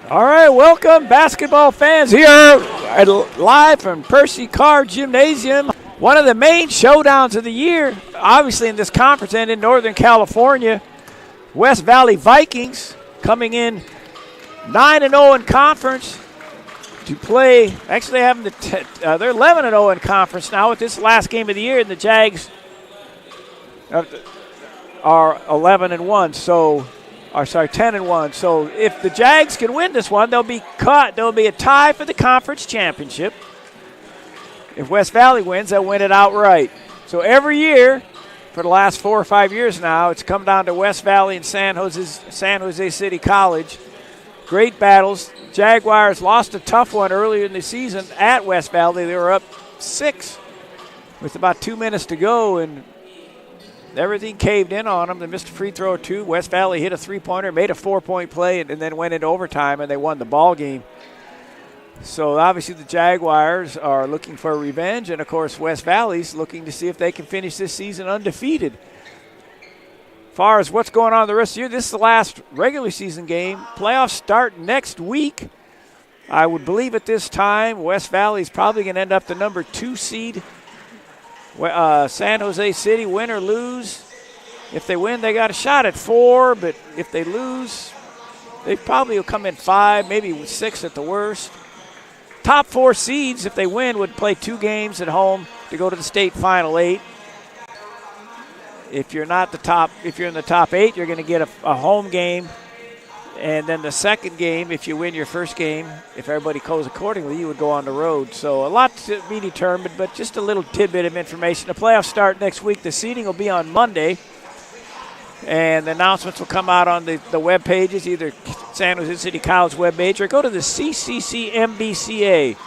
All right, welcome basketball fans here live from Percy Carr Gymnasium. One of the main showdowns of the year, obviously in this conference and in Northern California. West Valley Vikings coming in 9-0 in conference to play. Actually, having they're 11-0 in conference now with this last game of the year, and the Jags are 11-1. So. 10-1. So if the Jags can win this one, they'll be a tie for the conference championship. If West Valley wins, they'll win it outright. So every year, for the last 4 or 5 years now, it's come down to West Valley and San Jose City College. Great battles. Jaguars lost a tough one earlier in the season at West Valley. They were up 6 with about 2 minutes to go, and everything caved in on them. They missed a free throw or two. West Valley hit a three-pointer, made a 4-point play, and then went into overtime, and they won the ball game. So obviously the Jaguars are looking for revenge, and of course West Valley's looking to see if they can finish this season undefeated. As far as what's going on the rest of the year, this is the last regular season game. Playoffs start next week. I would believe at this time West Valley's probably going to end up the number 2 seed. San Jose City, win or lose. If they win, they got a shot at 4, but if they lose, they probably will come in 5, maybe 6 at the worst. Top 4 seeds, if they win, would play 2 games at home to go to the state final 8. If you're in the top 8, you're going to get a home game. And then the second game, if you win your first game, if everybody goes accordingly, you would go on the road. So a lot to be determined, but just a little tidbit of information. The playoffs start next week. The seeding will be on Monday. And the announcements will come out on the web pages, either San Jose City College webpage or go to the CCC MBCA,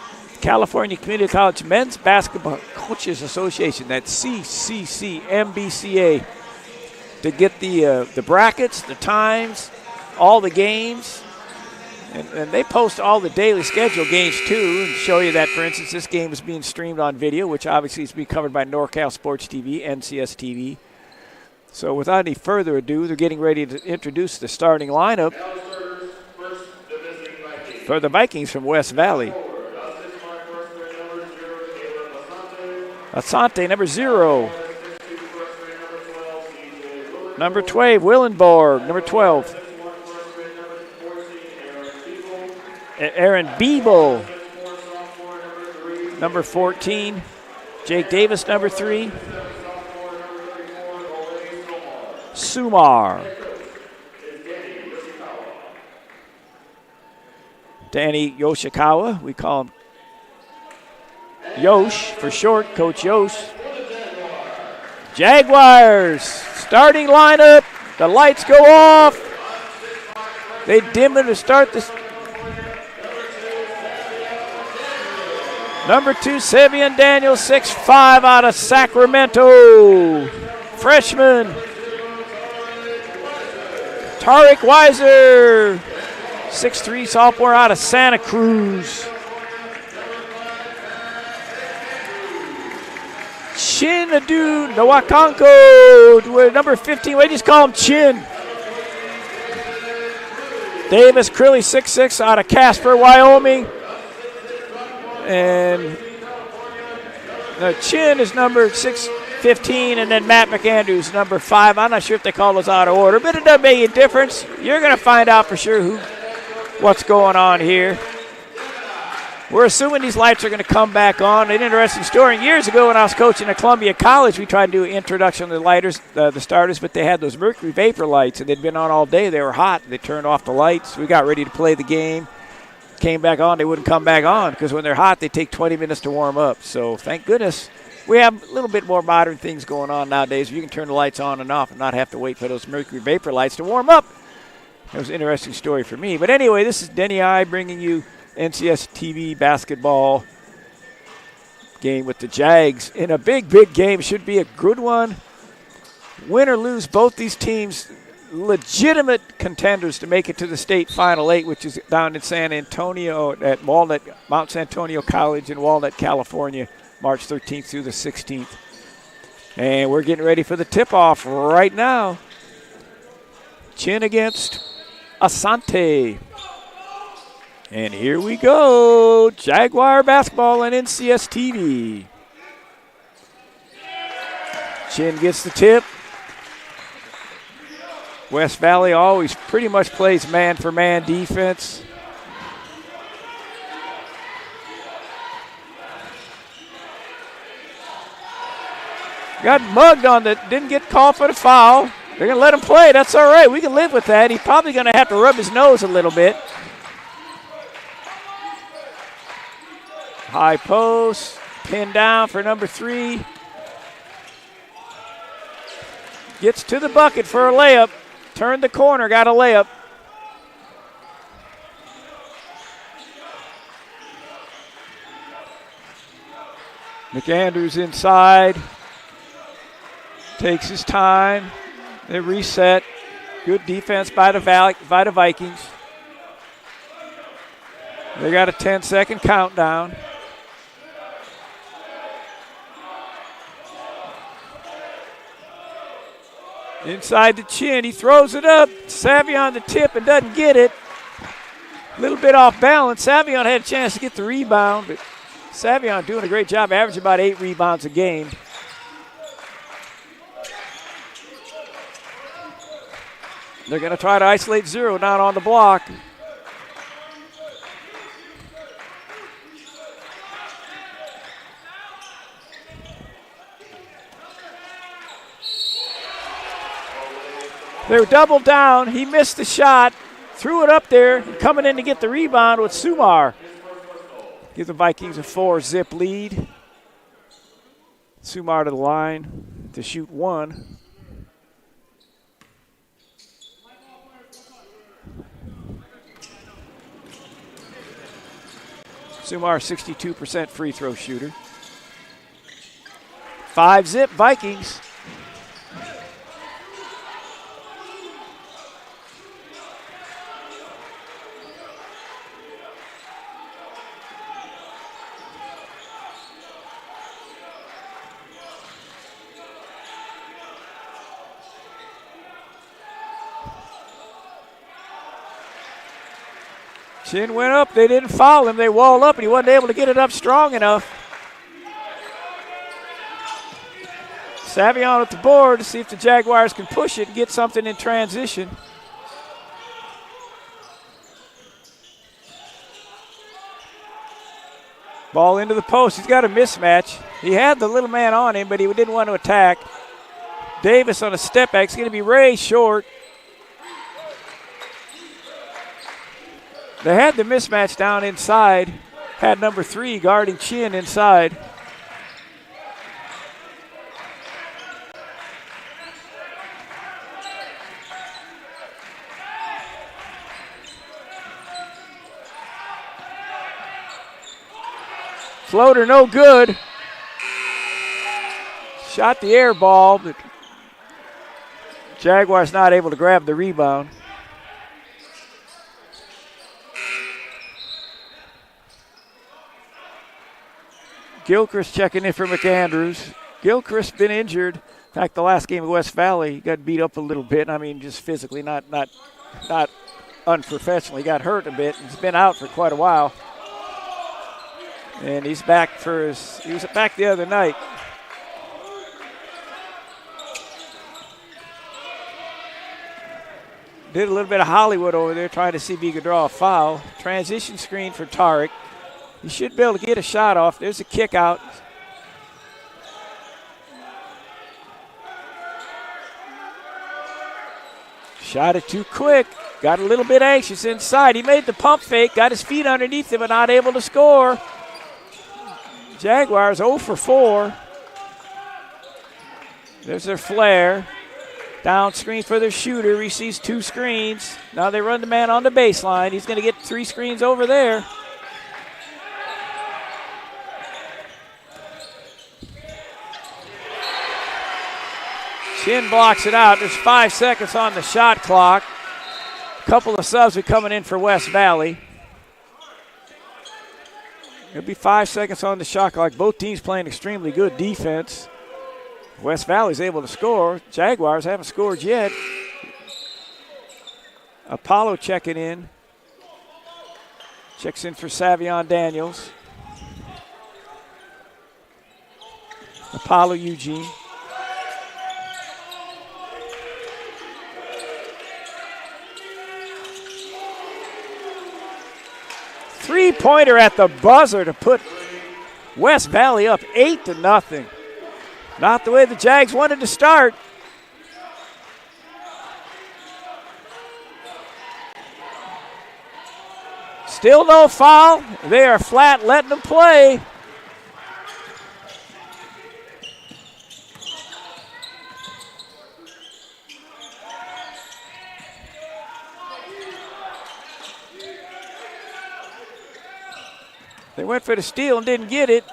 California Community College Men's Basketball Coaches Association. That's CCC MBCA to get the brackets, the times, all the games, and they post all the daily schedule games too, and show you that, for instance, this game is being streamed on video, which obviously is being covered by NorCal Sports TV, NCS TV. So without any further ado, they're getting ready to introduce the starting lineup for the Vikings from West Valley. Asante, number 0. Number 12, Willenborg. Number 12. Aaron Beeble. Number 14. Jake Davis, number 3. Sumar. Danny Yoshikawa, we call him Yosh for short, Coach Yosh. Jaguars, starting lineup. The lights go off. They dim it to start this. Number 2, Sevian Daniel, 6'5", out of Sacramento. Freshman. Tariq Weiser, 6'3", sophomore out of Santa Cruz. Chinadu Nwakonko, number 15. We just call him Chin. Davis Crilly, 6'6", out of Casper, Wyoming. And Chin is number 6'15", and then Matt McAndrews, number 5. I'm not sure if they call those out of order, but it doesn't make a difference. You're going to find out for sure what's going on here. We're assuming these lights are going to come back on. An interesting story. Years ago when I was coaching at Columbia College, we tried to do an introduction to the lighters, the starters, but they had those mercury vapor lights, and they'd been on all day. They were hot. They turned off the lights. We got ready to play the game. Came back on. They wouldn't come back on because when they're hot, they take 20 minutes to warm up. So thank goodness we have a little bit more modern things going on nowadays. You can turn the lights on and off and not have to wait for those mercury vapor lights to warm up. It was an interesting story for me. But anyway, this is Denny I bringing you NCS TV basketball game with the Jags in a big, big game. Should be a good one. Win or lose, both these teams legitimate contenders to make it to the state Final 8, which is down in San Antonio at Mount San Antonio College in Walnut, California, March 13th through the 16th. And we're getting ready for the tip-off right now. Chin against Asante. And here we go. Jaguar basketball on NCS TV. Chin gets the tip. West Valley always pretty much plays man-for-man defense. Got mugged on the, didn't get called for the foul. They're going to let him play. That's all right. We can live with that. He's probably going to have to rub his nose a little bit. High post, pinned down for number 3. Gets to the bucket for a layup. Turned the corner, got a layup. McAndrews inside. Takes his time. They reset. Good defense by the Vikings. They got a 10-second countdown. Inside the Chin, he throws it up. Savion the tip and doesn't get it. A little bit off balance. Savion had a chance to get the rebound, but Savion doing a great job, averaging about 8 rebounds a game. They're going to try to isolate Zero down on the block. They were doubled down. He missed the shot, threw it up there, coming in to get the rebound with Sumar. Give the Vikings a 4-zip lead. Sumar to the line to shoot 1. Sumar, 62% free throw shooter. 5-zip Vikings. Chin went up. They didn't foul him. They walled up, and he wasn't able to get it up strong enough. Savion at the board to see if the Jaguars can push it and get something in transition. Ball into the post. He's got a mismatch. He had the little man on him, but he didn't want to attack. Davis on a step back. It's going to be Ray short. They had the mismatch down inside. Had number 3 guarding Chin inside. Floater no good. Shot the air ball, but Jaguars not able to grab the rebound. Gilchrist checking in for McAndrews. Gilchrist been injured. In fact, the last game of West Valley, he got beat up a little bit. I mean, just physically, not unprofessionally. Got hurt a bit. He's been out for quite a while. And he's back he was back the other night. Did a little bit of Hollywood over there trying to see if he could draw a foul. Transition screen for Tarek. He should be able to get a shot off. There's a kick out. Shot it too quick. Got a little bit anxious inside. He made the pump fake, got his feet underneath him, but not able to score. Jaguars 0 for 4. There's their flare. Down screen for their shooter. Receives 2 screens. Now they run the man on the baseline. He's going to get 3 screens over there. Chin blocks it out. There's 5 seconds on the shot clock. A couple of subs are coming in for West Valley. It'll be 5 seconds on the shot clock. Both teams playing extremely good defense. West Valley's able to score. Jaguars haven't scored yet. Apollo checking in. Checks in for Savion Daniels. Apollo Eugene. Three-pointer at the buzzer to put West Valley up 8-0. Not the way the Jags wanted to start. Still no foul. They are flat letting them play. They went for the steal and didn't get it.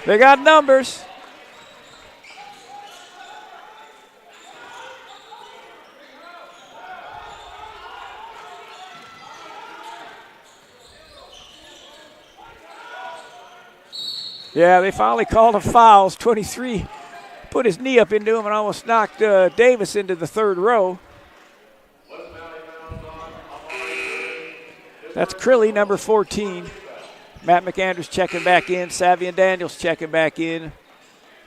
They got numbers. Yeah, they finally called a fouls. 23 put his knee up into him and almost knocked Davis into the third row. That's Crilly, number 14. Matt McAndrews checking back in. Savion Daniels checking back in.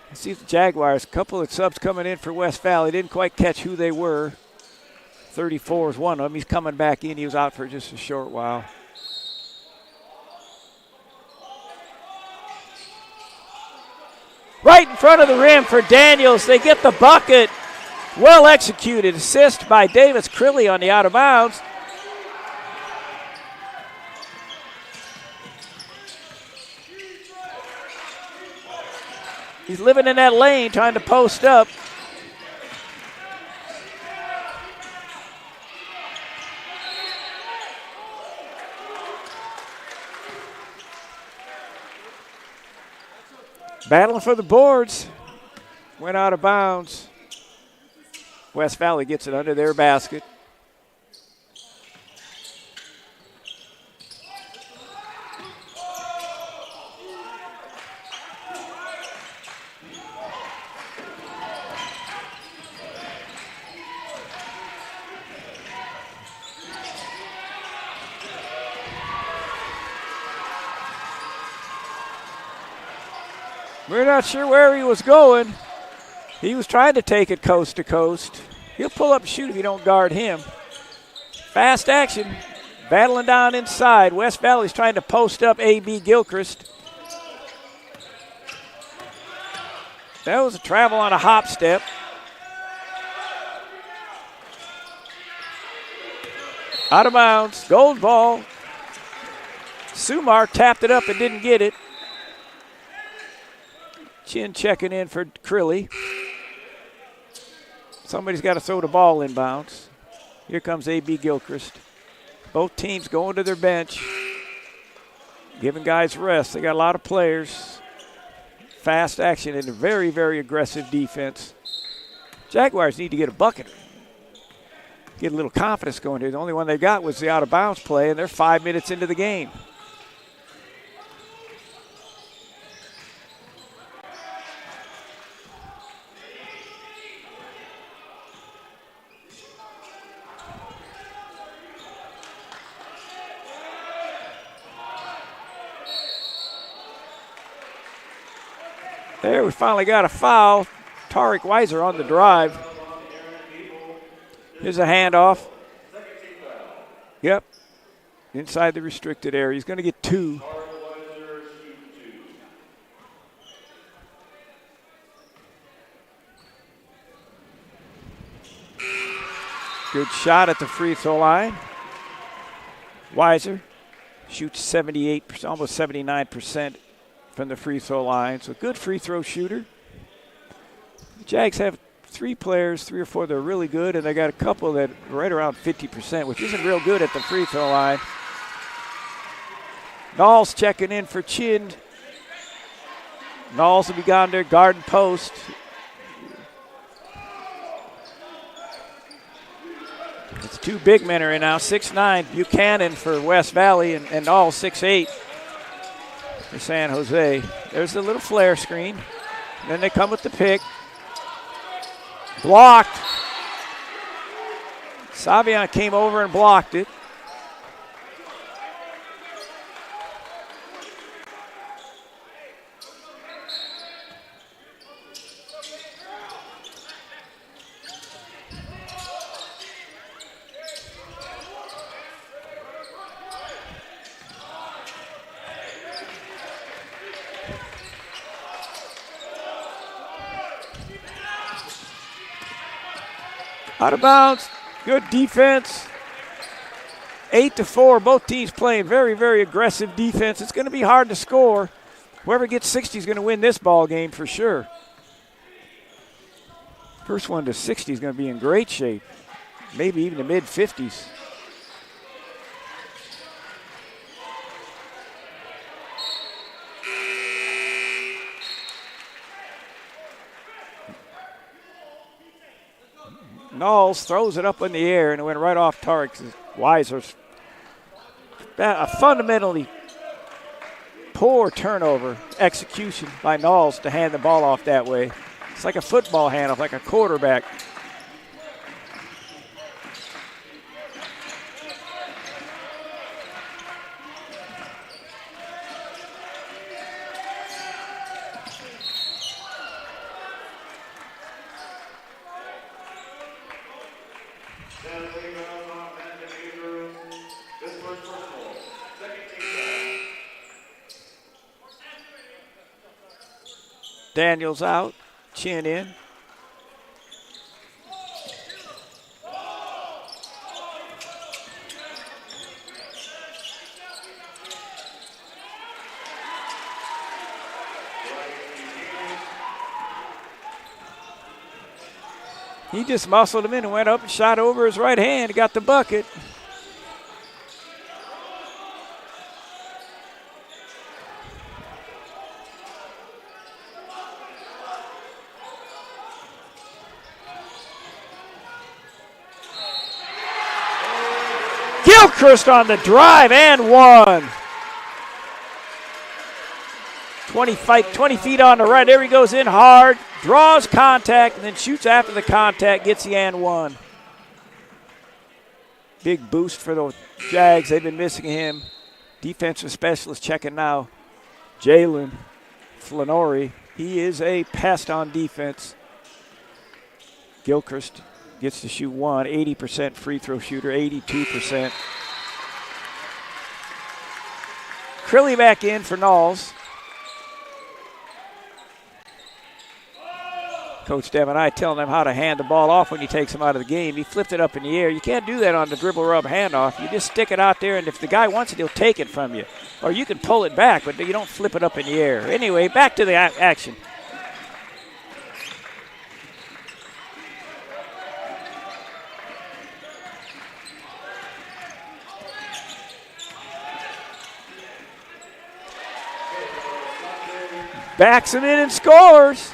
Let's see if the Jaguars, a couple of subs coming in for West Valley. Didn't quite catch who they were. 34 is one of them. He's coming back in. He was out for just a short while. Right in front of the rim for Daniels. They get the bucket. Well executed. Assist by Davis Crilly on the out of bounds. He's living in that lane, trying to post up. Battling for the boards. Went out of bounds. West Valley gets it under their basket. We're not sure where he was going. He was trying to take it coast to coast. He'll pull up and shoot if you don't guard him. Fast action, battling down inside. West Valley's trying to post up A.B. Gilchrist. That was a travel on a hop step. Out of bounds, gold ball. Sumar tapped it up and didn't get it. Chin checking in for Crilly. Somebody's got to throw the ball inbounds. Here comes A.B. Gilchrist. Both teams going to their bench, giving guys rest. They got a lot of players. Fast action and a very, very aggressive defense. Jaguars need to get a bucket. Get a little confidence going here. The only one they got was the out-of-bounds play, and they're 5 minutes into the game. There, we finally got a foul. Tariq Weiser on the drive. Here's a handoff. Yep. Inside the restricted area. He's going to get 2. Good shot at the free throw line. Weiser shoots 78%, almost 79% from the free throw line. So good free throw shooter. The Jags have 3 players, 3 or 4 that are really good, and they got a couple that are right around 50%, which isn't real good at the free throw line. Knowles checking in for Chin. Knowles will be gone there, garden post. It's 2 big men are in now, 6'9", Buchanan for West Valley, and Knowles 6'8". For San Jose. There's the little flare screen. Then they come with the pick. Blocked. Savion came over and blocked it. Out of bounds, good defense. 8-4, both teams playing very, very aggressive defense. It's going to be hard to score. Whoever gets 60 is going to win this ball game for sure. First one to 60 is going to be in great shape, maybe even the mid-50s. Knowles throws it up in the air, and it went right off Tariq Weiser's. A fundamentally poor turnover execution by Knowles to hand the ball off that way. It's like a football handoff, like a quarterback. Daniels out, Chin in. He just muscled him in and went up and shot over his right hand, got the bucket. Gilchrist on the drive and one. 20 feet on the right. There he goes in hard, draws contact, and then shoots after the contact, gets the and one. Big boost for the Jags. They've been missing him. Defensive specialist checking now. Jalen Flannery. He is a pest on defense. Gilchrist gets to shoot 80% free throw shooter, 82%. Crilly back in for Knowles. Coach Devin I telling him how to hand the ball off when he takes him out of the game. He flipped it up in the air. You can't do that on the dribble rub handoff. You just stick it out there, and if the guy wants it, he'll take it from you. Or you can pull it back, but you don't flip it up in the air. Anyway, back to the action. Backs him in and scores.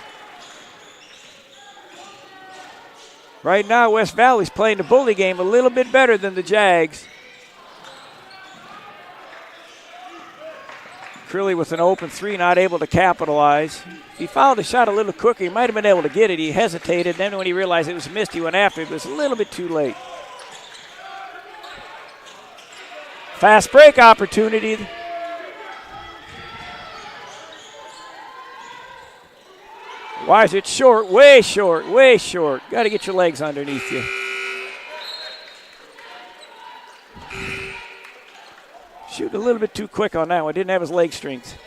Right now, West Valley's playing the bully game a little bit better than the Jags. Crilly with an open three, not able to capitalize. If he fouled the shot a little quicker, he might have been able to get it. He hesitated. Then when he realized it was missed, he went after it. It was a little bit too late. Fast break opportunity. Why is it short? Way short, way short. Got to get your legs underneath you. Shooting a little bit too quick on that one. Didn't have his leg strength.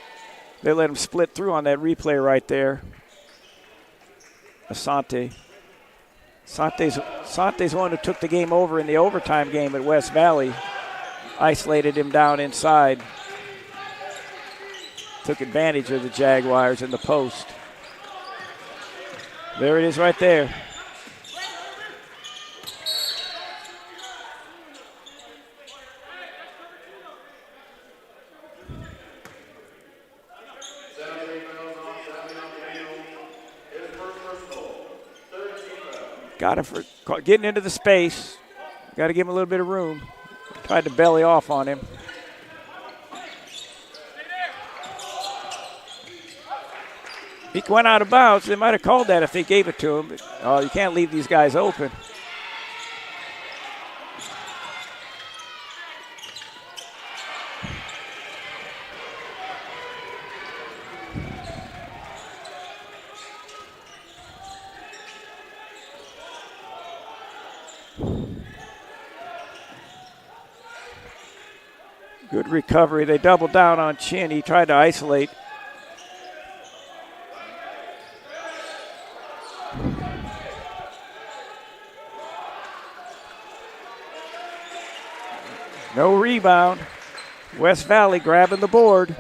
They let him split through on that replay right there. Asante. Asante's one who took the game over in the overtime game at West Valley. Isolated him down inside. Took advantage of the Jaguars in the post. There it is right there. Got him for getting into the space. Got to give him a little bit of room. Tried to belly off on him. He went out of bounds. They might have called that if they gave it to him. But, you can't leave these guys open. Good recovery. They doubled down on Chin. He tried to isolate. No rebound. West Valley grabbing the board.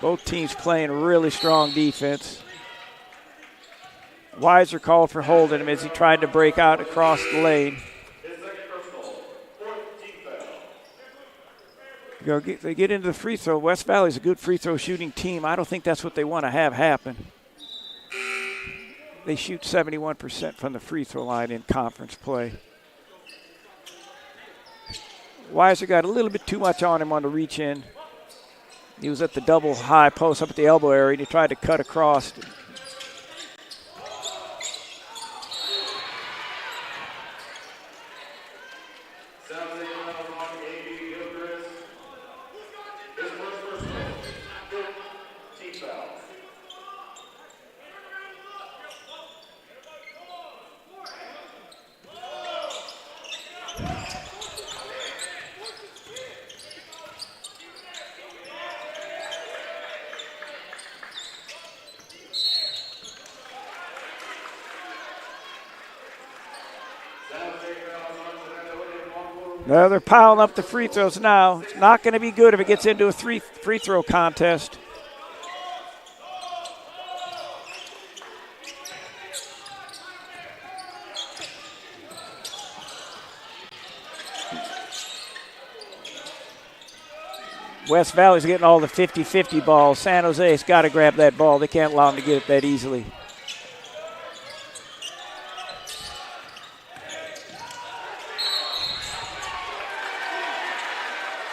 Both teams playing really strong defense. Weiser called for holding him as he tried to break out across the lane. They get into the free throw. West Valley's a good free throw shooting team. I don't think that's what they want to have happen. They shoot 71% from the free throw line in conference play. Weiser got a little bit too much on him on the reach in. He was at the double high post up at the elbow area, and he tried to cut across. Well, they're piling up the free throws now. It's not going to be good if it gets into a free throw contest. West Valley's getting all the 50-50 balls. San Jose's got to grab that ball. They can't allow them to get it that easily.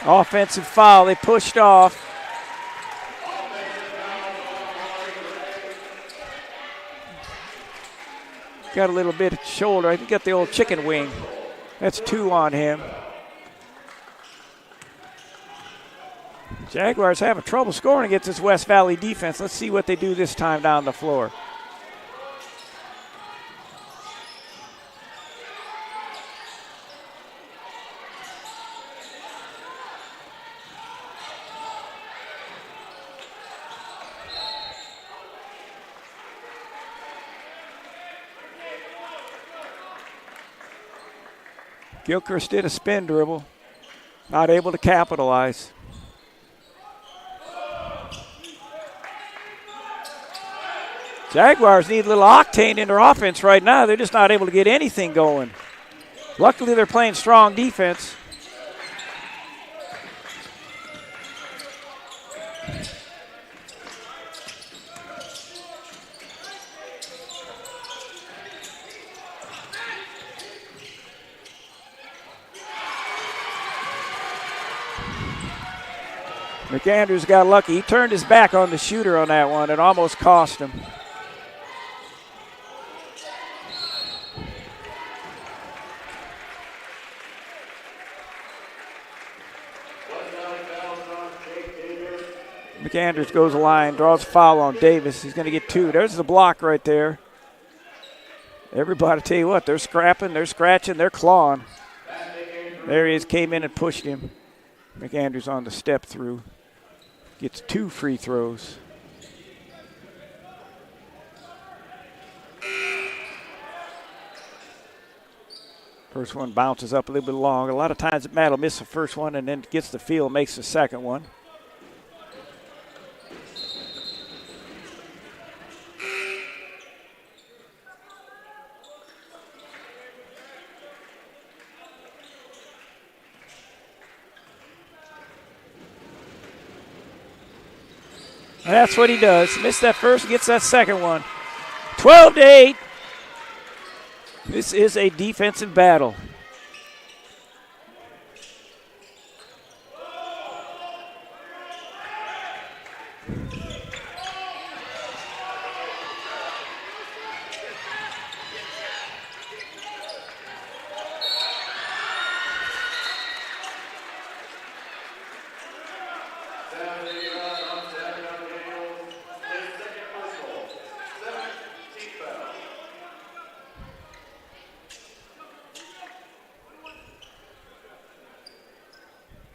Offensive foul. They pushed off. Got a little bit of shoulder. I think got the old chicken wing. That's 2 on him. Jaguars having trouble scoring against this West Valley defense. Let's see what they do this time down the floor. Gilchrist did a spin dribble, not able to capitalize. Jaguars need a little octane in their offense right now. They're just not able to get anything going. Luckily, they're playing strong defense. McAndrews got lucky. He turned his back on the shooter on that one. It almost cost him. McAndrews goes the line, draws a foul on Davis. He's going to get 2. There's the block right there. Everybody, tell you what, they're scrapping, they're scratching, they're clawing. There he is, came in and pushed him. McAndrews on the step through. Gets 2 free throws. First one bounces up a little bit long. A lot of times Matt will miss the first one and then gets the feel, makes the second one. And that's what he does. Missed that first, gets that second one. 12-8. This is a defensive battle.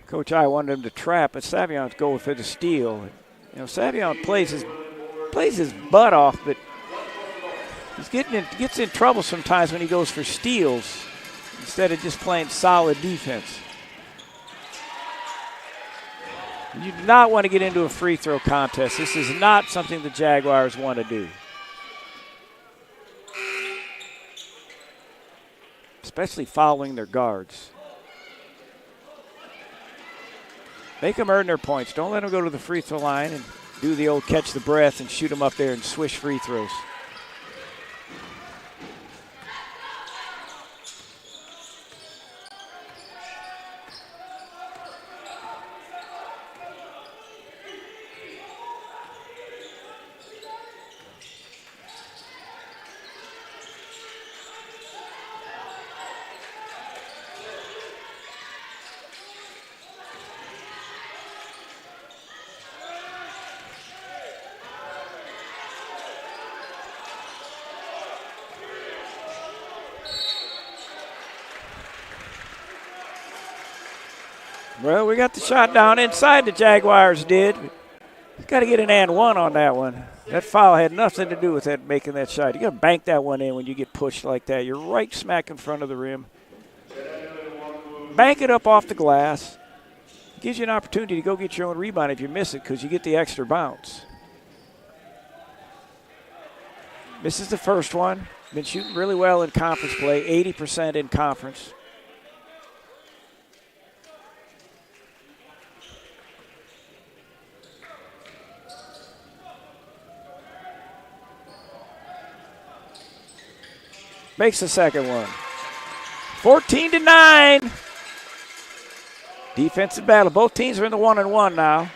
Coach I wanted him to trap, but Savion's going for the steal. You know, Savion plays his butt off, but gets in trouble sometimes when he goes for steals instead of just playing solid defense. You do not want to get into a free throw contest. This is not something the Jaguars want to do. Especially following their guards. Make them earn their points. Don't let them go to the free throw line and do the old catch the breath and shoot them up there and swish free throws. Well, we got the shot down inside, the Jaguars did. Got to get an and one on that one. That foul had nothing to do with that, making that shot. You got to bank that one in when you get pushed like that. You're right smack in front of the rim. Bank it up off the glass. Gives you an opportunity to go get your own rebound if you miss it because you get the extra bounce. Misses the first one. Been shooting really well in conference play, 80% in conference. Makes the second one. 14-9. Defensive battle. Both teams are in the 1-and-1 now.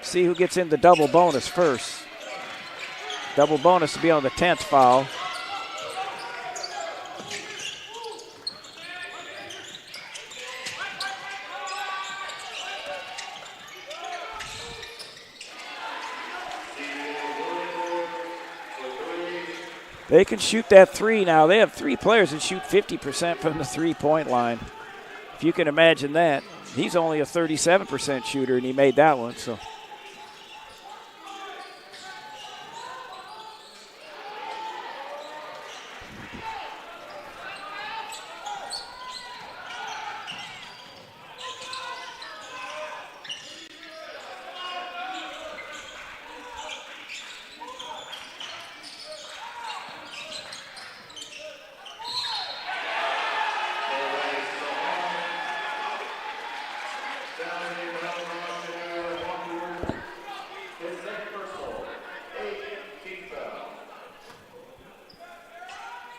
See who gets in the double bonus first. Double bonus to be on the 10th foul. They can shoot that three now. They have 3 players that shoot 50% from the three-point line. If you can imagine that. He's only a 37% shooter, and he made that one. So.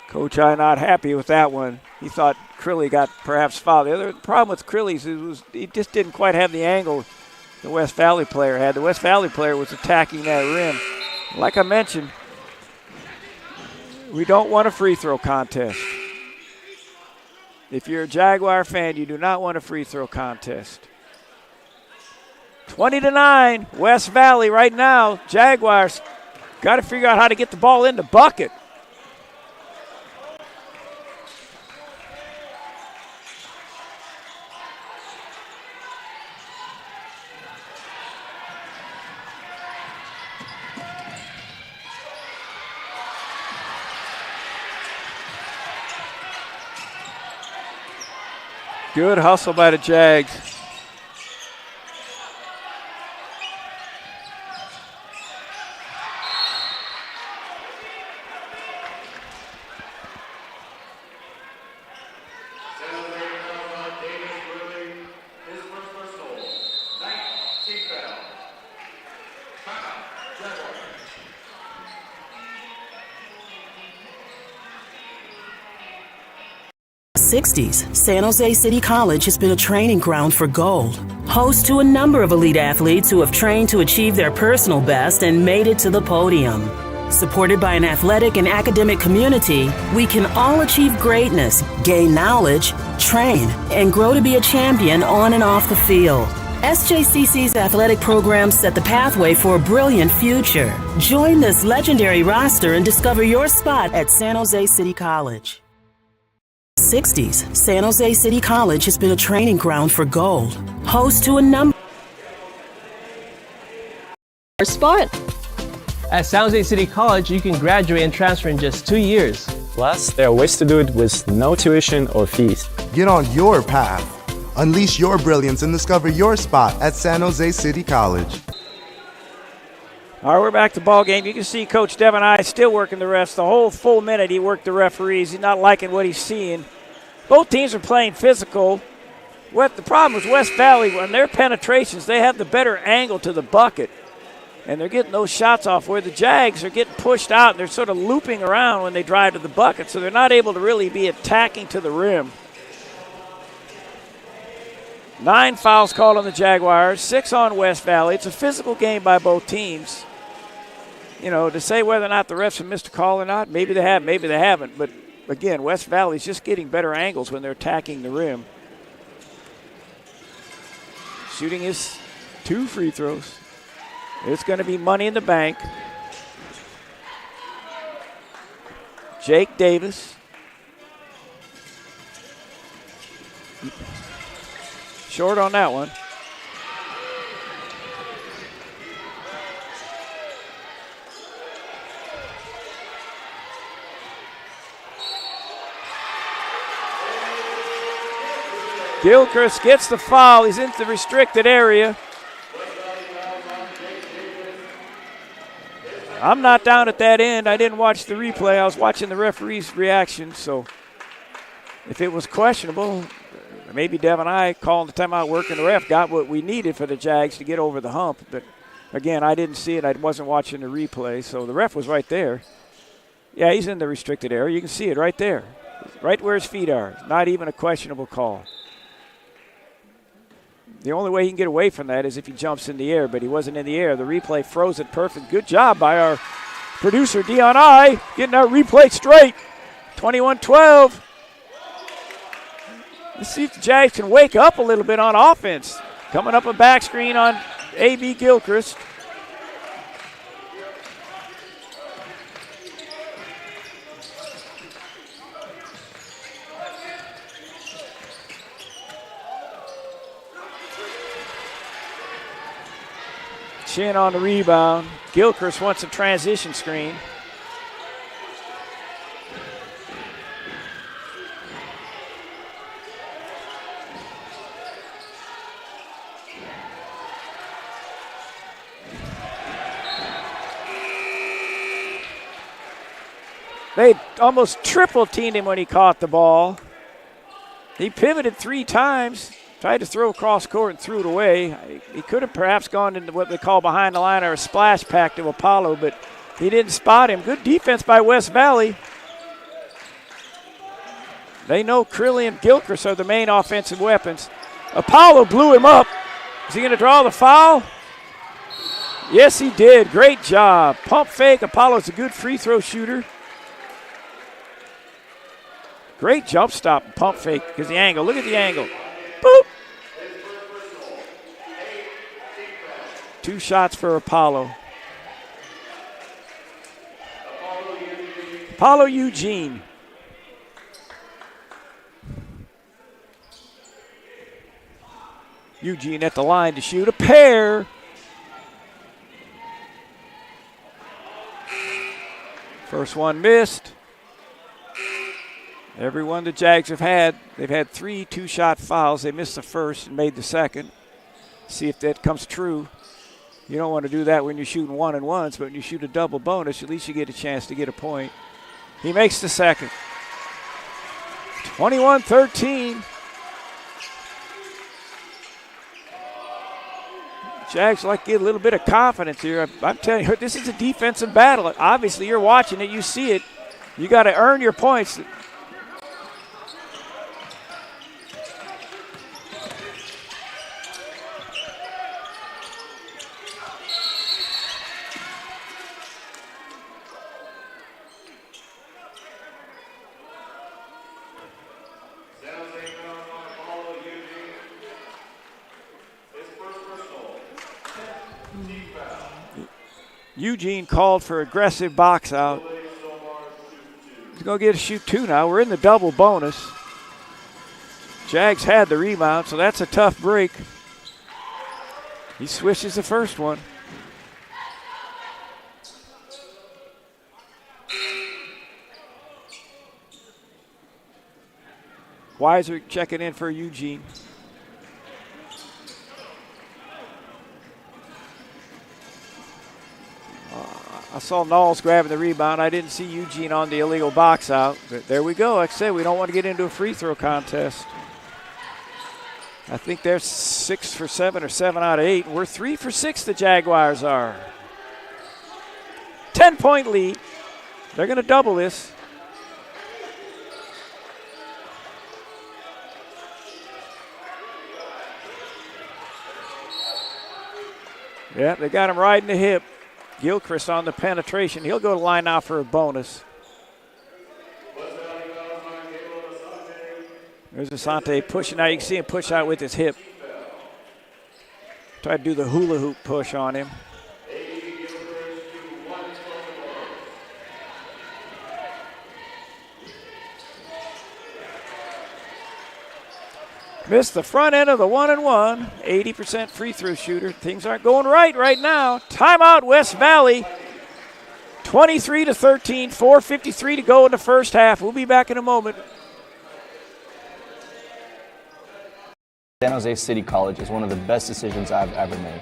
Coach I not happy with that one. He thought Crilly got perhaps fouled. The other problem with Crilly's was he just didn't quite have the angle the West Valley player had. The West Valley player was attacking that rim. Like I mentioned, we don't want a free throw contest. If you're a Jaguar fan, you do not want a free throw contest. 20-9, West Valley right now. Jaguars got to figure out how to get the ball in the bucket. Good hustle by the Jags. '60s, San Jose City College has been a training ground for gold. Host to a number of elite athletes who have trained to achieve their personal best and made it to the podium. Supported by an athletic and academic community, we can all achieve greatness, gain knowledge, train, and grow to be a champion on and off the field. SJCC's athletic programs set the pathway for a brilliant future. Join this legendary roster and discover your spot at San Jose City College. '60s, San Jose City College has been a training ground for gold. Host to a number sport. At San Jose City College, you can graduate and transfer in just 2 years. Plus, there are ways to do it with no tuition or fees. Get on your path. Unleash your brilliance and discover your spot at San Jose City College. All right, we're back to ball game. You can see Coach Devin I still working the refs. The whole full minute he worked the referees. He's not liking what he's seeing. Both teams are playing physical. The problem is West Valley, when their penetrations, they have the better angle to the bucket. And they're getting those shots off where the Jags are getting pushed out and they're sort of looping around when they drive to the bucket. So they're not able to really be attacking to the rim. 9 fouls called on the Jaguars, 6 on West Valley. It's a physical game by both teams. You know, to say whether or not the refs have missed a call or not, maybe they have, maybe they haven't. But, again, West Valley's just getting better angles when they're attacking the rim. Shooting his 2 free throws. It's going to be money in the bank. Jake Davis. Short on that one. Gilchrist gets the foul. He's into the restricted area. I'm not down at that end. I didn't watch the replay. I was watching the referee's reaction. So if it was questionable, maybe Devin I calling the timeout, working the ref, got what we needed for the Jags to get over the hump. But, again, I didn't see it. I wasn't watching the replay. So the ref was right there. Yeah, he's in the restricted area. You can see it right there, right where his feet are. Not even a questionable call. The only way he can get away from that is if he jumps in the air, but he wasn't in the air. The replay froze it perfect. Good job by our producer, Dion I, getting our replay straight. 21-12. Let's see if the Jags can wake up a little bit on offense. Coming up a back screen on A.B. Gilchrist. Shin on the rebound. Gilchrist wants a transition screen. They almost triple-teamed him when he caught the ball. He pivoted 3 times, tried to throw across court and threw it away. He could have perhaps gone into what they call behind the line or a splash pack to Apollo, but he didn't spot him. Good defense by West Valley. They know Crilly and Gilchrist are the main offensive weapons. Apollo blew him up. Is he going to draw the foul? Yes, he did. Great job. Pump fake. Apollo's a good free throw shooter. Great jump stop and pump fake because the angle. Look at the angle. Boop. 2 shots for Apollo. Apollo Eugene. Eugene at the line to shoot a pair. First one missed. Every one the Jags have had, they've had 3 2-shot fouls. They missed the first and made the second. See if that comes true. You don't want to do that when you're shooting 1-and-1s, but when you shoot a double bonus, at least you get a chance to get a point. He makes the second. 21-13. Jags like to get a little bit of confidence here. I'm telling you, this is a defensive battle. Obviously, you're watching it. You see it. You got to earn your points. Eugene called for aggressive box out. He's going to get a shoot 2 now. We're in the double bonus. Jags had the rebound, so that's a tough break. He swishes the first one. Weiser checking in for Eugene. I saw Knowles grabbing the rebound. I didn't see Eugene on the illegal box out. But there we go. Like I said, we don't want to get into a free throw contest. I think they're 6 for 7 or 7 out of 8. We're 3 for 6, the Jaguars are. 10-point lead. They're going to double this. Yeah, they got him right in the hip. Gilchrist on the penetration. He'll go to line now for a bonus. There's Asante pushing out. You can see him push out with his hip. Try to do the hula hoop push on him. Missed the front end of the 1-and-1. 80% free throw shooter. Things aren't going right now. Timeout, West Valley. 23-13. 4:53 to go in the first half. We'll be back in a moment. San Jose City College is one of the best decisions I've ever made.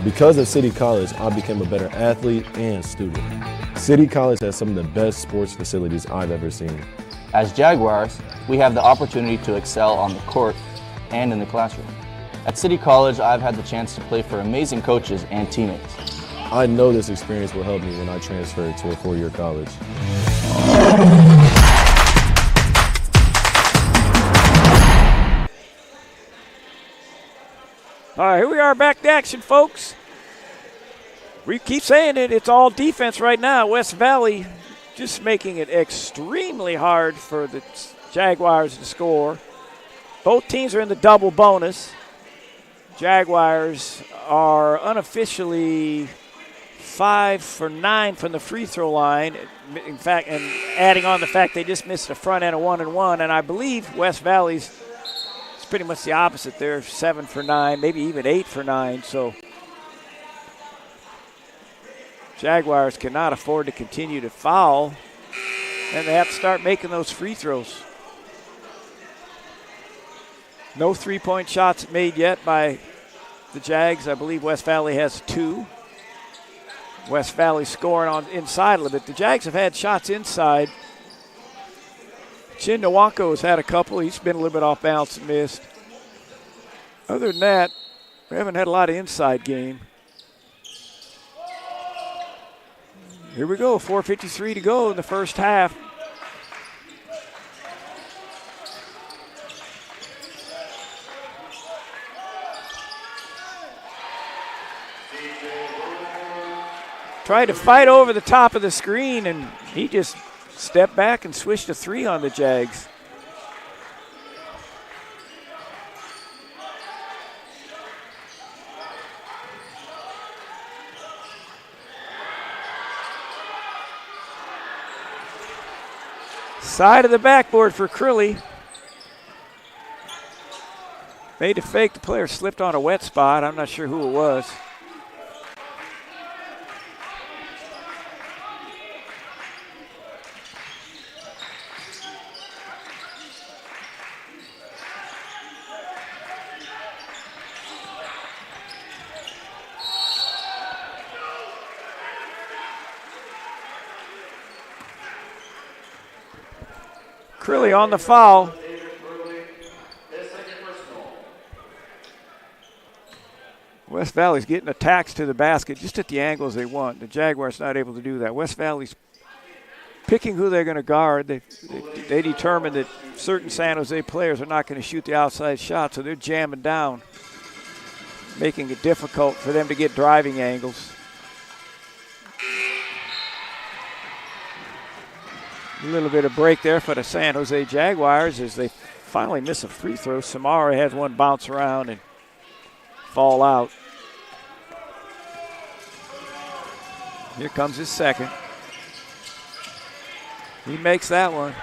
Because of City College, I became a better athlete and student. City College has some of the best sports facilities I've ever seen. As Jaguars, we have the opportunity to excel on the court and in the classroom. At City College, I've had the chance to play for amazing coaches and teammates. I know this experience will help me when I transfer to a 4-year college. All right, here we are back to action, folks. We keep saying it. It's all defense right now. West Valley just making it extremely hard for the Jaguars to score. Both teams are in the double bonus. Jaguars are unofficially 5 for 9 from the free throw line. In fact, and adding on the fact they just missed the front end of 1-and-1, and I believe West Valley's it's pretty much the opposite. They're 7 for 9, maybe even 8 for 9. So Jaguars cannot afford to continue to foul, and they have to start making those free throws. No three-point shots made yet by the Jags. I believe West Valley has 2. West Valley scoring on inside a little bit. The Jags have had shots inside. Chin Nwankwo has had a couple. He's been a little bit off balance and missed. Other than that, we haven't had a lot of inside game. Here we go, 4:53 to go in the first half. Tried to fight over the top of the screen, and he just stepped back and swished a 3 on the Jags. Side of the backboard for Crilly. Made a fake. The player slipped on a wet spot. I'm not sure who it was. Crilly on the foul. West Valley's getting attacks to the basket just at the angles they want. The Jaguars not able to do that. West Valley's picking who they're going to guard. They determined that certain San Jose players are not going to shoot the outside shot, so they're jamming down, making it difficult for them to get driving angles. A little bit of break there for the San Jose Jaguars as they finally miss a free throw. Samara has one bounce around and fall out. Here comes his second. He makes that one.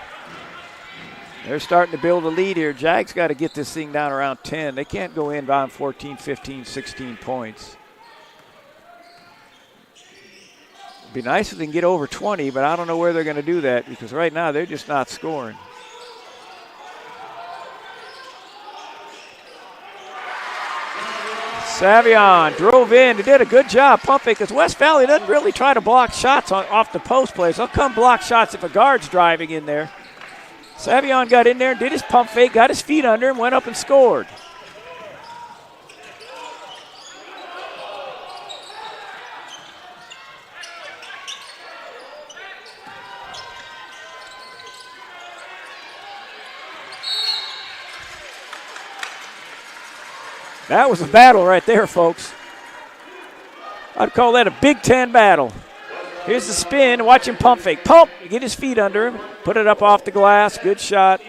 They're starting to build a lead here. Jags got to get this thing down around 10. They can't go in down 14, 15, 16 points. Be nice if they can get over 20, but I don't know where they're going to do that because right now they're just not scoring. Savion drove in. They did a good job pumping because West Valley doesn't really try to block shots off the post plays. They'll come block shots if a guard's driving in there. Savion got in there and did his pump fake, got his feet under him, went up and scored. That was a battle right there, folks. I'd call that a Big Ten battle. Here's the spin. Watch him pump fake. Pump. Get his feet under him. Put it up off the glass. Good shot.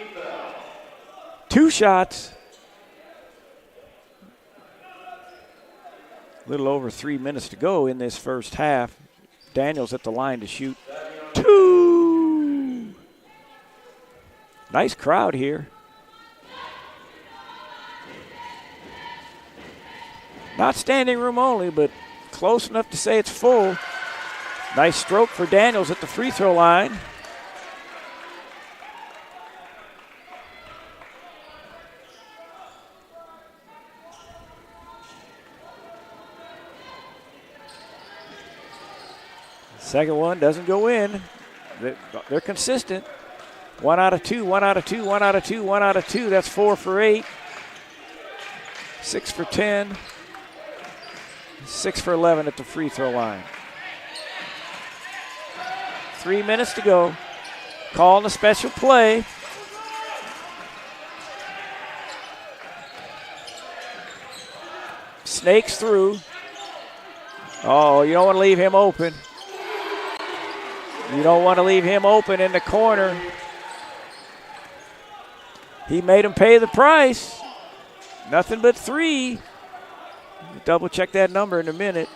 2 shots. A little over 3 minutes to go in this first half. Daniels at the line to shoot 2. Nice crowd here. Not standing room only, but close enough to say it's full. Nice stroke for Daniels at the free throw line. Second one doesn't go in. They're consistent. 1 out of 2, 1 out of 2, 1 out of 2, 1 out of 2. That's 4 for 8. 6 for 10. 6 for 11 at the free throw line. 3 minutes to go. Calling a special play. Snakes through. Oh, you don't want to leave him open. You don't want to leave him open in the corner. He made him pay the price. Nothing but 3. Double check that number in a minute.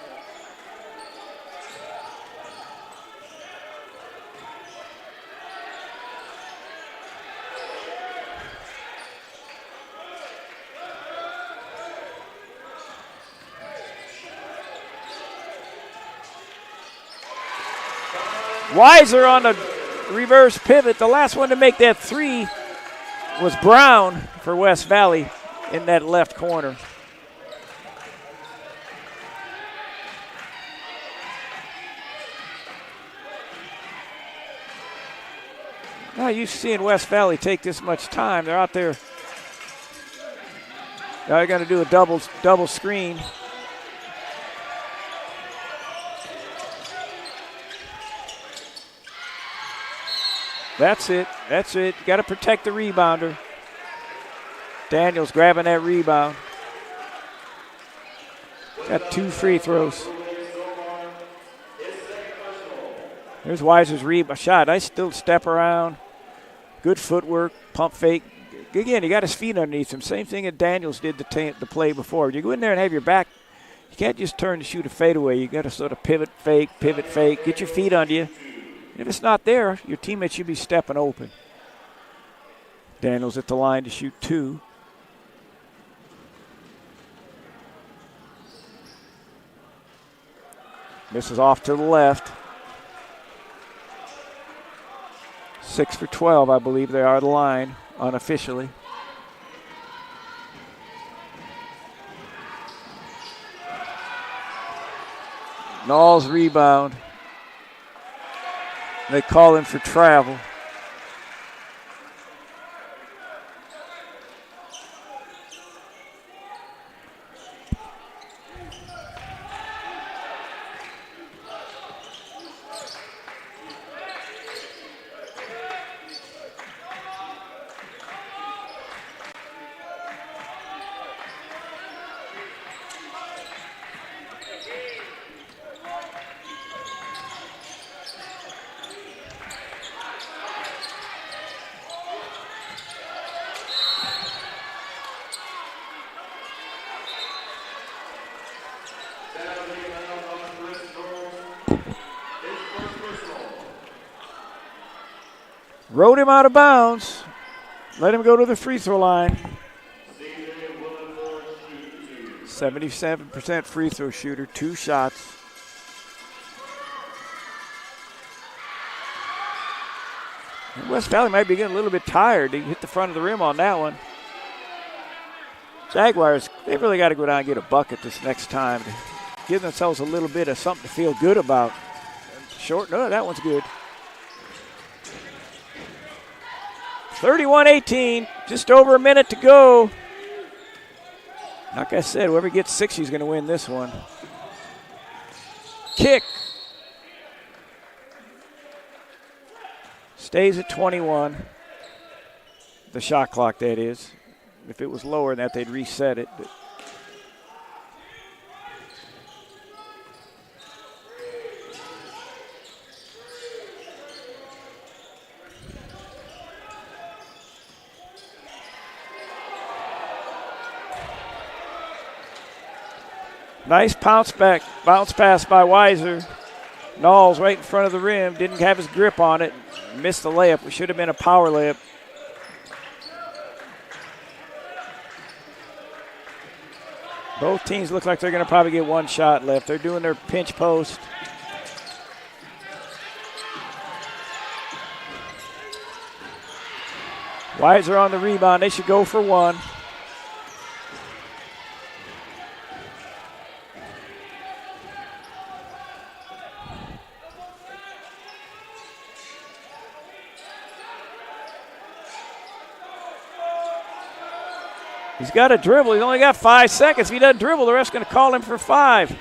Weiser on the reverse pivot. The last one to make that three was Brown for West Valley in that left corner. Now you've seen West Valley take this much time. They're out there. Now they're going to do a double screen. That's it. That's it. Got to protect the rebounder. Daniels grabbing that rebound. Got 2 free throws. There's Weiser's rebound shot. Nice still step around. Good footwork, pump fake. Again, he got his feet underneath him. Same thing that Daniels did the play before. You go in there and have your back. You can't just turn to shoot a fadeaway. You got to sort of pivot, fake, get your feet under you. If it's not there, your teammate should be stepping open. Daniels at the line to shoot 2. Misses off to the left. 6 for 12, I believe they are the line unofficially. Knowles rebound. They call him for travel. Rode him out of bounds. Let him go to the free throw line. 77% free throw shooter, 2 shots. And West Valley might be getting a little bit tired. They hit the front of the rim on that one. Jaguars, they've really got to go down and get a bucket this next time to give themselves a little bit of something to feel good about. Short, no, that one's good. 31-18, just over a minute to go. Like I said, whoever gets 6 is going to win this one. Kick. Stays at 21. The shot clock, that is. If it was lower than that, they'd reset it. But nice bounce pass by Weiser. Knowles right in front of the rim, didn't have his grip on it, missed the layup. It should have been a power layup. Both teams look like they're going to probably get 1 shot left. They're doing their pinch post. Weiser on the rebound. They should go for 1. He's got to dribble. He's only got 5 seconds. If he doesn't dribble, the ref's going to call him for 5.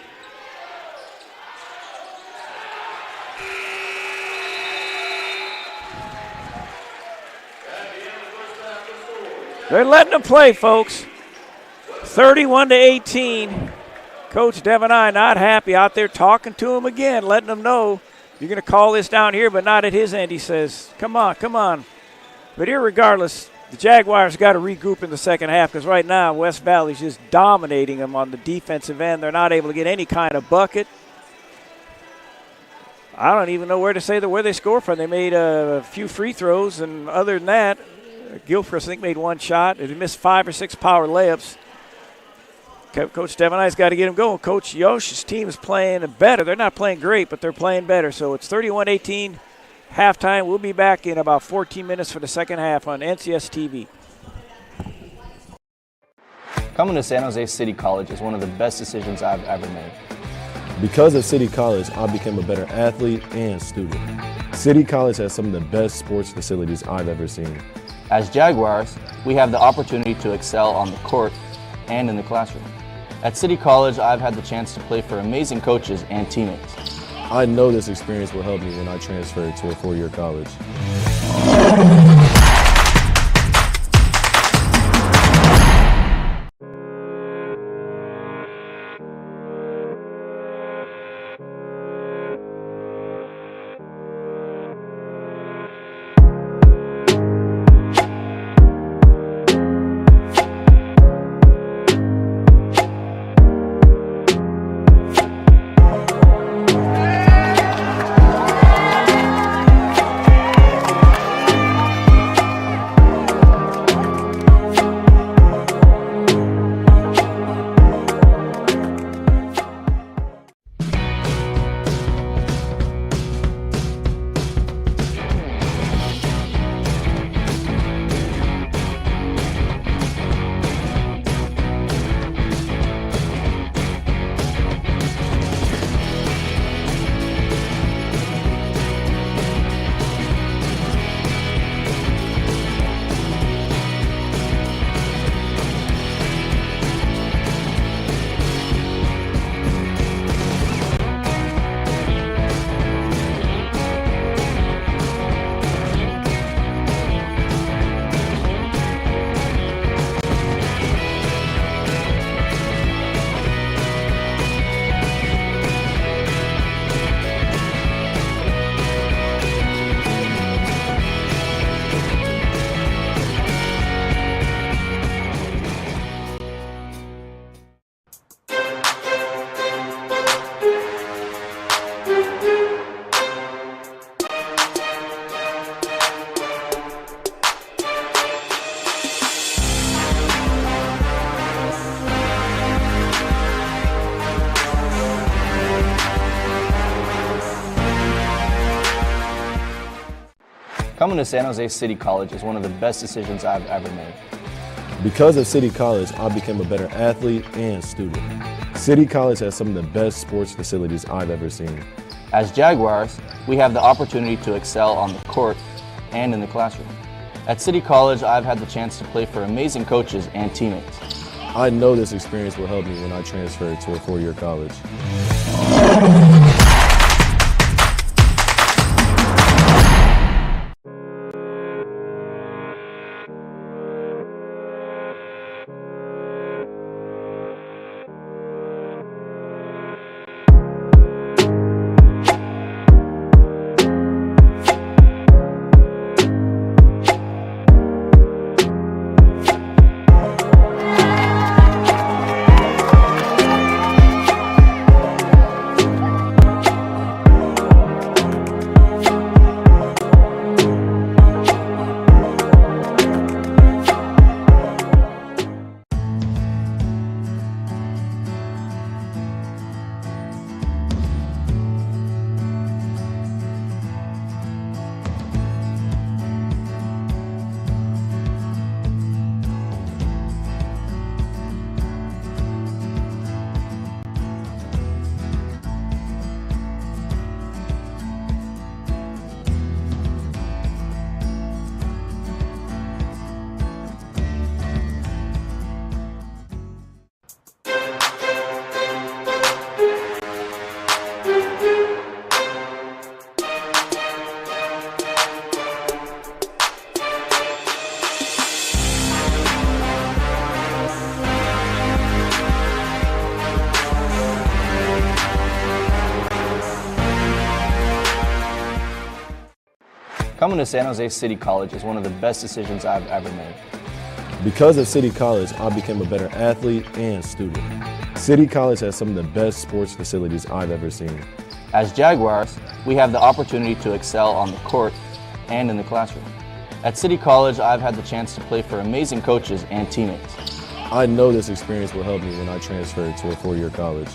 They're letting him play, folks. 31-18. Coach Devin I not happy out there talking to him again, letting him know you're going to call this down here, but not at his end. He says, come on, come on. But irregardless, the Jaguars got to regroup in the second half because right now West Valley's just dominating them on the defensive end. They're not able to get any kind of bucket. I don't even know where to say where they score from. They made a few free throws, and other than that, Gilchrist, I think, made 1 shot. They missed 5 or 6 power layups. Coach Devoni's got to get him going. Coach Yosh's team is playing better. They're not playing great, but they're playing better. So it's 31-18 halftime. We'll be back in about 14 minutes for the second half on NCS TV. Coming to San Jose City College is one of the best decisions I've ever made. Because of City College, I became a better athlete and student. City College has some of the best sports facilities I've ever seen. As Jaguars, we have the opportunity to excel on the court and in the classroom. At City College, I've had the chance to play for amazing coaches and teammates. I know this experience will help me when I transfer to a four-year college. Coming to San Jose City College is one of the best decisions I've ever made. Because of City College, I became a better athlete and student. City College has some of the best sports facilities I've ever seen. As Jaguars, we have the opportunity to excel on the court and in the classroom. At City College, I've had the chance to play for amazing coaches and teammates. I know this experience will help me when I transfer to a four-year college. Coming to San Jose City College is one of the best decisions I've ever made. Because of City College, I became a better athlete and student. City College has some of the best sports facilities I've ever seen. As Jaguars, we have the opportunity to excel on the court and in the classroom. At City College, I've had the chance to play for amazing coaches and teammates. I know this experience will help me when I transfer to a four-year college.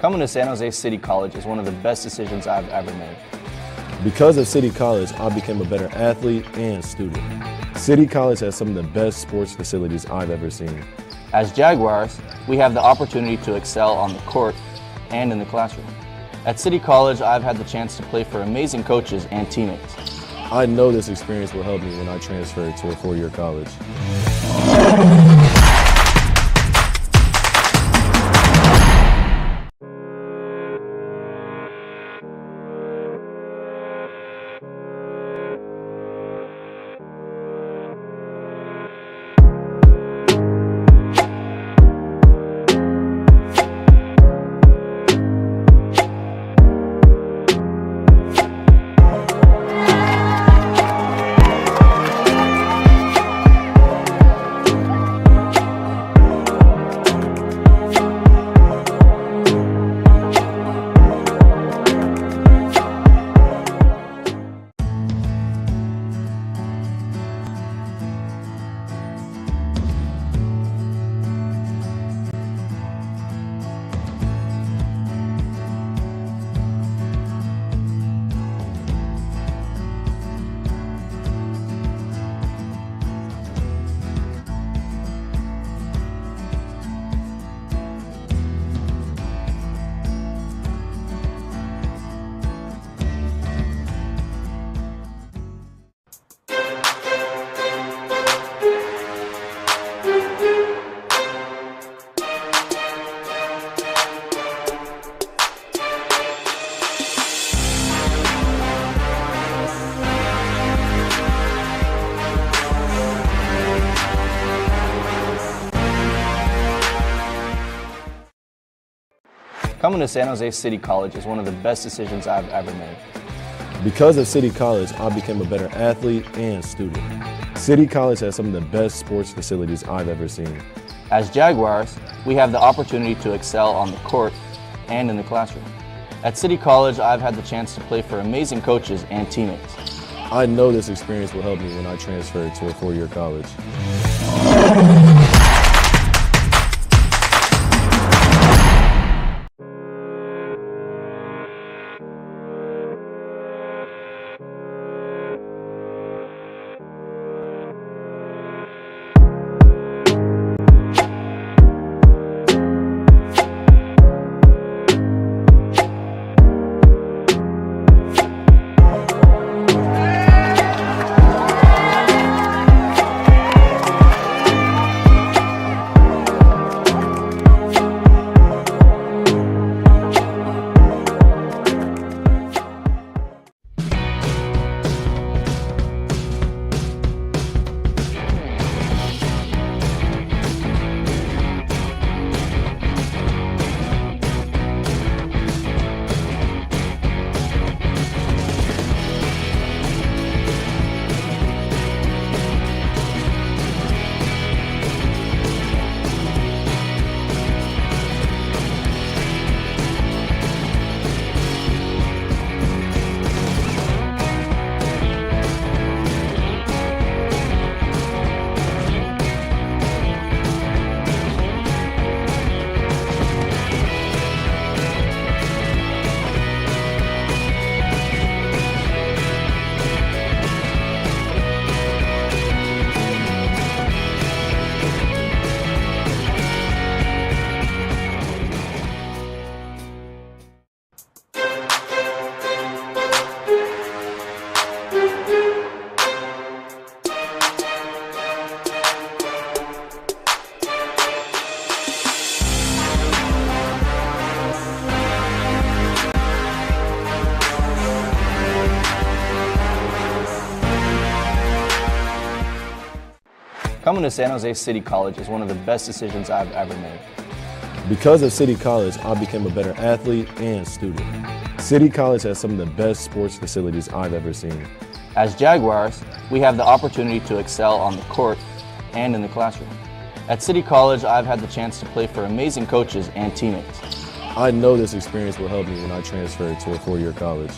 Coming to San Jose City College is one of the best decisions I've ever made. Because of City College, I became a better athlete and student. City College has some of the best sports facilities I've ever seen. As Jaguars, we have the opportunity to excel on the court and in the classroom. At City College, I've had the chance to play for amazing coaches and teammates. I know this experience will help me when I transfer to a four-year college. Coming to San Jose City College is one of the best decisions I've ever made. Because of City College, I became a better athlete and student. City College has some of the best sports facilities I've ever seen. As Jaguars, we have the opportunity to excel on the court and in the classroom. At City College, I've had the chance to play for amazing coaches and teammates. I know this experience will help me when I transfer to a four-year college. Coming to San Jose City College is one of the best decisions I've ever made. Because of City College, I became a better athlete and student. City College has some of the best sports facilities I've ever seen. As Jaguars, we have the opportunity to excel on the court and in the classroom. At City College, I've had the chance to play for amazing coaches and teammates. I know this experience will help me when I transfer to a four-year college.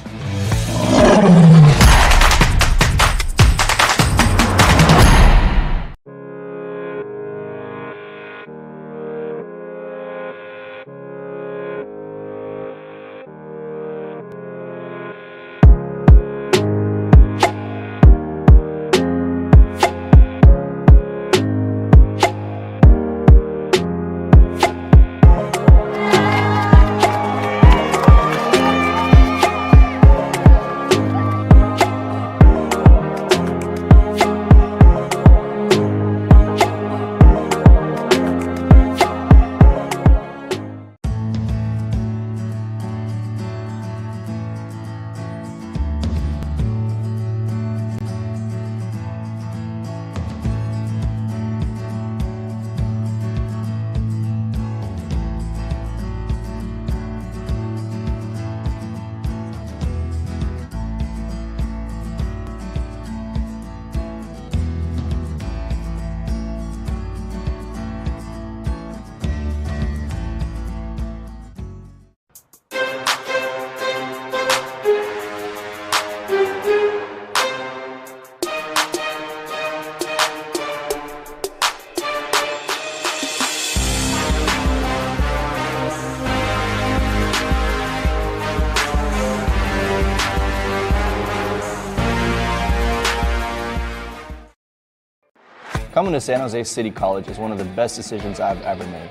Coming to San Jose City College is one of the best decisions I've ever made.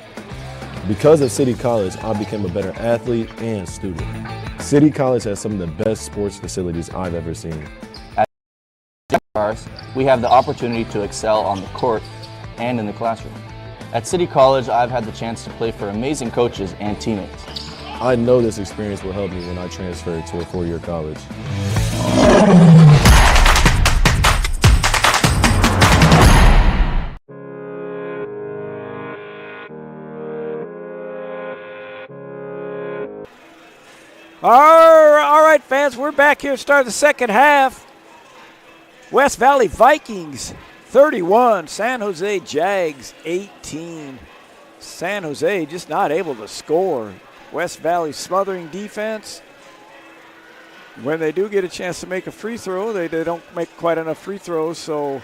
Because of City College, I became a better athlete and student. City College has some of the best sports facilities I've ever seen. At Jaguars, we have the opportunity to excel on the court and in the classroom. At City College, I've had the chance to play for amazing coaches and teammates. I know this experience will help me when I transfer to a four-year college. All right, fans, we're back here to start the second half. West Valley Vikings 31, San Jose Jags 18. San Jose just not able to score. West Valley smothering defense. When they do get a chance to make a free throw, they don't make quite enough free throws, so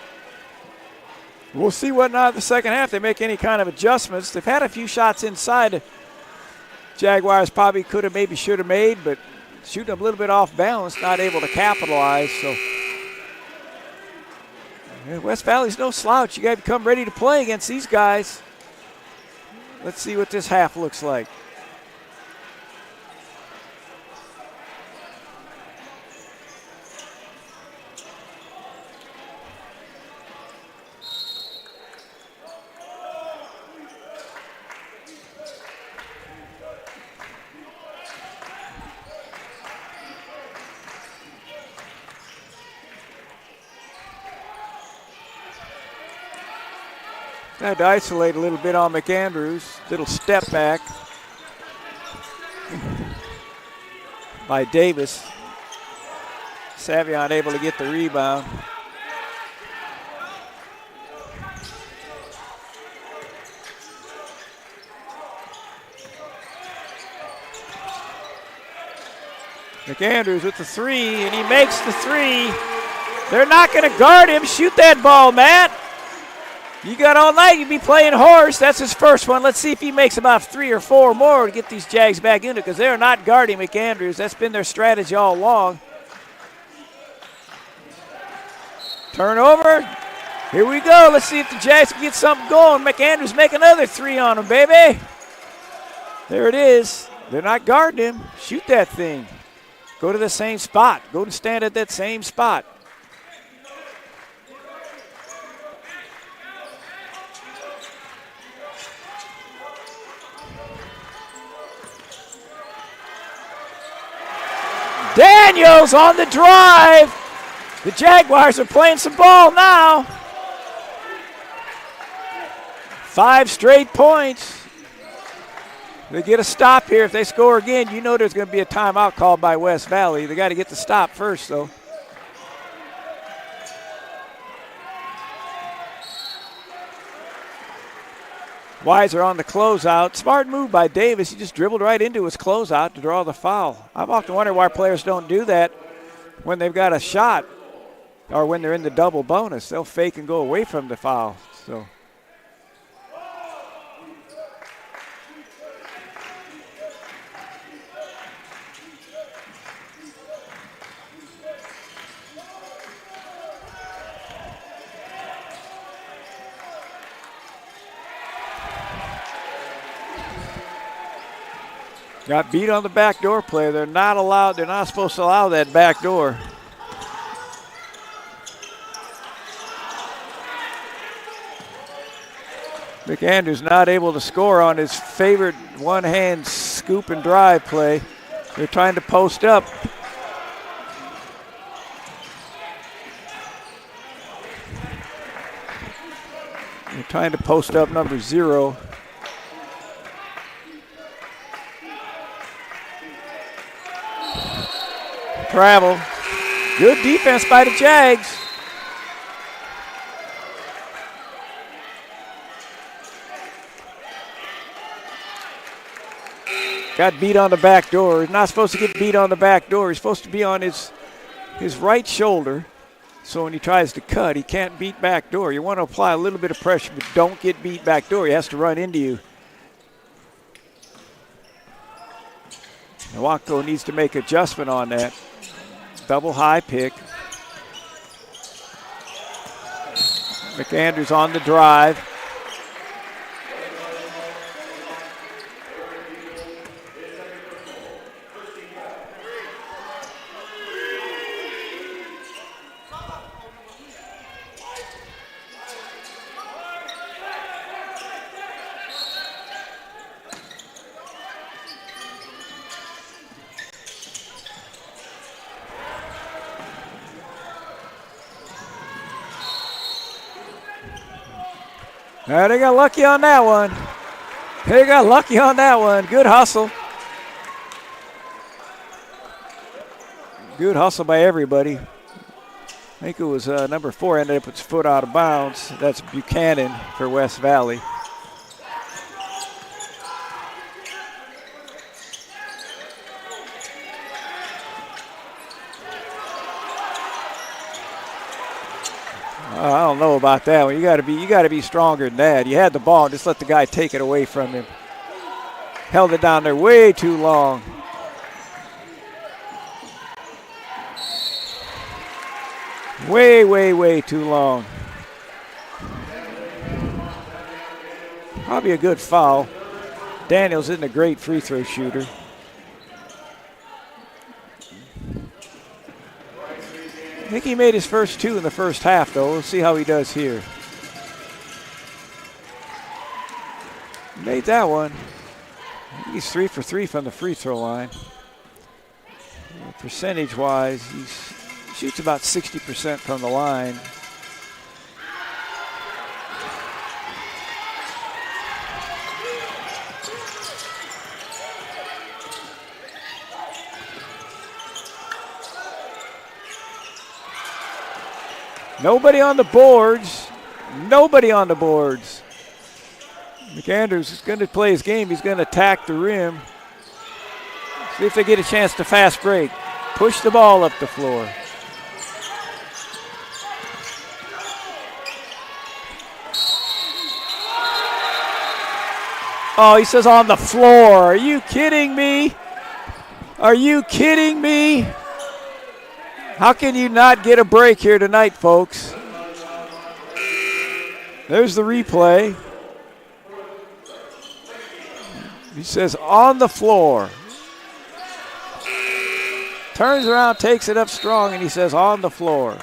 we'll see what not in the second half. They make any kind of adjustments. They've had a few shots inside. Jaguars probably could have, maybe should have made, but shooting a little bit off balance, not able to capitalize. So West Valley's no slouch. You got to come ready to play against these guys. Let's see what this half looks like. Had to isolate a little bit on McAndrews. Little step back by Davis. Savion able to get the rebound. McAndrews with the three, and he makes the three. They're not going to guard him. Shoot that ball, Matt. You got all night. You'd be playing horse. That's his first one. Let's see if he makes about 3 or 4 more to get these Jags back into it, because they're not guarding McAndrews. That's been their strategy all along. Turnover. Here we go. Let's see if the Jags can get something going. McAndrews make another 3 on him, baby. There it is. They're not guarding him. Shoot that thing. Go to the same spot. Go to stand at that same spot. Daniels on the drive. The Jaguars are playing some ball now. 5 straight points. They get a stop here. If they score again, you know there's going to be a timeout called by West Valley. They got to get the stop first, though. Weiser on the closeout. Smart move by Davis. He just dribbled right into his closeout to draw the foul. I've often wondered why players don't do that when they've got a shot or when they're in the double bonus. They'll fake and go away from the foul. So. Got beat on the backdoor play. They're not supposed to allow that backdoor. McAndrews not able to score on his favorite one-hand scoop and drive play. They're trying to post up. They're trying to post up number 0. Travel. Good defense by the Jags. Got beat on the back door. He's not supposed to get beat on the back door. He's supposed to be on his right shoulder. So when he tries to cut, he can't beat back door. You want to apply a little bit of pressure, but don't get beat back door. He has to run into you. Nwankwo needs to make adjustment on that. Double high pick. McAndrews on the drive. They got lucky on that one. They got lucky on that one. Good hustle. Good hustle by everybody. I think it was number 4 ended up with his foot out of bounds. That's Buchanan for West Valley. I don't know about that one. You got to be stronger than that. You had the ball, just let the guy take it away from him. Held it down there way too long. Way too long. Probably a good foul. Daniels isn't a great free throw shooter. I think he made his first 2 in the first half, though. We'll see how he does here. Made that one. He's 3 for 3 from the free throw line. Percentage-wise, he shoots about 60% from the line. Nobody on the boards. Nobody on the boards. McAndrews is going to play his game. He's going to attack the rim. See if they get a chance to fast break. Push the ball up the floor. Oh, he says on the floor. Are you kidding me? Are you kidding me? How can you not get a break here tonight, folks? There's the replay. He says on the floor. Turns around, takes it up strong, and he says on the floor.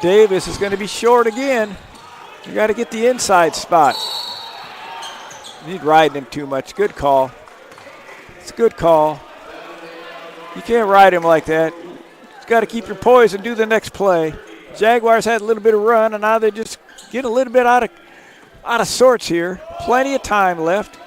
Davis is going to be short again. You got to get the inside spot. He's riding him too much. Good call. It's a good call. You can't ride him like that. You got to keep your poise and do the next play. Jaguars had a little bit of run, and now they just get a little bit out of sorts here. Plenty of time left.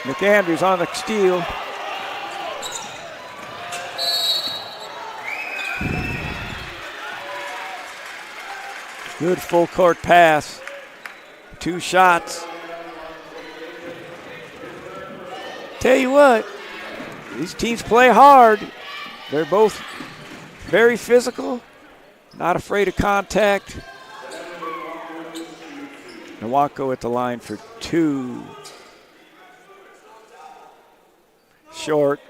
McAndrews on the steal. Good full court pass. 2 shots. Tell you what, these teams play hard. They're both very physical, not afraid of contact. Nwako at the line for 2. Short.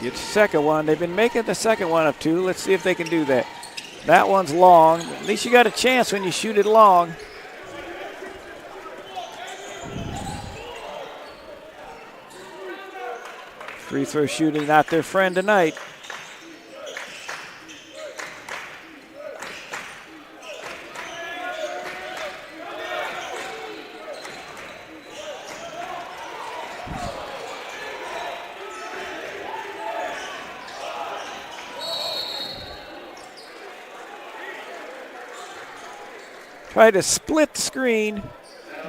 Gets the second one. They've been making the second one up 2. Let's see if they can do that. That one's long. At least you got a chance when you shoot it long. Free throw shooting not their friend tonight. Tried to split the screen,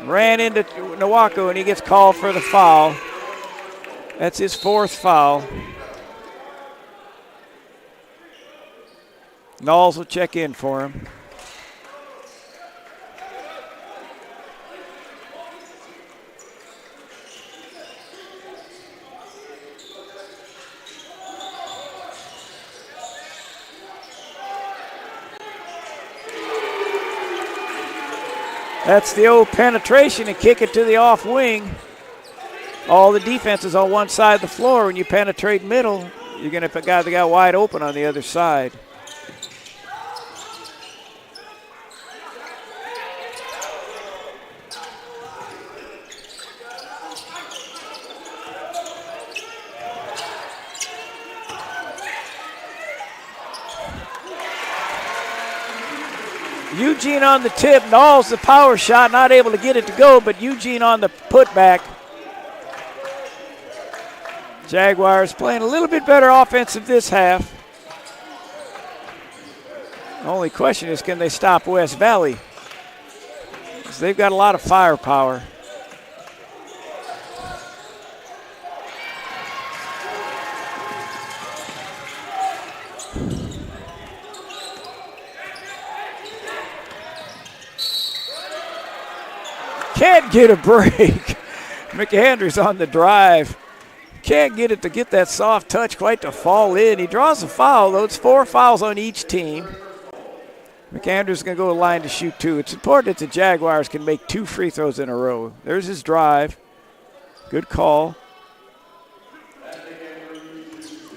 ran into Nwako, and he gets called for the foul. That's his 4th foul. Knowles will check in for him. That's the old penetration and kick it to the off wing. All the defense is on one side of the floor. When you penetrate middle, you're going to put guys that got wide open on the other side. Eugene on the tip. Knowles the power shot, not able to get it to go, but Eugene on the putback. Jaguars playing a little bit better offensive this half. The only question is, can they stop West Valley? Because they've got a lot of firepower. Can't get a break. McAndrews on the drive. Can't get it to get that soft touch quite to fall in. He draws a foul, though. It's 4 fouls on each team. McAndrews is going to go to the line to shoot 2. It's important that the Jaguars can make 2 free throws in a row. There's his drive. Good call.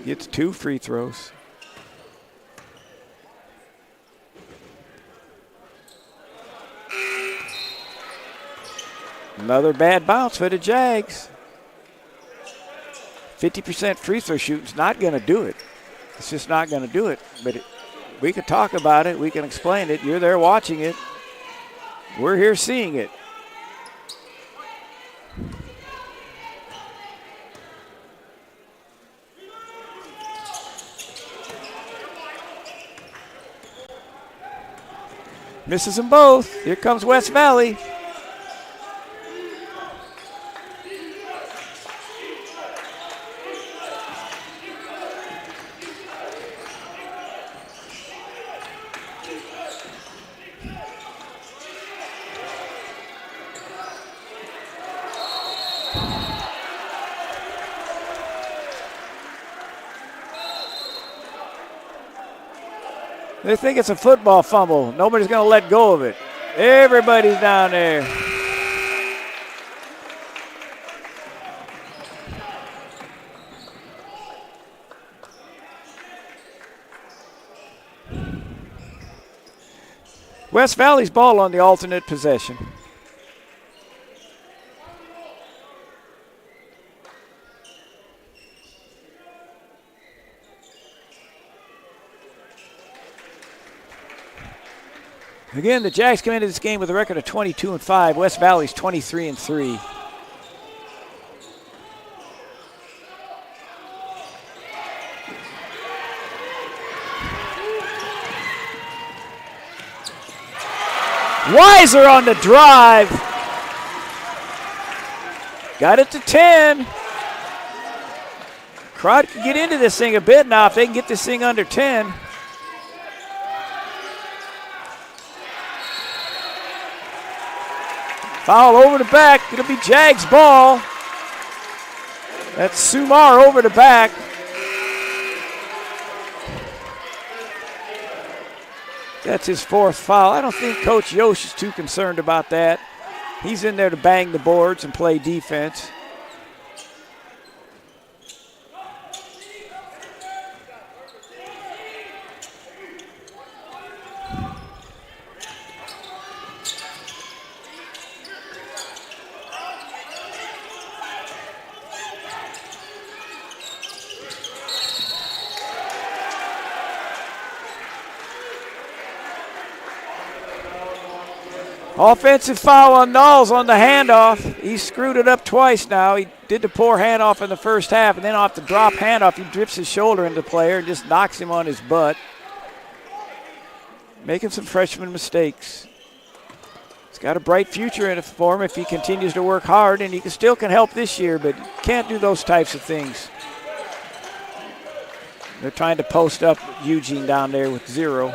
Gets 2 free throws. Another bad bounce for the Jags. 50% free throw shooting's not going to do it. It's just not going to do it. But we can talk about it. We can explain it. You're there watching it. We're here seeing it. Misses them both. Here comes West Valley. They think it's a football fumble. Nobody's going to let go of it. Everybody's down there. West Valley's ball on the alternate possession. Again, the Jags come into this game with a record of 22-5. West Valley's 23-3. Weiser on the drive. Got it to 10. Crowd can get into this thing a bit now if they can get this thing under 10. Foul over the back. It'll be Jags ball. That's Sumar over the back. That's his fourth foul. I don't think Coach Yosh is too concerned about that. He's in there to bang the boards and play defense. Offensive foul on Knowles on the handoff. He screwed it up twice now. He did the poor handoff in the first half, and then off the drop handoff, he drifts his shoulder into the player and just knocks him on his butt. Making some freshman mistakes. He's got a bright future in it for him if he continues to work hard, and he still can help this year, but can't do those types of things. They're trying to post up Eugene down there with 0.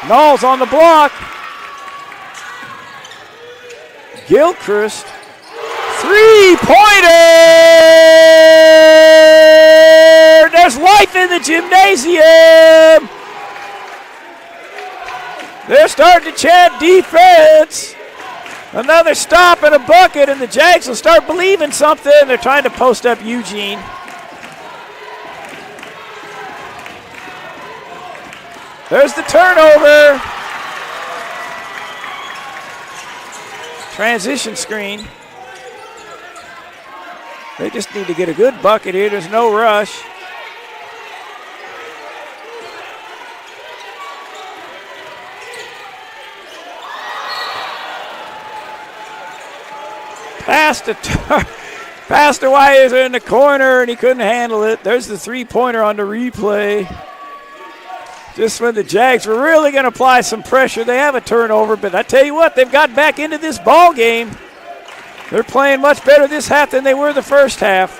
Knowles on the block. Gilchrist. Three-pointer! There's life in the gymnasium. They're starting to chant defense. Another stop and a bucket, and the Jags will start believing something. They're trying to post up Eugene. There's the turnover. Transition screen. They just need to get a good bucket here. There's no rush. Pass to Weiser in the corner, and he couldn't handle it. There's the three-pointer on the replay. Just when the Jags were really going to apply some pressure, they have a turnover. But I tell you what, they've got back into this ball game. They're playing much better this half than they were the first half.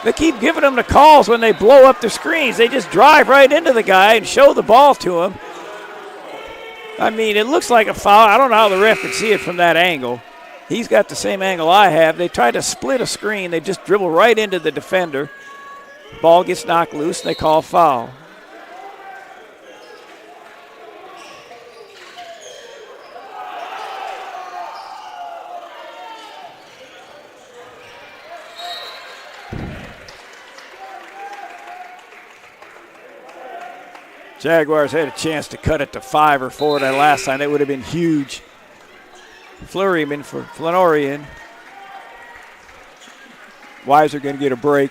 They keep giving them the calls when they blow up the screens. They just drive right into the guy and show the ball to him. I mean, it looks like a foul. I don't know how the ref could see it from that angle. He's got the same angle I have. They try to split a screen. They just dribble right into the defender. Ball gets knocked loose, and they call foul. Jaguars had a chance to cut it to 5 or 4 that last time. That would have been huge. Fleuryman for Flanorian. Weiser going to get a break.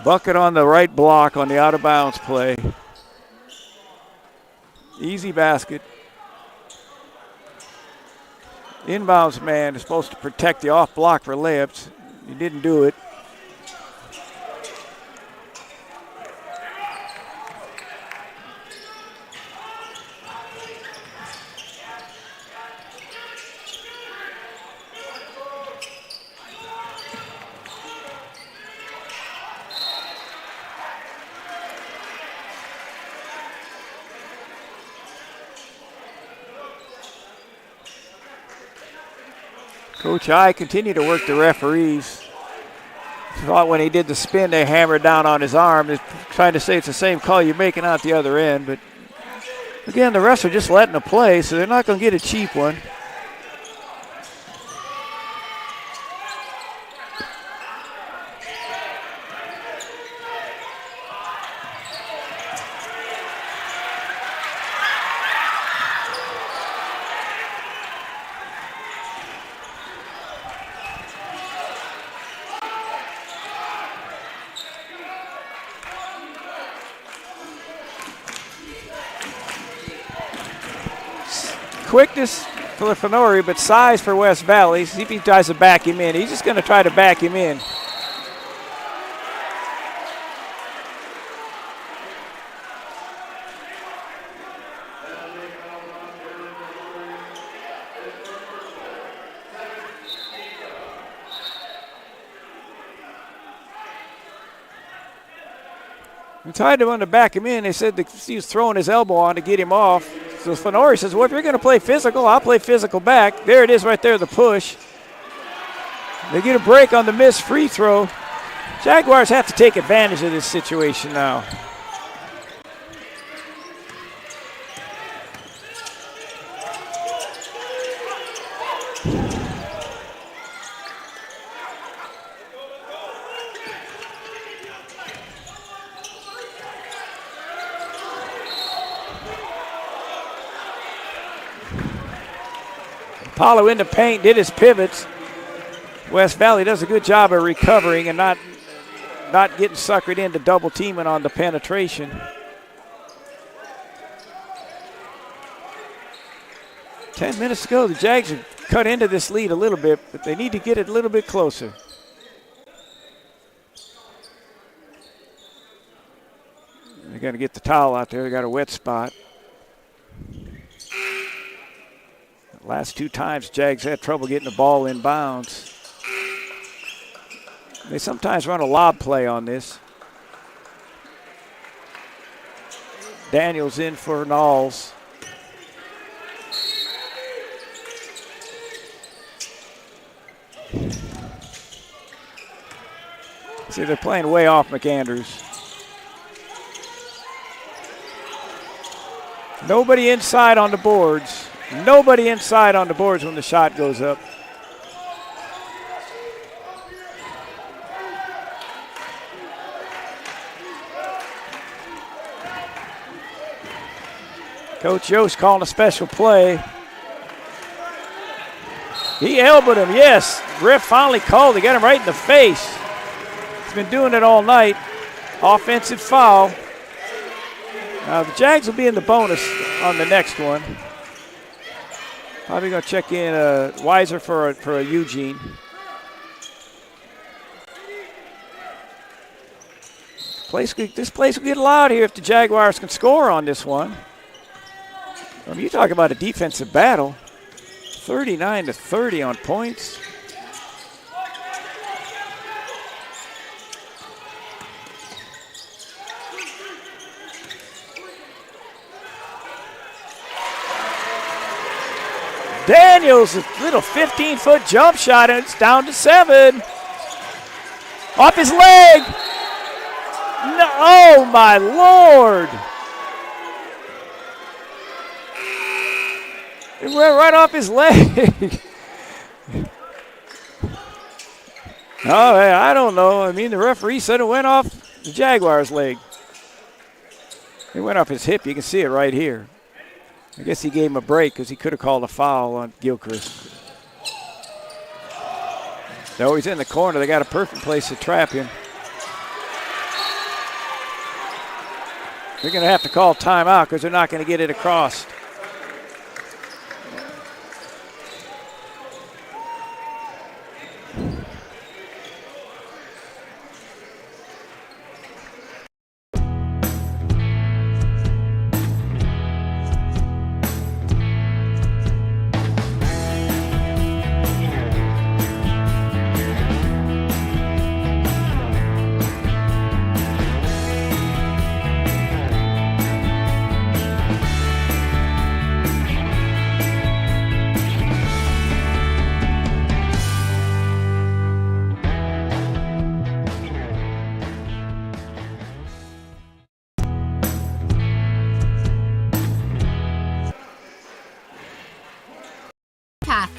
Bucket on the right block on the out-of-bounds play. Easy basket. Inbounds man is supposed to protect the off block for layups. He didn't do it. Coach I continue to work the referees. Thought when he did the spin, they hammered down on his arm. They're trying to say it's the same call you're making out the other end. But, again, the refs are just letting it play, so they're not going to get a cheap one. Quickness for Fenori, but size for West Valley. See if he tries to back him in. He's just going to try to back him in. He tried to want to back him in. They said that he was throwing his elbow on to get him off. So Fenori says, well, if you're going to play physical, I'll play physical back. There it is right there, the push. They get a break on the missed free throw. Jaguars have to take advantage of this situation now. Apollo in the paint, did his pivots. West Valley does a good job of recovering and not getting suckered into double teaming on the penetration. 10 minutes to go. The Jags have cut into this lead a little bit, but they need to get it a little bit closer. They're going to get the towel out there. They got a wet spot. Last two times, Jags had trouble getting the ball in bounds. They sometimes run a lob play on this. Daniels in for Knowles. See, they're playing way off McAndrews. Nobody inside on the boards. Nobody inside on the boards when the shot goes up. Coach Yost calling a special play. He elbowed him, yes. Ref finally called. He got him right in the face. He's been doing it all night. Offensive foul. The Jags will be in the bonus on the next one. Probably going to check in Weiser for a Eugene. This place will get loud here if the Jaguars can score on this one. I mean, you talk about a defensive battle. 39-30 on points. Daniels, a little 15-foot jump shot, and it's down to 7. Off his leg. No, oh, my Lord. It went right off his leg. Oh, I don't know. I mean, the referee said it went off the Jaguars' leg. It went off his hip. You can see it right here. I guess he gave him a break because he could have called a foul on Gilchrist. No, he's in the corner. They got a perfect place to trap him. They're going to have to call timeout because they're not going to get it across.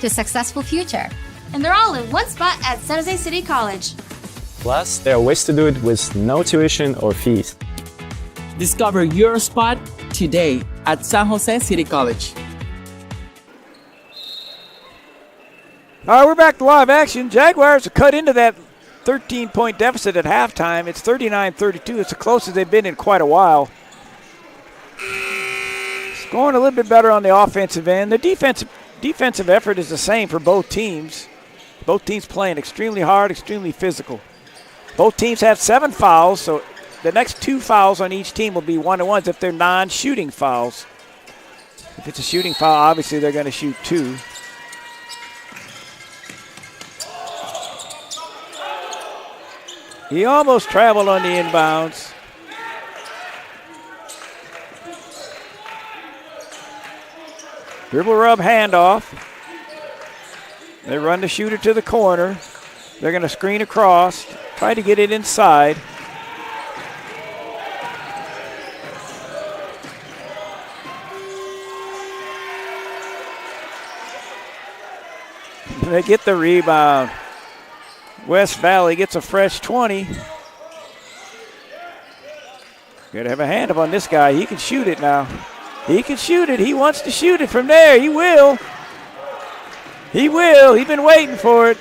to a successful future. And they're all in one spot at San Jose City College. Plus, there are ways to do it with no tuition or fees. Discover your spot today at San Jose City College. All right, we're back to live action. Jaguars are cut into that 13-point deficit at halftime. It's 39-32. It's the closest they've been in quite a while. Scoring a little bit better on the offensive end. The defensive effort is the same for both teams. Both teams playing extremely hard, extremely physical. Both teams have 7 fouls, so the next 2 fouls on each team will be 1-on-1s if they're non-shooting fouls. If it's a shooting foul, obviously they're going to shoot 2. He almost traveled on the inbounds. Dribble rub handoff. They run the shooter to the corner. They're going to screen across, try to get it inside. They get the rebound. West Valley gets a fresh 20. Got to have a hand up on this guy. He can shoot it now. He can shoot it. He wants to shoot it from there. He will. He will. He's been waiting for it.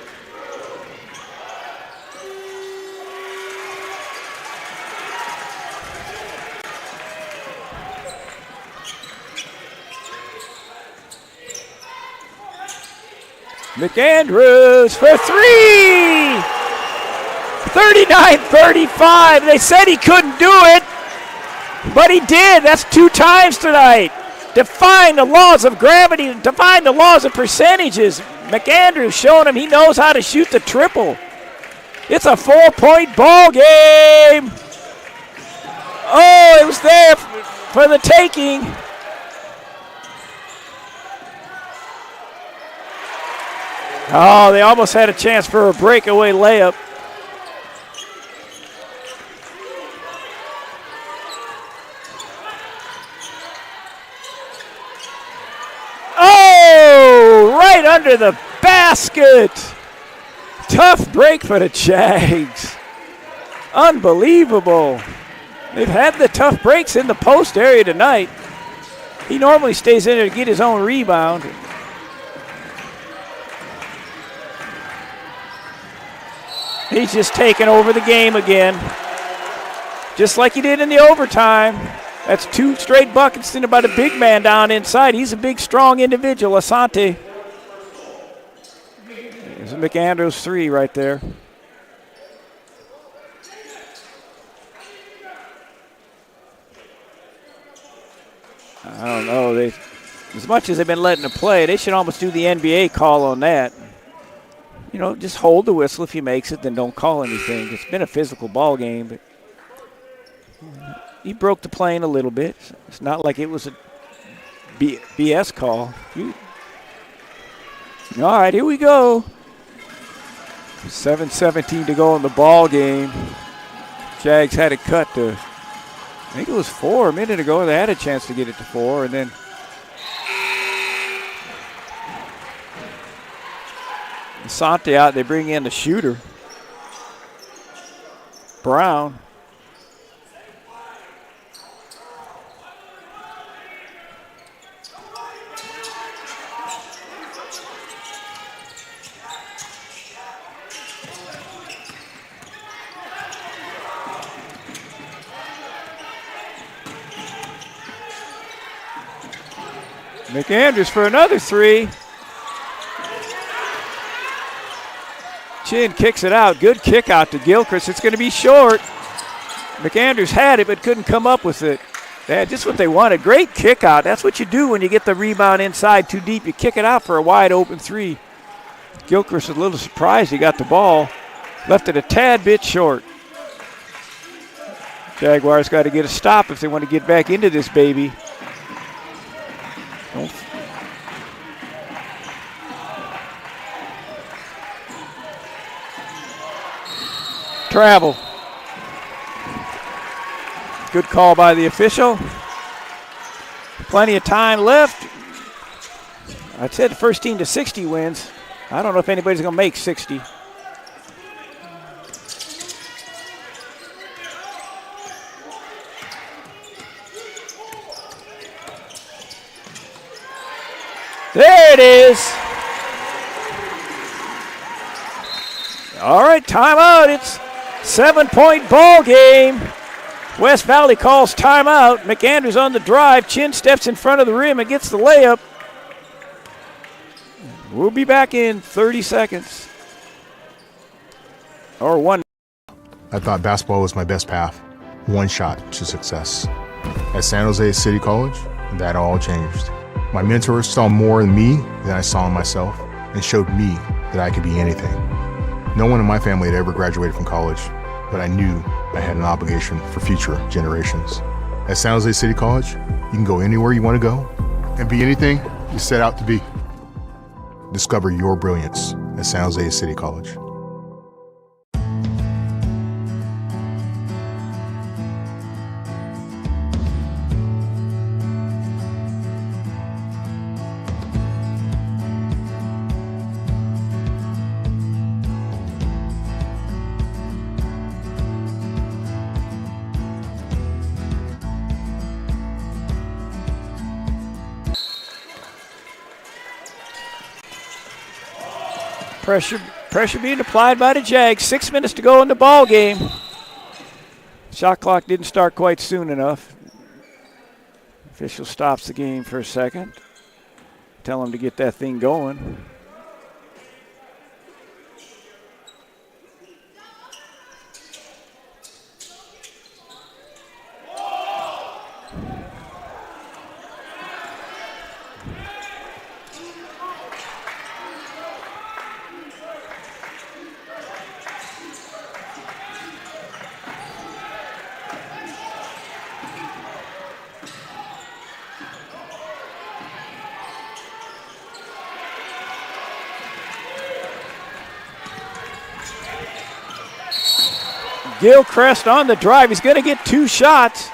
McAndrews for 3! 39-35. They said he couldn't do it, but he did. That's 2 times tonight. Defying the laws of gravity, defying the laws of percentages. McAndrews showing him he knows how to shoot the triple. It's a 4-point ball game. Oh, it was there for the taking. Oh, they almost had a chance for a breakaway layup. Oh, right under the basket. Tough break for the Jags. Unbelievable. They've had the tough breaks in the post area tonight. He normally stays in there to get his own rebound. He's just taking over the game again, just like he did in the overtime. That's 2 straight buckets sent by the big man down inside. He's a big, strong individual, Asante. There's a McAndrews 3 right there. I don't know. As much as they've been letting it play, they should almost do the NBA call on that. You know, just hold the whistle. If he makes it, then don't call anything. It's been a physical ball game, but he broke the plane a little bit. It's not like it was a BS call. All right, here we go. 7:17 to go in the ball game. Jags had it cut to, I think it was 4 a minute ago. They had a chance to get it to 4, and then Asante out. They bring in the shooter, Brown. McAndrews for another 3. Chin kicks it out. Good kick out to Gilchrist. It's going to be short. McAndrews had it but couldn't come up with it. That's just what they wanted. Great kick out. That's what you do when you get the rebound inside too deep. You kick it out for a wide open 3. Gilchrist was a little surprised he got the ball. Left it a tad bit short. Jaguars got to get a stop if they want to get back into this baby. Travel. Good call by the official. Plenty of time left. I said the first team to 60 wins. I don't know if anybody's going to make 60. There it is. All right, timeout. It's 7-point ball game. West Valley calls timeout. McAndrews on the drive. Chin steps in front of the rim and gets the layup. We'll be back in 30 seconds. Or one. I thought basketball was my best path. One shot to success. At San Jose City College, that all changed. My mentors saw more in me than I saw in myself and showed me that I could be anything. No one in my family had ever graduated from college, but I knew I had an obligation for future generations. At San Jose City College, you can go anywhere you want to go and be anything you set out to be. Discover your brilliance at San Jose City College. Pressure being applied by the Jags. 6 minutes to go in the ball game. Shot clock didn't start quite soon enough. Official stops the game for a second. Tell him to get that thing going. Gilchrist on the drive. He's going to get 2 shots.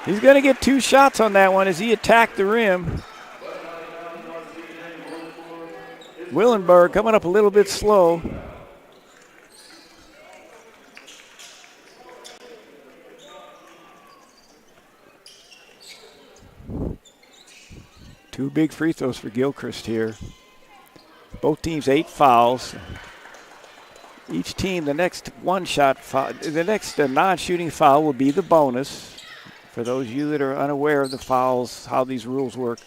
He's going to get 2 shots on that one as he attacked the rim. Willenberg coming up a little bit slow. Two big free throws for Gilchrist here. Both teams 8 fouls. Each team, the next one-shot foul, the next non-shooting foul will be the bonus. For those of you that are unaware of the fouls, how these rules work.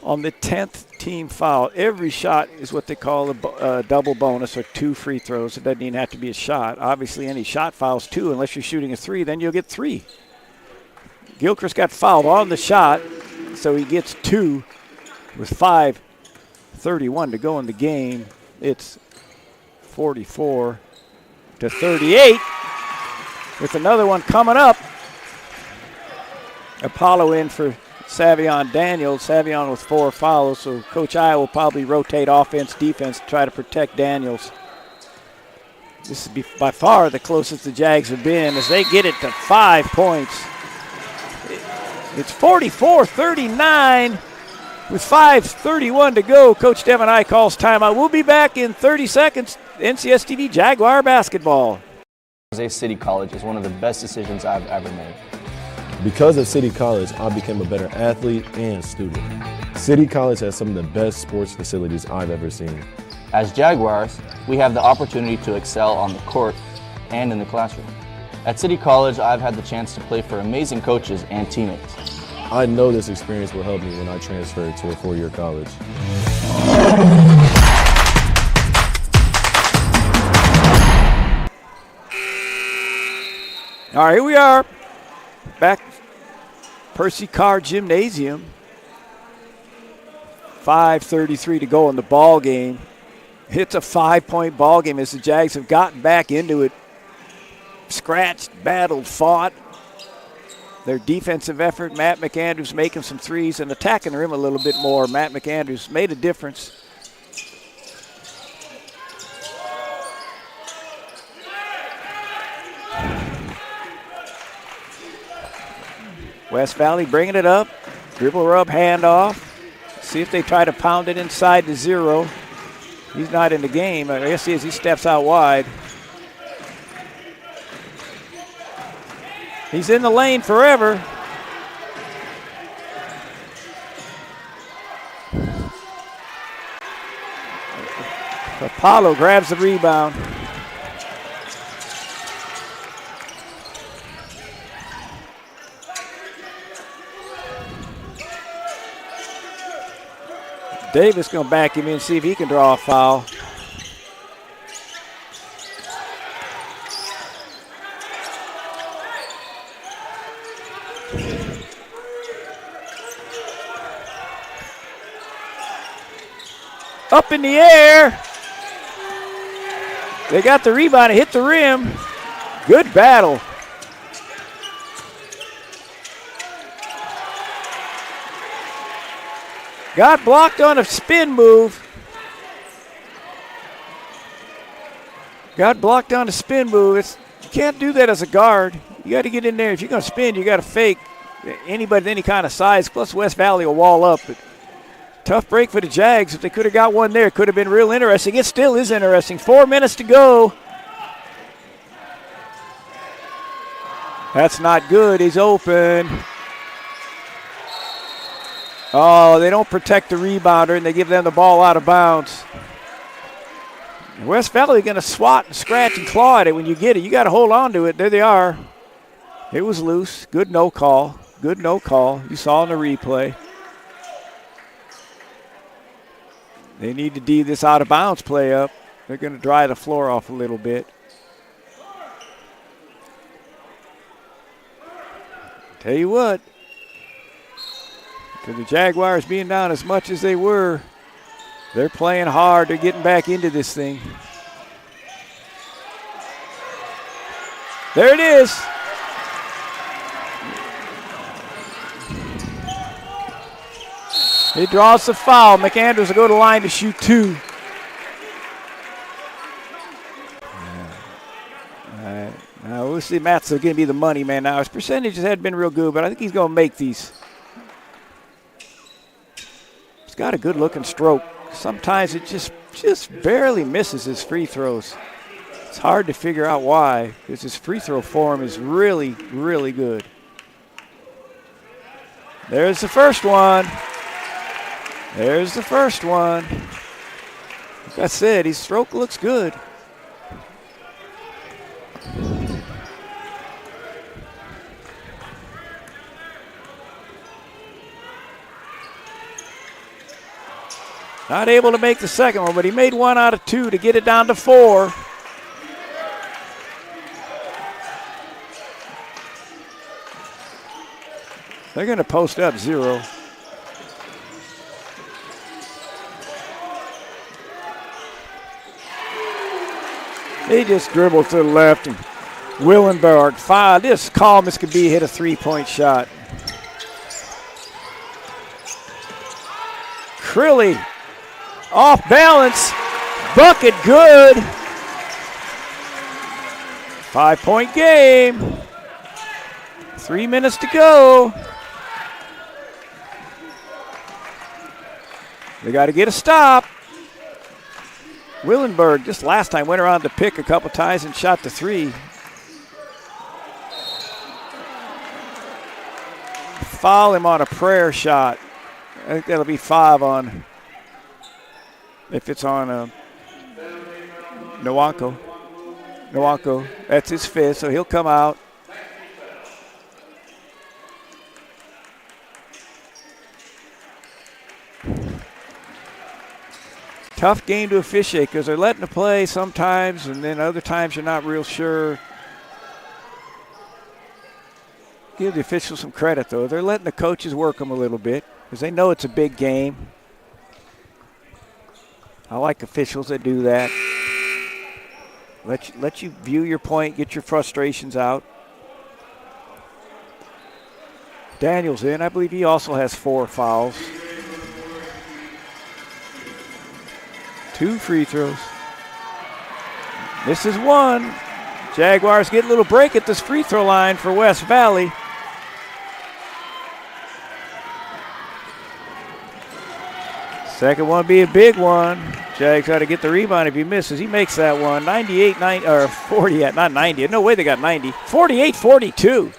On the 10th team foul, every shot is what they call a double bonus or 2 free throws. It doesn't even have to be a shot. Obviously, any shot foul's 2 unless you're shooting a 3, then you'll get 3. Gilchrist got fouled on the shot, so he gets 2 with 5:31 to go in the game. It's 44 to 38 with another one coming up. Apollo in for Savion Daniels. Savion with 4 fouls, so Coach I will probably rotate offense, defense to try to protect Daniels. This is by far the closest the Jags have been as they get it to 5 points. It's 44-39 with 5:31 to go. Coach Devin I calls timeout. We'll be back in 30 seconds. NCS TV Jaguar Basketball. San Jose City College is one of the best decisions I've ever made. Because of City College, I became a better athlete and student. City College has some of the best sports facilities I've ever seen. As Jaguars, we have the opportunity to excel on the court and in the classroom. At City College, I've had the chance to play for amazing coaches and teammates. I know this experience will help me when I transfer to a 4-year college. All right, here we are. Back Percy Carr Gymnasium. 5:33 to go in the ball game. It's a 5-point ball game as the Jags have gotten back into it. Scratched, battled, fought. Their defensive effort, Matt McAndrews making some threes and attacking the rim a little bit more. Matt McAndrews made a difference. West Valley bringing it up. Dribble rub, handoff. See if they try to pound it inside the 0. He's not in the game. I guess he is. He steps out wide. He's in the lane forever. Apollo grabs the rebound. Davis going to back him in and see if he can draw a foul. Up in the air. They got the rebound. It hit the rim. Good battle. Got blocked on a spin move. Got blocked on a spin move. You can't do that as a guard. You got to get in there. If you're going to spin, you got to fake. Anybody with any kind of size, plus West Valley will wall up. But tough break for the Jags. If they could have got one there, it could have been real interesting. It still is interesting. 4 minutes to go. That's not good. He's open. Oh, they don't protect the rebounder, and they give them the ball out of bounds. West Valley going to swat and scratch and claw at it when you get it. You got to hold on to it. There they are. It was loose. Good no call. Good no call. You saw in the replay. They need to D this out of bounds play up. They're going to dry the floor off a little bit. Tell you what. For the Jaguars being down as much as they were, they're playing hard. They're getting back into this thing. There it is. He draws the foul. McAndrews will go to the line to shoot 2. Now we'll see. Matt's going to be the money man now. His percentages hadn't been real good, but I think he's going to make these. He's got a good-looking stroke. Sometimes it just barely misses his free throws. It's hard to figure out why, because his free throw form is really, really good. There's the first one. There's the first one. Like I said, his stroke looks good. Not able to make the second one, but he made 1 out of 2 to get it down to 4. They're going to post up 0. He just dribbled to the left, and Willenberg fired. This calm as could be, hit a 3-point shot. Crilly off balance, bucket good. 5-point game. 3 minutes to go. They got to get a stop. Willenberg just last time went around the pick a couple times and shot the 3. Foul him on a prayer shot. I think that'll be 5 on, if it's on Nwankwo. Nwankwo, that's his 5th, so he'll come out. Tough game to officiate because they're letting the play sometimes, and then other times you're not real sure. Give the officials some credit, though. They're letting the coaches work them a little bit because they know it's a big game. I like officials that do that. Let you view your point, get your frustrations out. Daniel's in. I believe he also has 4 fouls. 2 free throws. This is 1. Jaguars get a little break at this free throw line for West Valley. Second one be a big one. Jags got to get the rebound if he misses. He makes that one. 98-90, or 40, not 90. No way they got 90. 48-42.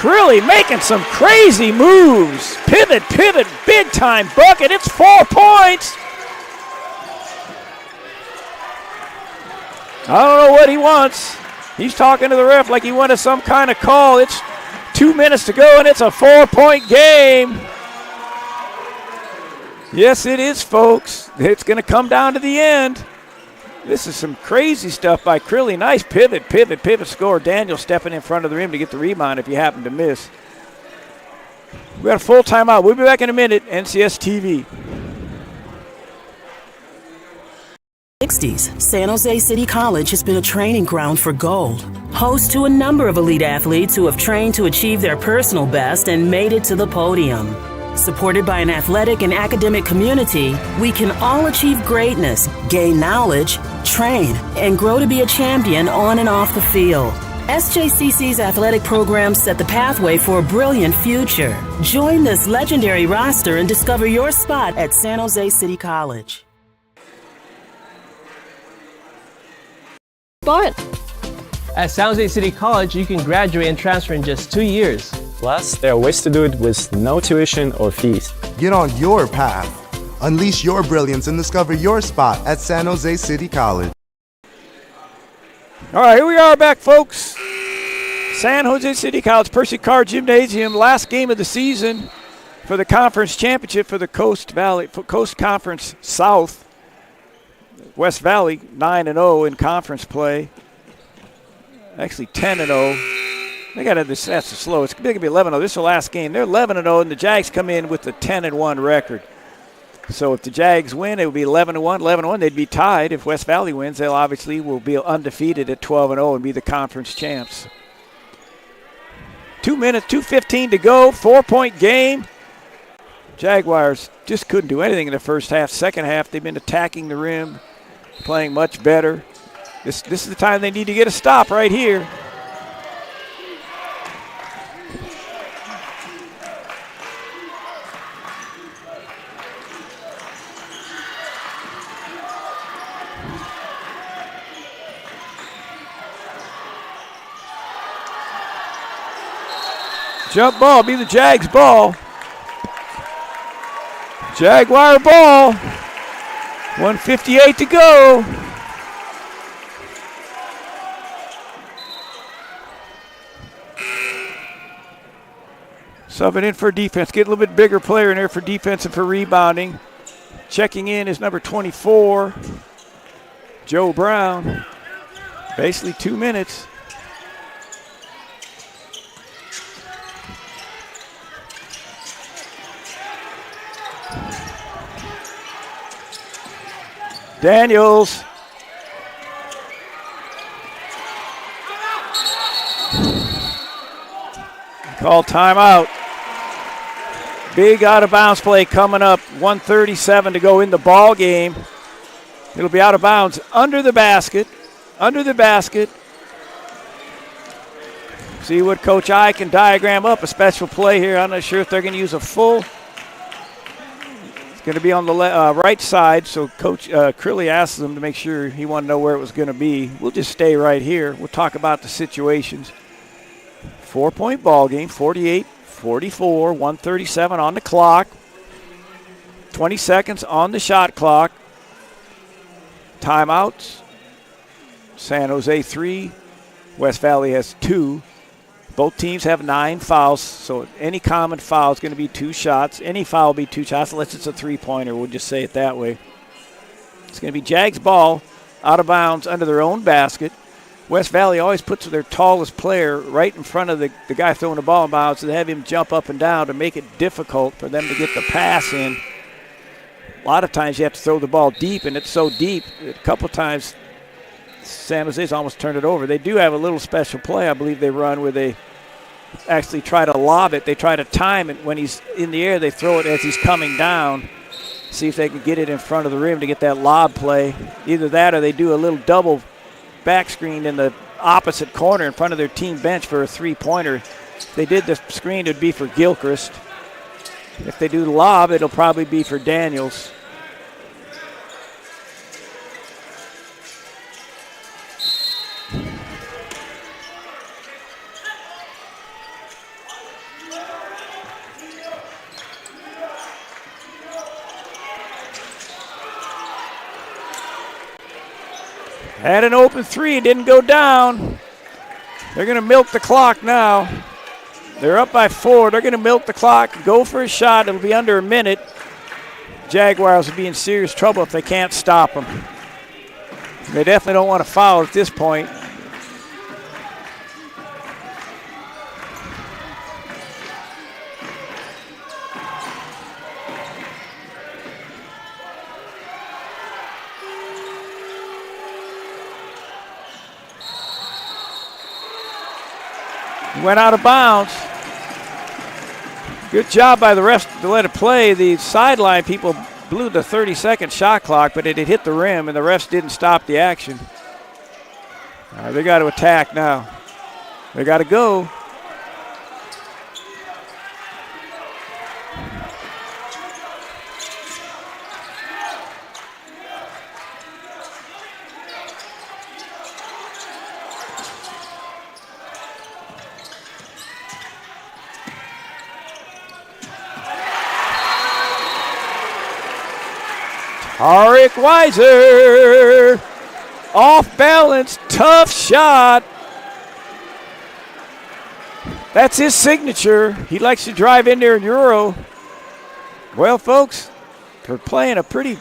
Really making some crazy moves. Pivot, big time bucket. It's 4 points. I don't know what he wants. He's talking to the ref like he wanted some kind of call. It's 2 minutes to go, and it's a 4-point game. Yes, it is, folks. It's going to come down to the end. This is some crazy stuff by Crilly. Nice pivot score. Daniel stepping in front of the rim to get the rebound if you happen to miss. We got a full timeout. We'll be back in a minute. NCS TV. 60s, San Jose City College has been a training ground for gold. Host to a number of elite athletes who have trained to achieve their personal best and made it to the podium. Supported by an athletic and academic community, we can all achieve greatness, gain knowledge, train, and grow to be a champion on and off the field. SJCC's athletic programs set the pathway for a brilliant future. Join this legendary roster and discover your spot at San Jose City College. At San Jose City College, you can graduate and transfer in just 2 years. Plus, there are ways to do it with no tuition or fees. Get on your path. Unleash your brilliance and discover your spot at San Jose City College. All right, here we are back, folks. San Jose City College, Percy Carr Gymnasium, last game of the season for the conference championship for the Coast Conference South. West Valley 9-0 in conference play. Actually 10-0. They got this. That's slow. It's going to be 11-0. This is the last game. They're 11-0, and the Jags come in with the 10-1 record. So if the Jags win, it will be 11-1. 11-1, they'd be tied. If West Valley wins, they'll obviously will be undefeated at 12-0 and be the conference champs. 2 minutes, 2:15 to go. 4-point game. Jaguars just couldn't do anything in the first half. Second half, they've been attacking the rim, playing much better. This is the time they need to get a stop right here. Jump ball, be the Jags ball. Jaguar ball. 1:58 to go. Subbing in for defense. Get a little bit bigger player in there for defense and for rebounding. Checking in is number 24, Joe Brown. Basically 2 minutes. Daniels. Call timeout. Big out of bounds play coming up. 1:37 to go in the ball game. It'll be out of bounds under the basket. Under the basket. See what Coach I can diagram up. A special play here. I'm not sure if they're going to use a full. Going to be on the right side, so Coach Crilly asked them to make sure he wanted to know where it was going to be. We'll just stay right here. We'll talk about the situations. 4-point ball game, 48-44, 1:37 on the clock. 20 seconds on the shot clock. Timeouts. San Jose 3, West Valley has 2. Both teams have 9 fouls, so any common foul is going to be 2 shots. Any foul will be 2 shots unless it's a three-pointer. We'll just say it that way. It's going to be Jags ball out of bounds under their own basket. West Valley always puts their tallest player right in front of the guy throwing the ball in bounds, so they have him jump up and down to make it difficult for them to get the pass in. A lot of times you have to throw the ball deep, and it's so deep. A couple times San Jose's almost turned it over. They do have a little special play, I believe they run, where they actually try to lob it. They try to time it when he's in the air. They throw it as he's coming down. See if they can get it in front of the rim to get that lob play. Either that or they do a little double back screen in the opposite corner in front of their team bench for a three-pointer. If they did the screen, it would be for Gilchrist. If they do the lob, it'll probably be for Daniels. Had an open three, didn't go down. They're going to milk the clock now. They're up by 4. They're going to milk the clock, go for a shot. It'll be under a minute. Jaguars will be in serious trouble if they can't stop them. They definitely don't want to foul at this point. Went out of bounds. Good job by the refs to let it play. The sideline people blew the 30-second shot clock, but it had hit the rim, and the refs didn't stop the action. They got to attack now. They got to go. Arik Weiser, off balance, tough shot. That's his signature. He likes to drive in there in Euro. Well, folks, they're playing a pretty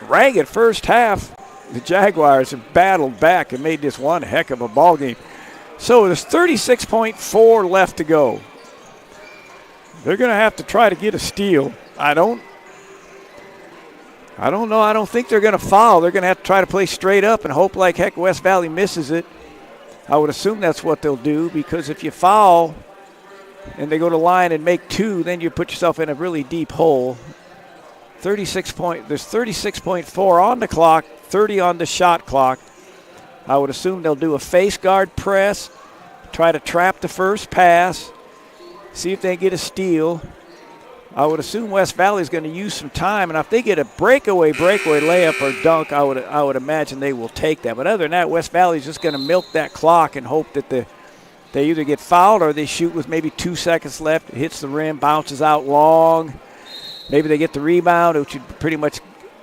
ragged first half. The Jaguars have battled back and made this one heck of a ball game. So there's 36.4 left to go. They're going to have to try to get a steal. I don't know. I don't think they're going to foul. They're going to have to try to play straight up and hope like heck West Valley misses it. I would assume that's what they'll do, because if you foul and they go to line and make 2, then you put yourself in a really deep hole. There's 36.4 on the clock, 30 on the shot clock. I would assume they'll do a face guard press, try to trap the first pass, see if they get a steal. I would assume West Valley is going to use some time, and if they get a breakaway layup or dunk, I would imagine they will take that. But other than that, West Valley is just going to milk that clock and hope that they either get fouled or they shoot with maybe 2 seconds left. It hits the rim, bounces out long. Maybe they get the rebound, which would pretty much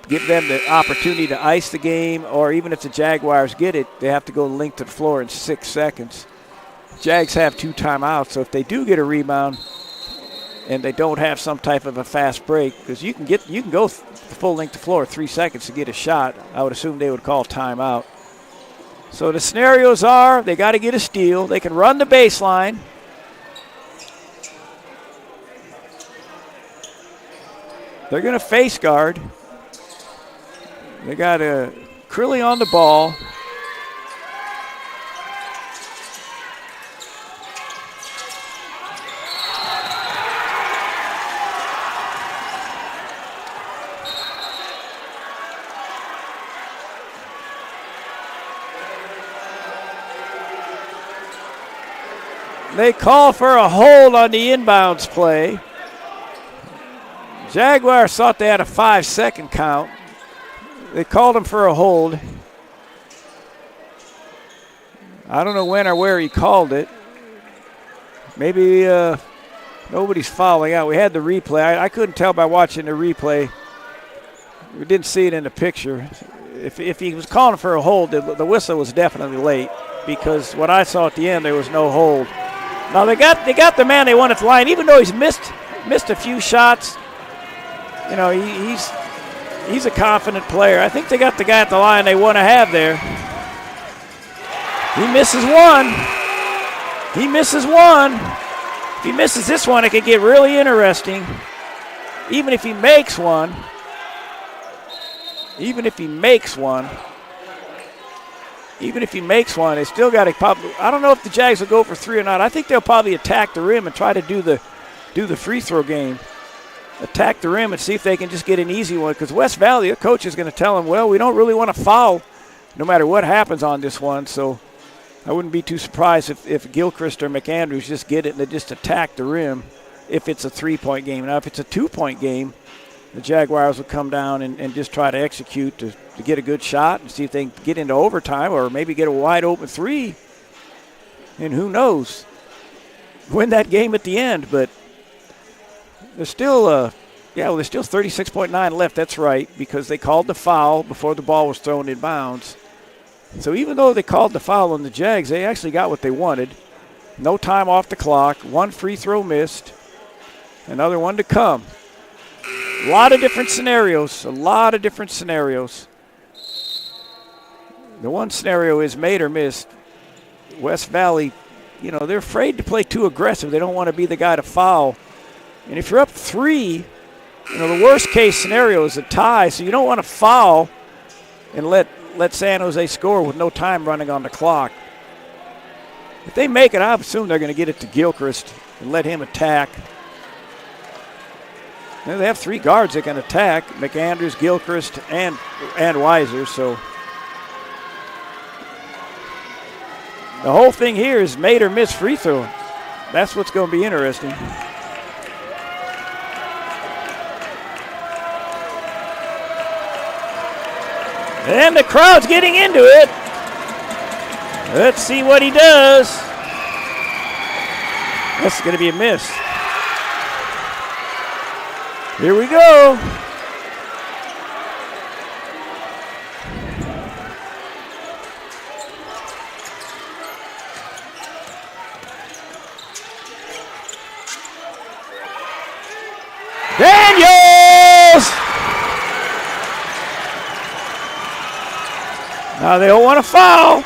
give them the opportunity to ice the game, or even if the Jaguars get it, they have to go length to the floor in 6 seconds. Jags have 2 timeouts, so if they do get a rebound and they don't have some type of a fast break, because you can go the full length to floor 3 seconds to get a shot, I would assume they would call timeout. So the scenarios are they got to get a steal. They can run the baseline. They're going to face guard. They got Crilly on the ball. They call for a hold on the inbounds play. Jaguars thought they had a 5-second count. They called him for a hold. I don't know when or where he called it. Maybe nobody's fouling out. We had the replay. I couldn't tell by watching the replay. We didn't see it in the picture. If he was calling for a hold, the whistle was definitely late, because what I saw at the end, there was no hold. Now they got the man they want at the line, even though he's missed a few shots. You know, he's a confident player. I think they got the guy at the line they want to have there. He misses one. If he misses this one, it could get really interesting. Even if he makes one, it's still got to probably. I don't know if the Jags will go for 3 or not. I think they'll probably attack the rim and try to do the free throw game. attack the rim and see if they can just get an easy one, because West Valley, the coach is going to tell them, well, we don't really want to foul no matter what happens on this one. So I wouldn't be too surprised if Gilchrist or McAndrews just get it and they just attack the rim if it's a 3-point game. Now, if it's a 2-point game, the Jaguars will come down and just try to execute to get a good shot and see if they can get into overtime or maybe get a wide open 3. And who knows, win that game at the end. But there's still there's still 36.9 left. That's right, because they called the foul before the ball was thrown in bounds. So even though they called the foul on the Jags, they actually got what they wanted. No time off the clock. 1 free throw missed. Another one to come. A lot of different scenarios. The one scenario is made or missed. West Valley, they're afraid to play too aggressive. They don't want to be the guy to foul. And if you're up 3, the worst case scenario is a tie, so you don't want to foul and let San Jose score with no time running on the clock. If they make it, I assume they're going to get it to Gilchrist and let him attack. They have 3 guards that can attack, McAndrews, Gilchrist, and Weiser. So the whole thing here is made or miss free throw. That's what's going to be interesting. And the crowd's getting into it. Let's see what he does. This is going to be a miss. Here we go. Daniels! Now they don't want to foul.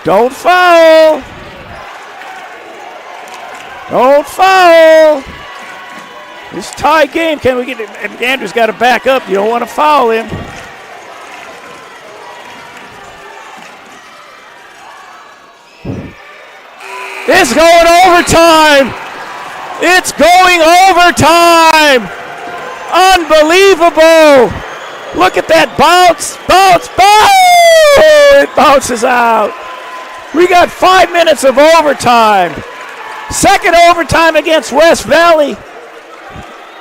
Don't foul. Don't foul. This tie game, can we get it? And Andrew's got to back up. You don't want to foul him. It's going overtime. It's going overtime. Unbelievable. Look at that bounce, bounce, bounce. It bounces out. We got 5 minutes of overtime. Second overtime against West Valley.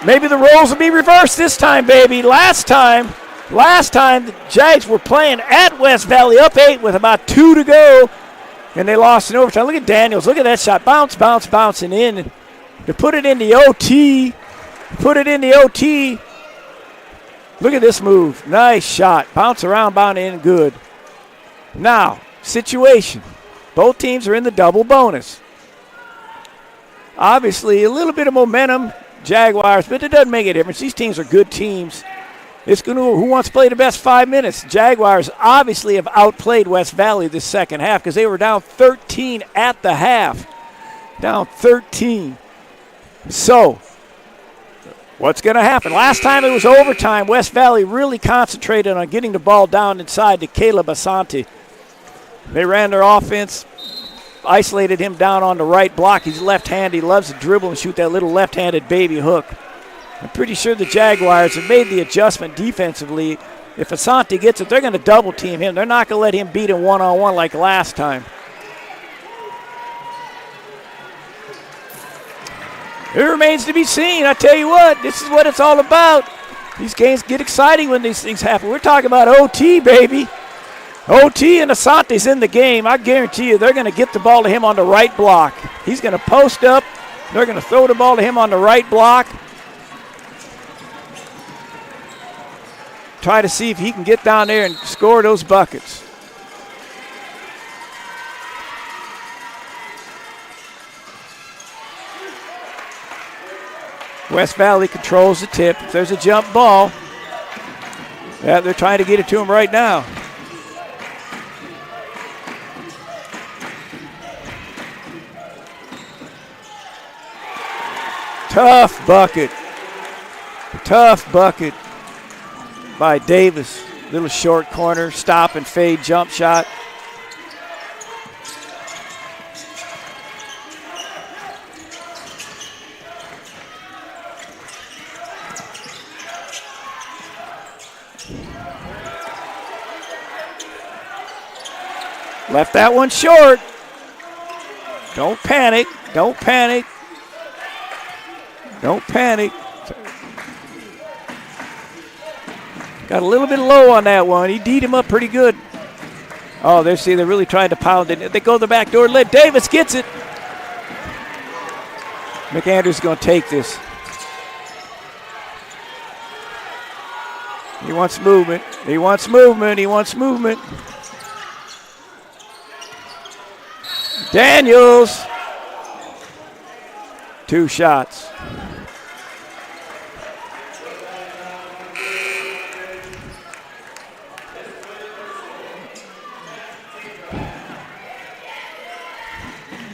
Maybe the roles will be reversed this time, baby. Last time the Jags were playing at West Valley up 8 with about 2 to go, and they lost in overtime. Look at Daniels. Look at that shot. Bounce, bounce, bouncing in. To put it in the OT. Put it in the OT. Look at this move. Nice shot. Bounce around, bound in, good. Now, situation. Both teams are in the double bonus. Obviously, a little bit of momentum, Jaguars, but it doesn't make a difference. These teams are good teams. It's going to who wants to play the best 5 minutes. Jaguars obviously have outplayed West Valley this second half because they were down 13 at the half. Down 13. So, what's going to happen? Last time it was overtime, West Valley really concentrated on getting the ball down inside to Caleb Asante. They ran their offense, isolated him down on the right block. He's left-handed. He loves to dribble and shoot that little left-handed baby hook. I'm pretty sure the Jaguars have made the adjustment defensively. If Asante gets it, they're going to double-team him. They're not going to let him beat him one-on-one like last time. It remains to be seen. I tell you what, this is what it's all about. These games get exciting when these things happen. We're talking about OT, baby. OT and Asante's in the game. I guarantee you they're going to get the ball to him on the right block. He's going to post up. They're going to throw the ball to him on the right block. Try to see if he can get down there and score those buckets. West Valley controls the tip. If there's a jump ball, yeah, they're trying to get it to him right now. Tough bucket. Tough bucket by Davis. Little short corner, stop and fade jump shot. Left that one short. Don't panic. Don't panic. Don't panic. Got a little bit low on that one. He D'd him up pretty good. Oh, they're really trying to pound it. They go to the back door. Let Davis gets it. McAndrews is going to take this. He wants movement. He wants movement. He wants movement. Daniels. 2 shots.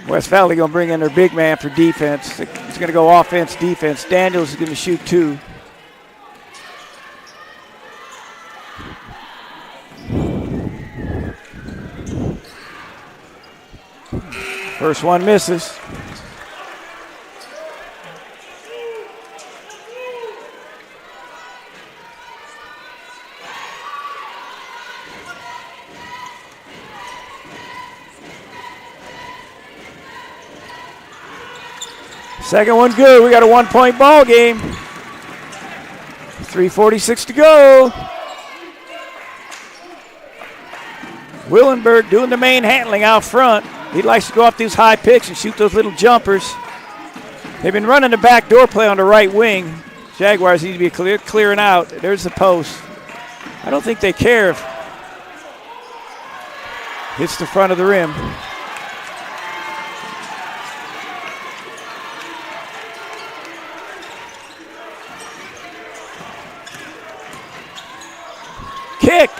West Valley going to bring in their big man for defense. It's going to go offense, defense. Daniels is going to shoot 2. First one misses. Second one good. We got a 1-point ball game. 3:46 to go. Willenberg doing the main handling out front. He likes to go off these high picks and shoot those little jumpers. They've been running the backdoor play on the right wing. Jaguars need to be clearing out. There's the post. I don't think they care if hits the front of the rim. Kick.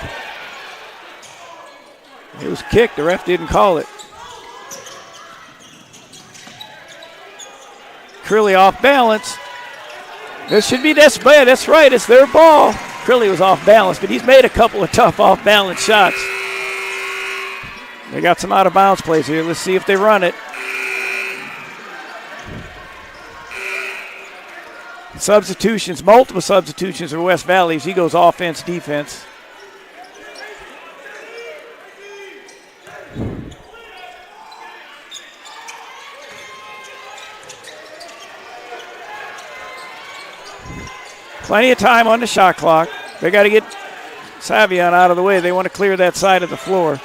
It was kicked. The ref didn't call it. Crilly off balance. This should be this bad. That's right. It's their ball. Crilly was off balance, but he's made a couple of tough off balance shots. They got some out of bounds plays here. Let's see if they run it. Substitutions, multiple substitutions for West Valley. He goes offense, defense. Plenty of time on the shot clock. They got to get Savion out of the way. They want to clear that side of the floor.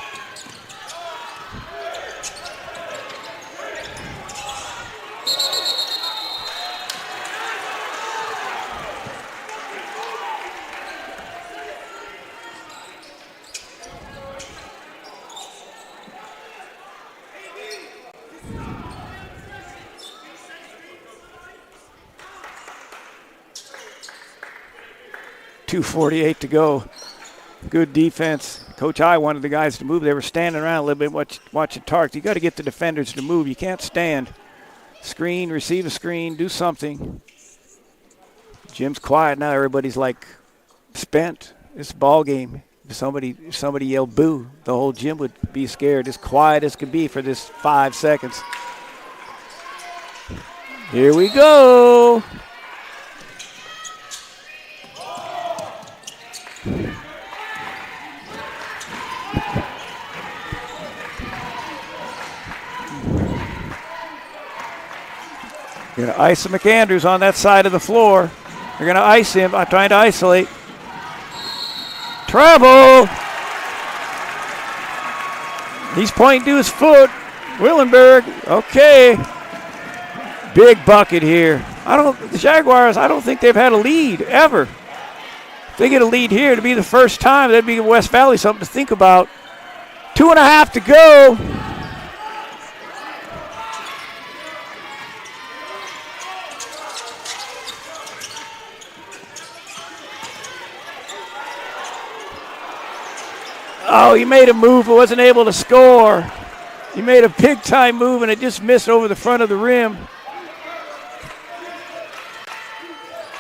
.248 to go. Good defense. Coach I wanted the guys to move. They were standing around a little bit watching Tarks. You got to get the defenders to move. You can't stand. Screen, receive a screen, do something. Jim's quiet now. Everybody's like spent. It's a ball game. If somebody yelled boo, the whole gym would be scared. As quiet as could be for this 5 seconds. Here we go. Going to ice McAndrews on that side of the floor. They're going to ice him. I'm trying to isolate. Travel. He's pointing to his foot. Willenberg. Okay. Big bucket here. The Jaguars, I don't think they've had a lead ever. If they get a lead here, to be the first time, that'd be West Valley something to think about. 2.5 to go. Oh, he made a move but wasn't able to score. He made a big-time move, and it just missed over the front of the rim.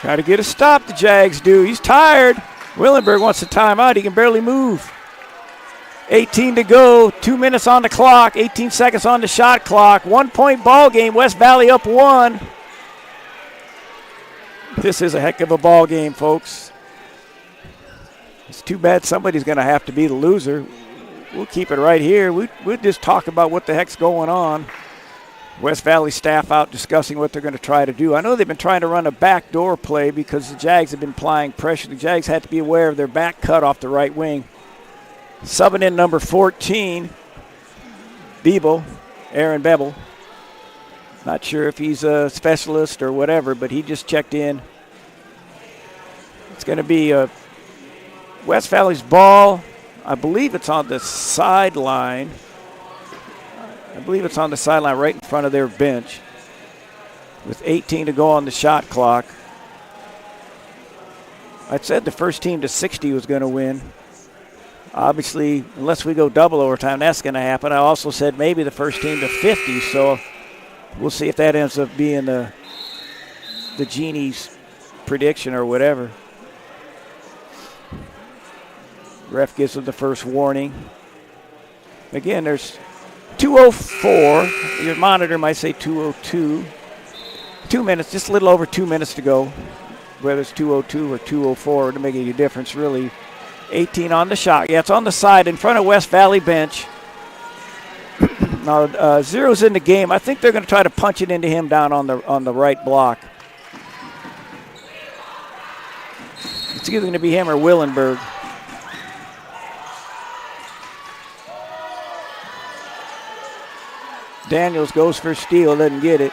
Got to get a stop, the Jags do. He's tired. Willenberg wants a timeout. He can barely move. 18 to go. 2 minutes on the clock. 18 seconds on the shot clock. 1-point ball game. West Valley up 1. This is a heck of a ball game, folks. It's too bad somebody's going to have to be the loser. we'll keep it right here. We'll just talk about what the heck's going on. West Valley staff out discussing what they're going to try to do. I know they've been trying to run a backdoor play because the Jags have been applying pressure. The Jags had to be aware of their back cut off the right wing. Subbing in number 14, Aaron Bebel. Not sure if he's a specialist or whatever, but he just checked in. It's going to be West Valley's ball. I believe it's on the sideline. Right in front of their bench with 18 to go on the shot clock. I said the first team to 60 was going to win. Obviously, unless we go double overtime, that's going to happen. I also said maybe the first team to 50, so we'll see if that ends up being the Genie's prediction or whatever. Ref gives them the first warning. Again, there's 2:04. Your monitor might say 2:02. 2 minutes, just a little over 2 minutes to go. Whether it's 2:02 or 2:04, to make any difference, really. 18 on the shot. Yeah, it's on the side in front of West Valley bench. Now, Zero's in the game. I think they're going to try to punch it into him down on the right block. It's either going to be him or Willenberg. Daniels goes for steal, doesn't get it.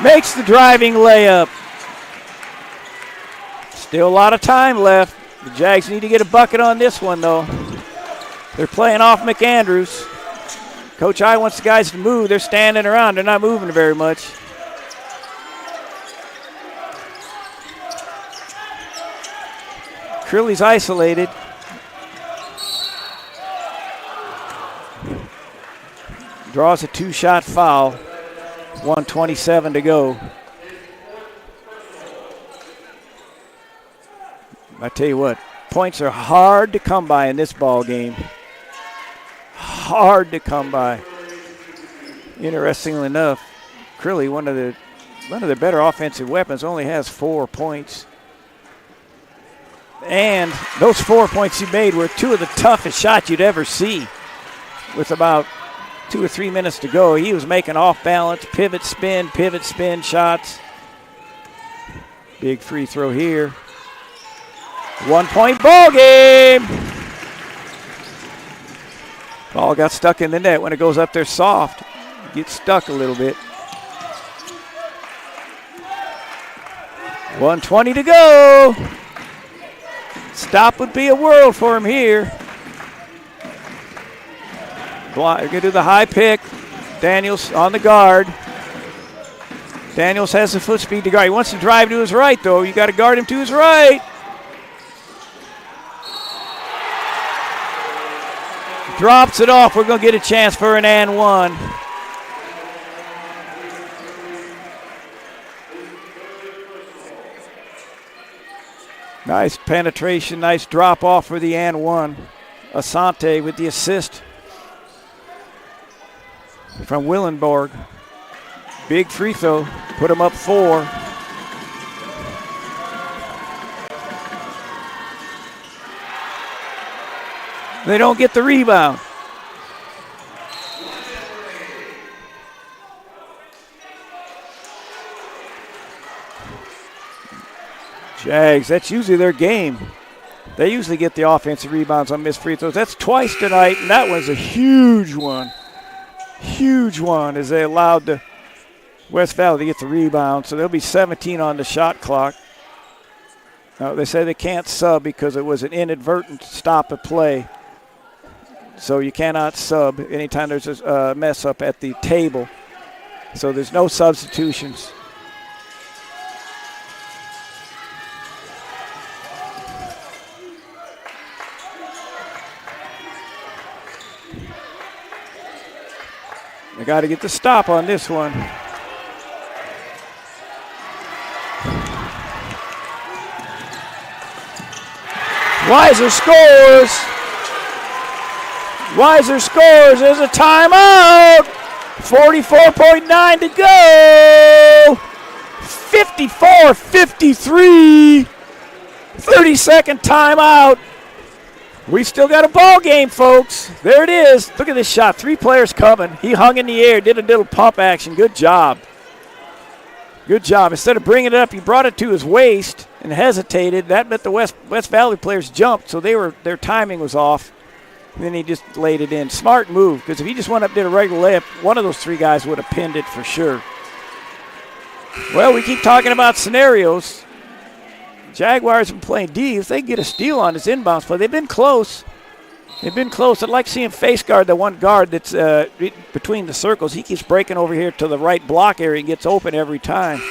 Makes the driving layup. Still a lot of time left. The Jags need to get a bucket on this one, though. They're playing off McAndrews. Coach I wants the guys to move. They're standing around. They're not moving very much. Curley's isolated. Draws a two-shot foul. 1:27 to go. I tell you what, points are hard to come by in this ball game. Hard to come by. Interestingly enough, Curley, one of their better offensive weapons, only has 4 points. And those 4 points he made were two of the toughest shots you'd ever see. With about 2 or 3 minutes to go, he was making off-balance, pivot spin shots. Big free throw here. 1 point ball game. Ball got stuck in the net. When it goes up there soft, it gets stuck a little bit. 1:20 to go. Stop would be a world for him here. They're going to do the high pick. Daniels on the guard. Daniels has the foot speed to guard. He wants to drive to his right, though. You got to guard him to his right. Drops it off. We're going to get a chance for an and one. Nice penetration, nice drop off for the and one. Asante with the assist from Willenborg. Big free throw, put him up 4. They don't get the rebound. Jags, that's usually their game. They usually get the offensive rebounds on missed free throws. That's twice tonight, and that was a huge one. Huge one as they allowed the West Valley to get the rebound. So there'll be 17 on the shot clock. Now, they say they can't sub because it was an inadvertent stop of play. So you cannot sub anytime there's a mess up at the table. So there's no substitutions. They got to get the stop on this one. Weiser scores. Weiser scores. There's a timeout. 44.9 to go. 54-53. 30-second timeout. We still got a ball game, folks. There it is. Look at this shot. 3 players coming. He hung in the air, did a little pump action. Good job. Good job. Instead of bringing it up, he brought it to his waist and hesitated. That meant the West Valley players jumped, so their timing was off. And then he just laid it in. Smart move, because if he just went up and did a regular layup, one of those 3 guys would have pinned it for sure. Well, we keep talking about scenarios. Jaguars have been playing D. If they get a steal on this inbounds play, they've been close. They've been close. I'd like to see him face guard the one guard that's between the circles. He keeps breaking over here to the right block area and gets open every time.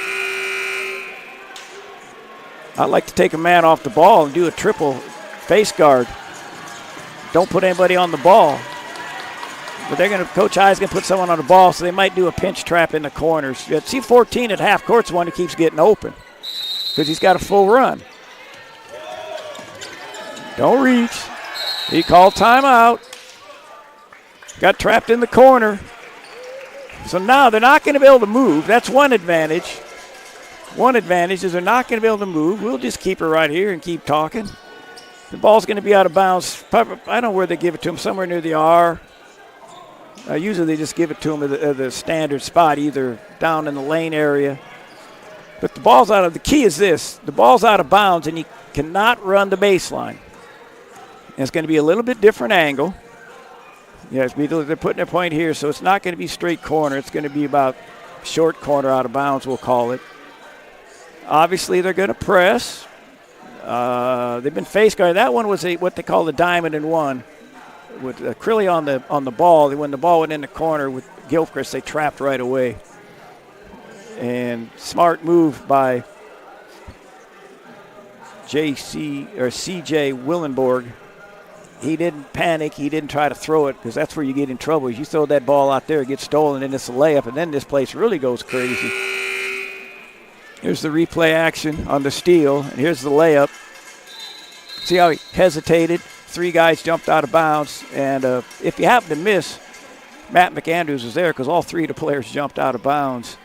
I'd like to take a man off the ball and do a triple face guard. Don't put anybody on the ball. But Coach I's going to put someone on the ball, so they might do a pinch trap in the corners. See 14 at half court's the one who keeps getting open because he's got a full run. Don't reach. He called timeout. Got trapped in the corner. So now they're not going to be able to move. That's one advantage. One advantage is they're not going to be able to move. We'll just keep her right here and keep talking. The ball's going to be out of bounds. I don't know where they give it to him, somewhere near the R. Usually they just give it to him at the standard spot, either down in the lane area. But the ball's out of, the key is this, the ball's out of bounds and you cannot run the baseline. And it's going to be a little bit different angle. Yes, they're putting their point here, so it's not going to be straight corner. It's going to be about short corner out of bounds, we'll call it. Obviously, they're going to press. They've been face guard. That one was what they call the diamond and one. With Crilly on the ball, when the ball went in the corner with Gilchrist, they trapped right away. And smart move by CJ Willenborg. He didn't panic. He didn't try to throw it because that's where you get in trouble. Is you throw that ball out there, it gets stolen, and it's a layup, and then this place really goes crazy. Here's the replay action on the steal, and here's the layup. See how he hesitated? 3 guys jumped out of bounds, and if you happen to miss, Matt McAndrews was there because all 3 of the players jumped out of bounds.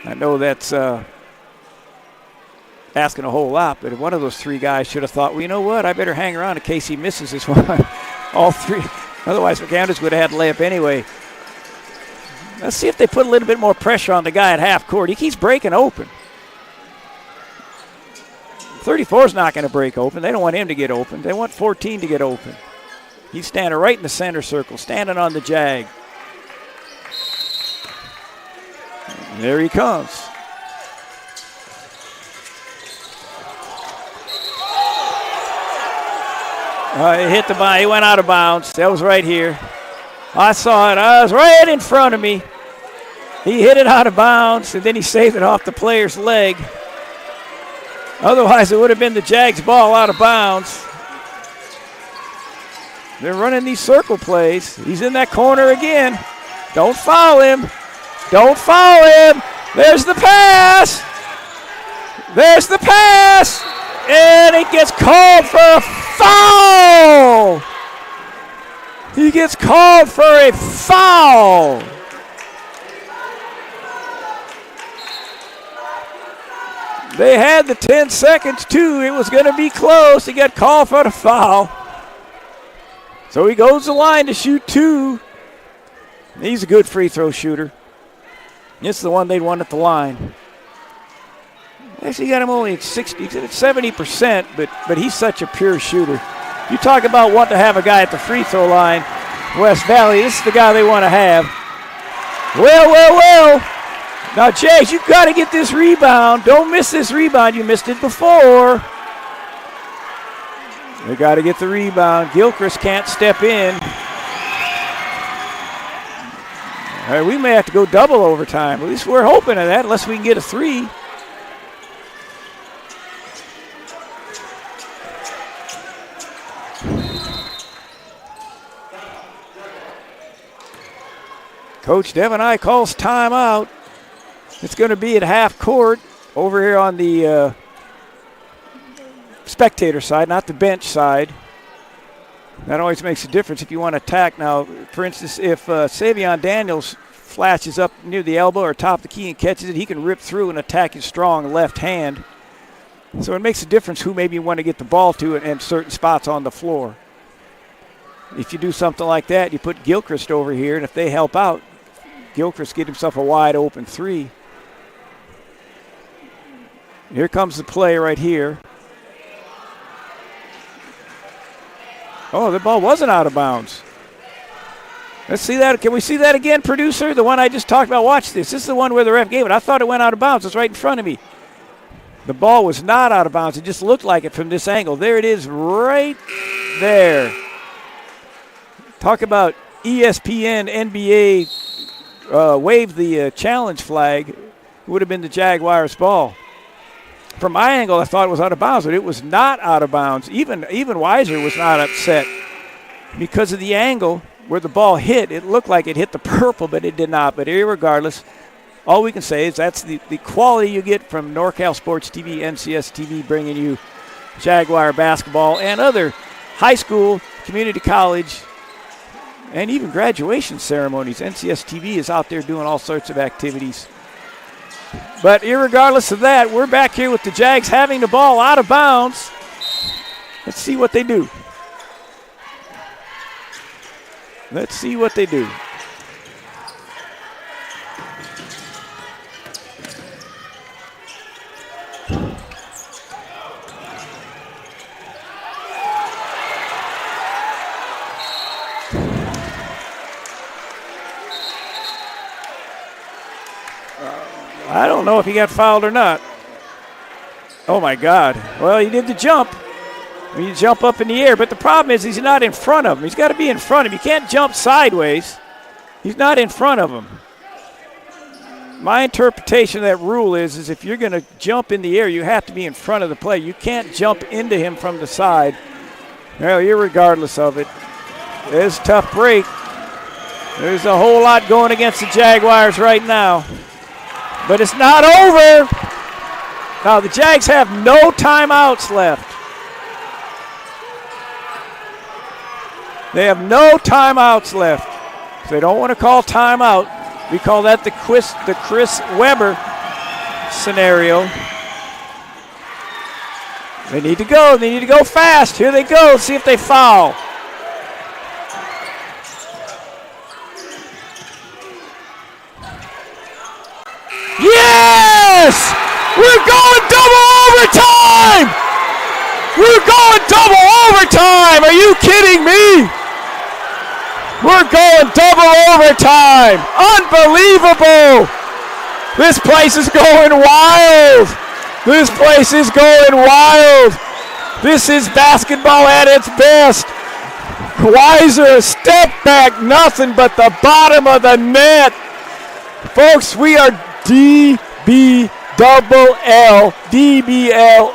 I know that's asking a whole lot, but one of those 3 guys should have thought, well, you know what, I better hang around in case he misses this one. All 3. Otherwise, McAndrews would have had a layup anyway. Let's see if they put a little bit more pressure on the guy at half court. He keeps breaking open. 34 is not going to break open. They don't want him to get open. They want 14 to get open. He's standing right in the center circle, standing on the jag. And there he comes. He hit the ball. He went out of bounds. That was right here. I saw it. I was right in front of me. He hit it out of bounds, and then he saved it off the player's leg. Otherwise, it would have been the Jags' ball out of bounds. They're running these circle plays. He's in that corner again. Don't foul him. Don't foul him. There's the pass. There's the pass. And it gets called for a foul. He gets called for a foul. They had the 10 seconds, too. It was going to be close. He got called for the foul. So he goes to the line to shoot 2. He's a good free throw shooter. This is the one they'd won at the line. Actually, got him only at 70%, but he's such a pure shooter. You talk about wanting to have a guy at the free throw line, West Valley, this is the guy they want to have. Well. Now, Jags, you've got to get this rebound. Don't miss this rebound. You missed it before. They got to get the rebound. Gilchrist can't step in. All right, we may have to go double overtime. At least we're hoping of that, unless we can get a 3. Coach Devin I calls timeout. It's going to be at half court over here on the spectator side, not the bench side. That always makes a difference if you want to attack. Now, for instance, if Savion Daniels flashes up near the elbow or top of the key and catches it, he can rip through and attack his strong left hand. So it makes a difference who maybe you want to get the ball to and certain spots on the floor. If you do something like that, you put Gilchrist over here, and if they help out, Gilchrist get himself a wide open three. Here comes the play right here. Oh, the ball wasn't out of bounds. Let's see that. Can we see that again, producer? The one I just talked about. Watch this. This is the one where the ref gave it. I thought it went out of bounds. It's right in front of me. The ball was not out of bounds. It just looked like it from this angle. There it is right there. Talk about ESPN, NBA wave the challenge flag. It would have been the Jaguars' ball. From my angle, I thought it was out of bounds, but it was not out of bounds. Even Weiser was not upset because of the angle where the ball hit. It looked like it hit the purple, but it did not. But irregardless, all we can say is that's the quality you get from NorCal Sports TV, NCS TV, bringing you Jaguar basketball and other high school, community college, and even graduation ceremonies. NCS TV is out there doing all sorts of activities. But irregardless of that, we're back here with the Jags having the ball out of bounds. Let's see what they do. Let's see what they do. I don't know if he got fouled or not. Oh, my God. Well, he did the jump. You jump up in the air, but the problem is he's not in front of him. He's got to be in front of him. You can't jump sideways. He's not in front of him. My interpretation of that rule is if you're going to jump in the air, you have to be in front of the play. You can't jump into him from the side. Well, irregardless of it, it's a tough break. There's a whole lot going against the Jaguars right now. But it's not over. Now, the Jags have no timeouts left. They have no timeouts left. If they don't want to call timeout, we call that the Chris Webber scenario. They need to go. They need to go fast. Here they go. See if they foul. Yes! We're going double overtime! We're going double overtime! Are you kidding me? We're going double overtime! Unbelievable! This place is going wild! This place is going wild! This is basketball at its best. Weiser, step back, nothing but the bottom of the net. Folks, we are DBL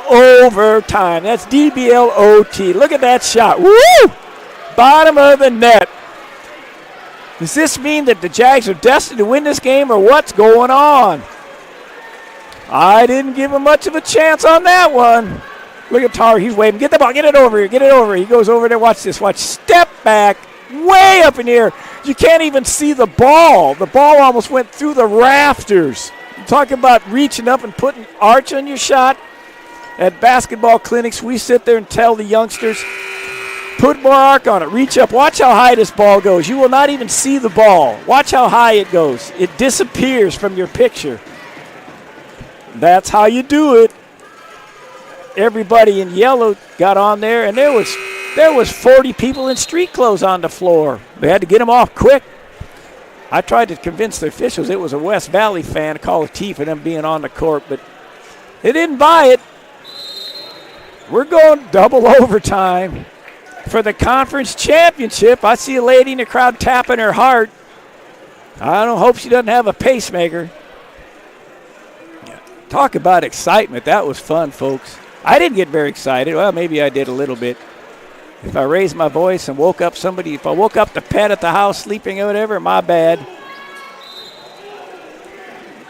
overtime. That's DBL OT. Look at that shot. Woo! Bottom of the net. Does this mean that the Jags are destined to win this game, or what's going on? I didn't give him much of a chance on that one. Look at Tar. He's waving. Get the ball. Get it over here. Get it over. He goes over there. Watch this. Watch. Step back. Way up in the air. You can't even see the ball. The ball almost went through the rafters. You're talking about reaching up and putting arch on your shot. At basketball clinics, we sit there and tell the youngsters, put more arc on it. Reach up. Watch how high this ball goes. You will not even see the ball. Watch how high it goes. It disappears from your picture. That's how you do it. Everybody in yellow got on there, and there was 40 people in street clothes on the floor. They had to get them off quick. I tried to convince the officials it was a West Valley fan to call a T for them being on the court, but they didn't buy it. We're going double overtime for the conference championship. I see a lady in the crowd tapping her heart. I don't hope she doesn't have a pacemaker. Talk about excitement. That was fun, folks. I didn't get very excited. Well, maybe I did a little bit. If I raised my voice and woke up somebody, if I woke up the pet at the house sleeping or whatever, my bad.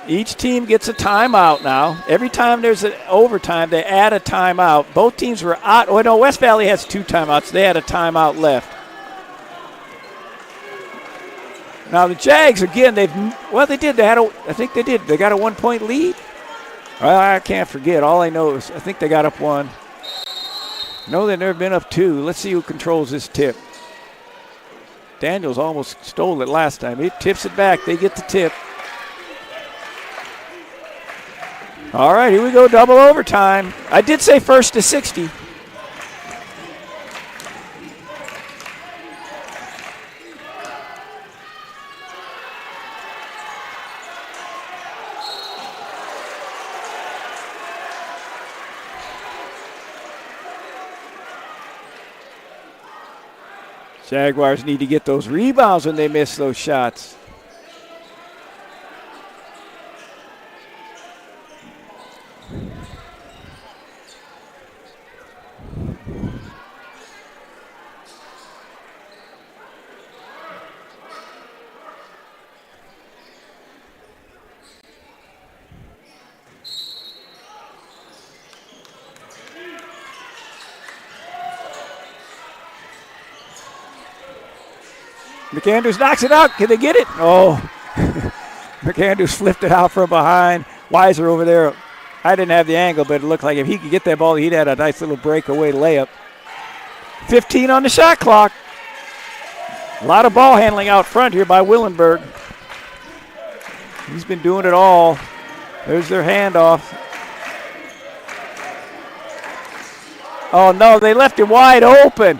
Each team gets a timeout now. Every time there's an overtime, they add a timeout. Both teams were out. Oh, no, West Valley has 2 timeouts. They had a timeout left. Now the Jags, again, they did. I think they did. They got a 1-point lead. I can't forget. All I know is I think they got up 1. No, they've never been up 2. Let's see who controls this tip. Daniels almost stole it last time. He tips it back. They get the tip. All right, here we go, double overtime. I did say first to 60. Jaguars need to get those rebounds when they miss those shots. McAndrews knocks it out. Can they get it? Oh, McAndrews flipped it out from behind. Weiser over there. I didn't have the angle, but it looked like if he could get that ball, he'd had a nice little breakaway layup. 15 on the shot clock. A lot of ball handling out front here by Willenberg. He's been doing it all. There's their handoff. Oh, no, they left him wide open.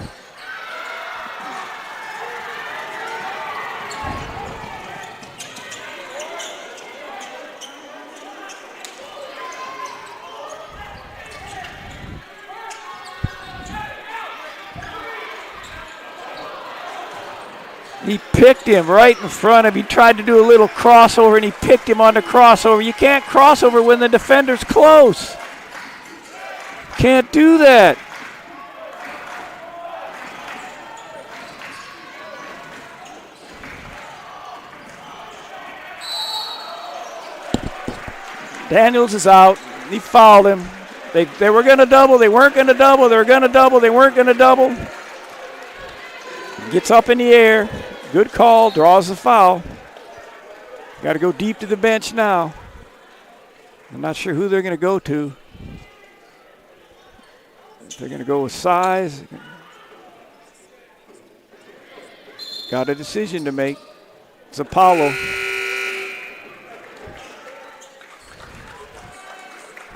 He picked him right in front of him. He tried to do a little crossover, and he picked him on the crossover. You can't crossover when the defender's close. Can't do that. Daniels is out. He fouled him. They were going to double. They weren't going to double. They were going to double. They weren't going to double. Gets up in the air. Good call. Draws the foul. Got to go deep to the bench now. I'm not sure who they're going to go to. If they're going to go with size. Got a decision to make. It's Apollo.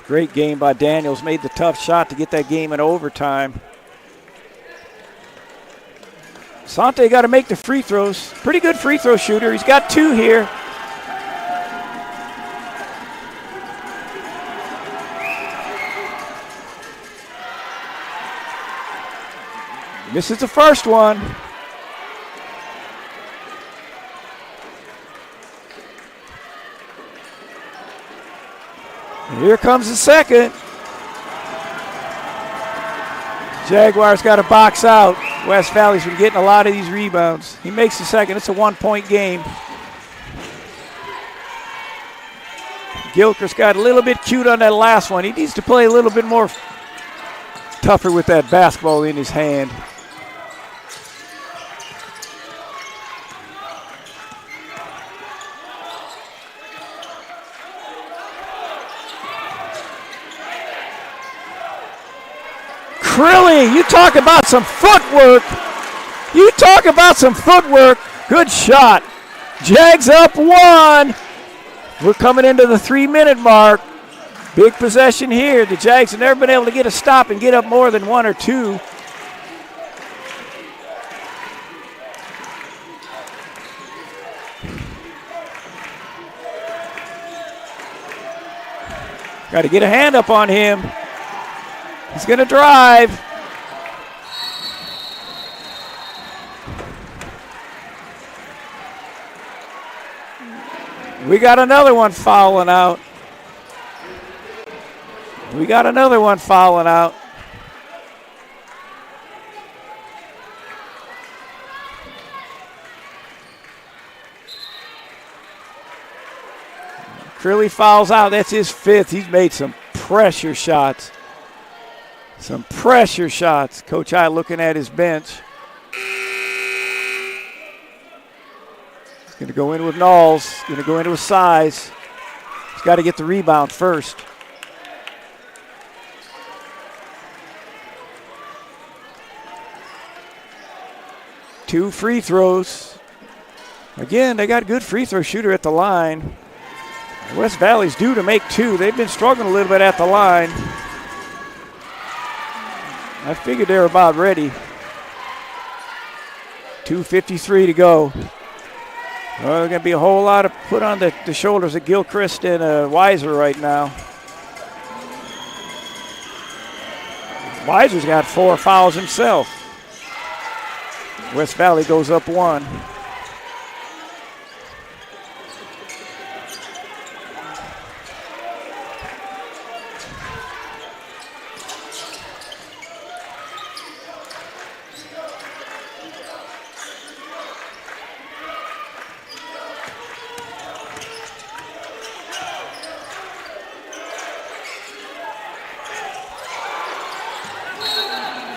Great game by Daniels. Made the tough shot to get that game in overtime. Sante got to make the free throws. Pretty good free throw shooter. He's got 2 here. Misses the first one. And here comes the second. Jaguars got to box out. West Valley's been getting a lot of these rebounds. He makes the second. It's a 1-point game. Gilchrist got a little bit cute on that last one. He needs to play a little bit more tougher with that basketball in his hand. Crilly, you talk about some footwork. You talk about some footwork. Good shot. Jags up 1. We're coming into the 3-minute mark. Big possession here. The Jags have never been able to get a stop and get up more than 1 or 2. Got to get a hand up on him. He's going to drive. We got another one fouling out. Crilly fouls out. That's his 5th. He's made some pressure shots. Coach I looking at his bench. Going to go in with Knowles. Going to go into his size. He's got to get the rebound first. Two free throws. Again, they got a good free throw shooter at the line. West Valley's due to make two. They've been struggling a little bit at the line. I figured they were about ready. 2:53 to go. Well, there's going to be a whole lot of put on the shoulders of Gilchrist and Weiser right now. Weiser's got 4 fouls himself. West Valley goes up 1.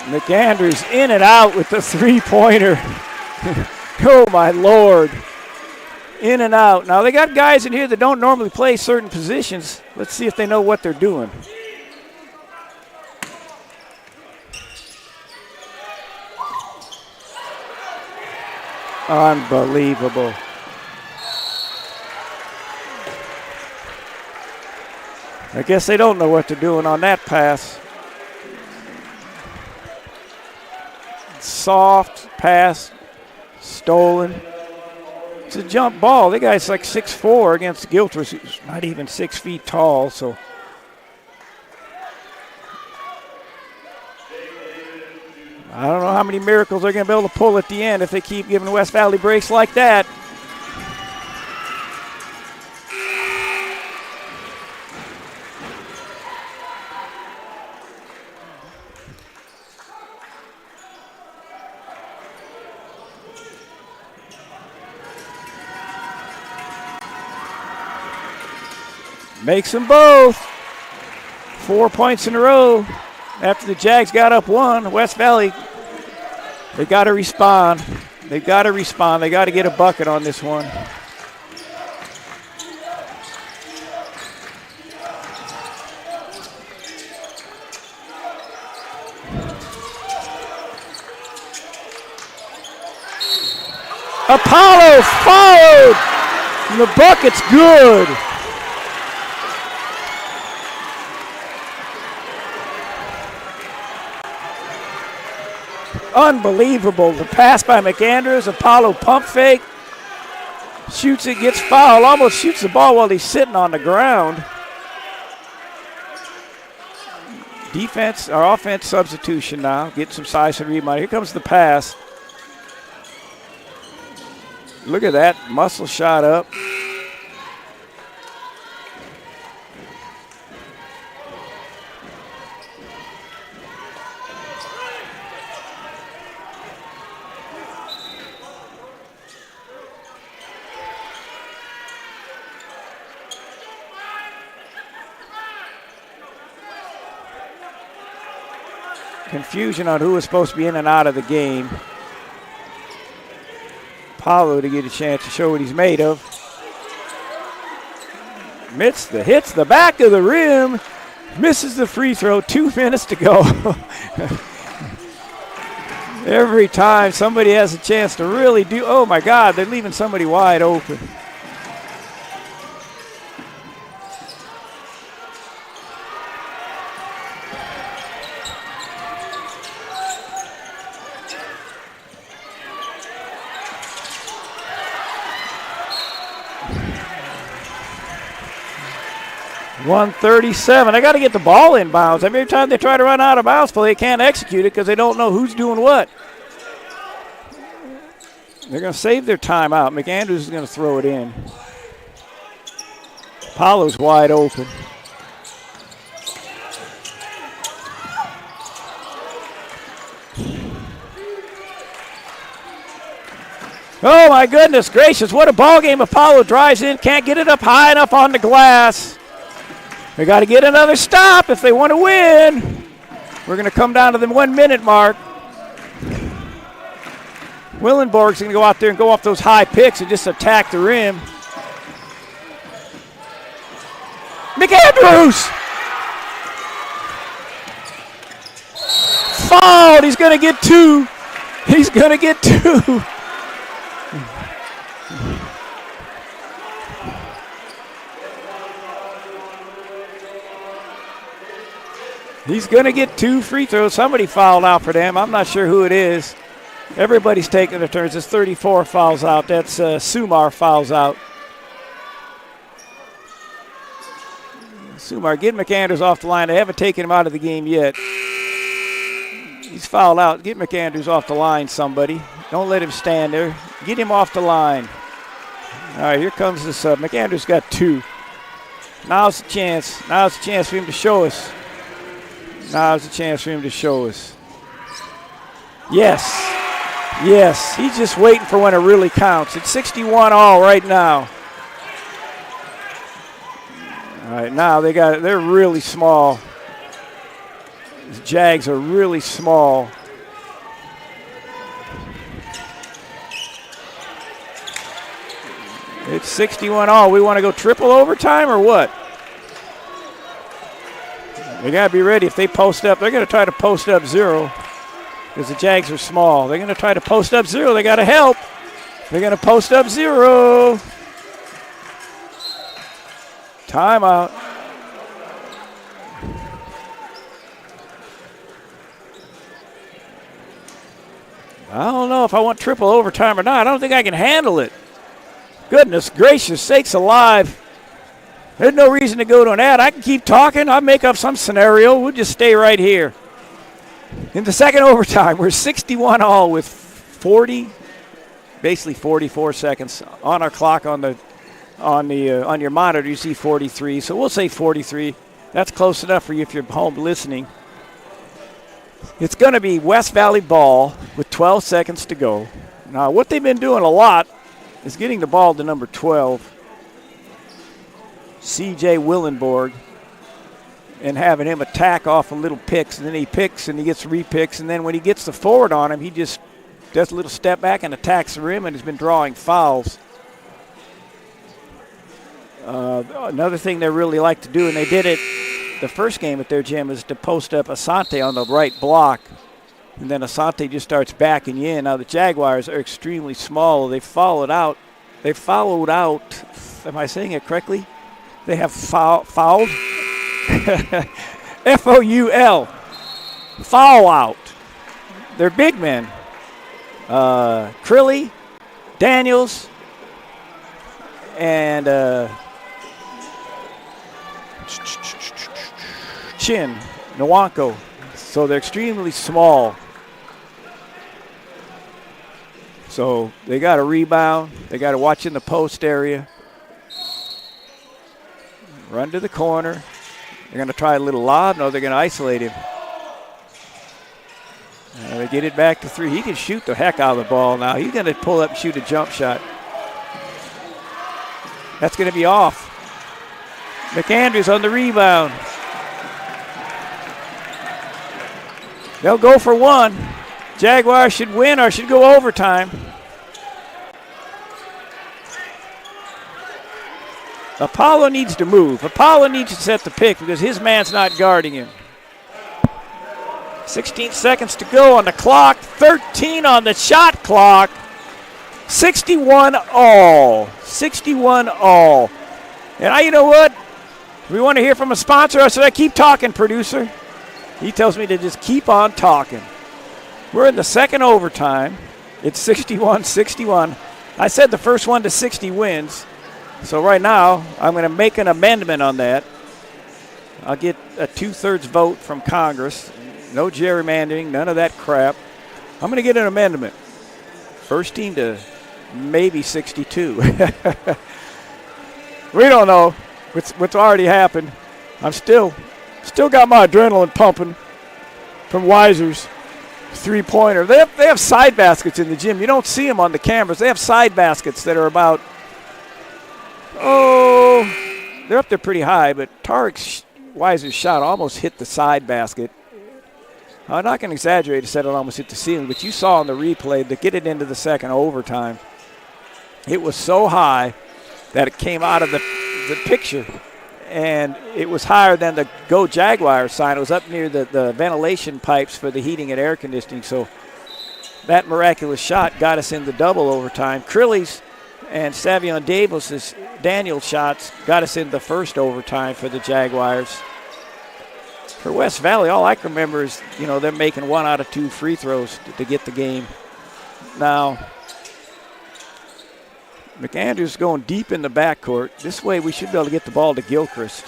McAndrews in and out with the three-pointer. Oh, my Lord. In and out. Now, they got guys in here that don't normally play certain positions. Let's see if they know what they're doing. Unbelievable. I guess they don't know what they're doing on that pass. Soft pass, stolen. It's a jump ball. The guy's like 6'4" against Gilchrist, who's not even 6 feet tall. So I don't know how many miracles they're going to be able to pull at the end if they keep giving West Valley breaks like that. Makes them both. 4 points in a row. After the Jags got up 1, West Valley, they got to respond. They've got to respond. They got to get a bucket on this one. Apollo followed. And the bucket's good. Unbelievable. The pass by McAndrews. Apollo pump fake. Shoots it, gets fouled. Almost shoots the ball while he's sitting on the ground. Defense, or offense substitution now. Get some size and rebound. Here comes the pass. Look at that. Muscle shot up. Confusion on who was supposed to be in and out of the game. Paulo to get a chance to show what he's made of. Hits the back of the rim. Misses the free throw. 2 minutes to go. Every time somebody has a chance to really do, oh my God, they're leaving somebody wide open. .137. I got to get the ball in bounds. Every time they try to run out of bounds play, they can't execute it because they don't know who's doing what. They're going to save their timeout. McAndrews is going to throw it in. Paulo's wide open. Oh, my goodness gracious. What a ball game. Apollo drives in, can't get it up high enough on the glass. They got to get another stop if they want to win. We're going to come down to the 1 minute mark. Willenborg's going to go out there and go off those high picks and just attack the rim. McAndrews! Fouled. He's going to get 2. He's going to get 2. He's going to get 2 free throws. Somebody fouled out for them. I'm not sure who it is. Everybody's taking their turns. It's 34 fouls out. That's Sumar fouls out. Sumar, get McAndrews off the line. They haven't taken him out of the game yet. He's fouled out. Get McAndrews off the line, somebody. Don't let him stand there. Get him off the line. All right, here comes the sub. McAndrews got 2. Now's the chance. Now's the chance for him to show us. Now's the chance for him to show us. Yes. Yes. He's just waiting for when it really counts. It's 61 all right now. All right, now they're really small. The Jags are really small. It's 61 all. We want to go triple overtime or what? They got to be ready. If they post up, they're going to try to post up 0 because the Jags are small. They're going to try to post up 0. They got to help. They're going to post up 0. Timeout. I don't know if I want triple overtime or not. I don't think I can handle it. Goodness gracious sakes alive. There's no reason to go to an ad. I can keep talking. I'll make up some scenario. We'll just stay right here. In the second overtime, we're 61 all with 40, basically 44 seconds on our clock on your monitor. You see 43, so we'll say 43. That's close enough for you if you're home listening. It's going to be West Valley ball with 12 seconds to go. Now, what they've been doing a lot is getting the ball to number 12. C.J. Willenborg, and having him attack off of little picks, and then he picks and he gets repicks, and then when he gets the forward on him, he just does a little step back and attacks the rim and has been drawing fouls. Another thing they really like to do, and they did it the first game at their gym, is to post up Asante on the right block, and then Asante just starts backing you in. Now the Jaguars are extremely small. They followed out. Am I saying it correctly? They have fouled. F-O-U-L. Foul out. They're big men. Crilly, Daniels, and Chin, Nwanko. So they're extremely small. So they got to rebound. They got to watch in the post area. Run to the corner. They're going to try a little lob. No, they're going to isolate him. They get it back to 3. He can shoot the heck out of the ball now. He's going to pull up and shoot a jump shot. That's going to be off. McAndrews on the rebound. They'll go for 1. Jaguars should win or should go overtime. Apollo needs to move. Apollo needs to set the pick because his man's not guarding him. 16 seconds to go on the clock. 13 on the shot clock. 61 all. 61 all. And you know what? We want to hear from a sponsor. I said, I keep talking, producer. He tells me to just keep on talking. We're in the second overtime. It's 61-61. I said the first 1 to 60 wins. So right now, I'm going to make an amendment on that. I'll get a 2/3 vote from Congress. No gerrymandering, none of that crap. I'm going to get an amendment. First team to maybe 62. We don't know what's already happened. I'm still got my adrenaline pumping from Weiser's three-pointer. They have side baskets in the gym. You don't see them on the cameras. They have side baskets that are about, they're up there pretty high, but Tarek Weiser's shot almost hit the side basket. I'm not going to exaggerate to said it almost hit the ceiling, but you saw on the replay to get it into the second overtime, it was so high that it came out of the picture, and it was higher than the Go Jaguars sign. It was up near the ventilation pipes for the heating and air conditioning. So that miraculous shot got us in the double overtime. Crilly's and Savion Daniel's shots got us in the first overtime for the Jaguars. For West Valley, all I can remember is, they're making 1 out of 2 free throws to get the game. Now, McAndrews going deep in the backcourt. This way we should be able to get the ball to Gilchrist.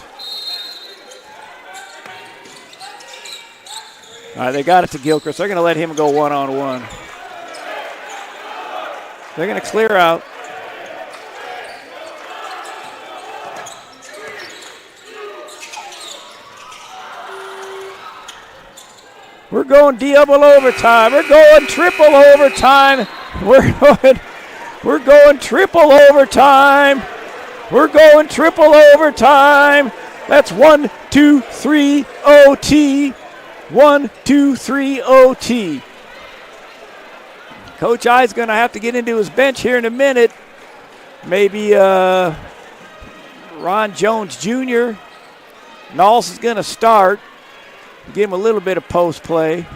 All right, they got it to Gilchrist. They're going to let him go one-on-one. They're going to clear out. We're going double overtime. We're going triple overtime. We're going triple overtime. We're going triple overtime. That's 1, 2, 3 OT. 1, 2, 3 OT. Coach I's going to have to get into his bench here in a minute. Maybe Ron Jones Jr. Knowles is going to start. Give him a little bit of post play.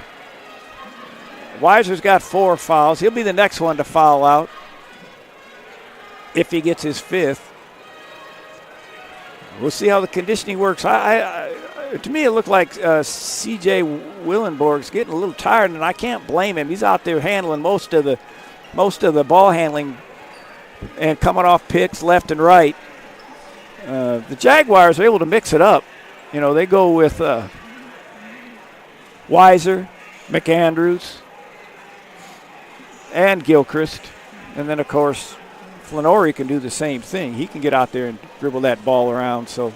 Weiser's got 4 fouls. He'll be the next one to foul out if he gets his 5th. We'll see how the conditioning works. To me, it looked like C.J. Willenborg's getting a little tired, and I can't blame him. He's out there handling most of the ball handling and coming off picks left and right. The Jaguars are able to mix it up. They go with Weiser, McAndrews, and Gilchrist. And then, of course, Flannery can do the same thing. He can get out there and dribble that ball around. So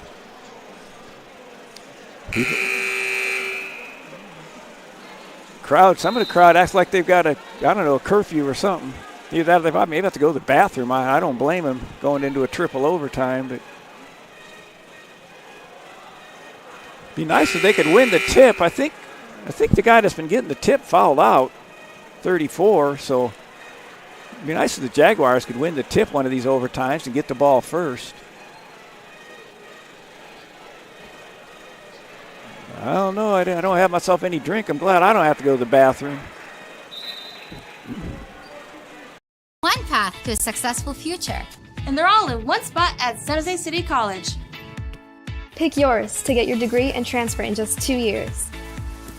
some of the crowd acts like they've got a curfew or something. Either that or they may have to go to the bathroom. I don't blame them going into a triple overtime, but it'd be nice if they could win the tip. I think the guy that's been getting the tip fouled out, 34, so it'd be nice if the Jaguars could win the tip one of these overtimes and get the ball first. I don't know. I don't have myself any drink. I'm glad I don't have to go to the bathroom. One path to a successful future. And they're all in one spot at San Jose City College. Pick yours to get your degree and transfer in just 2 years.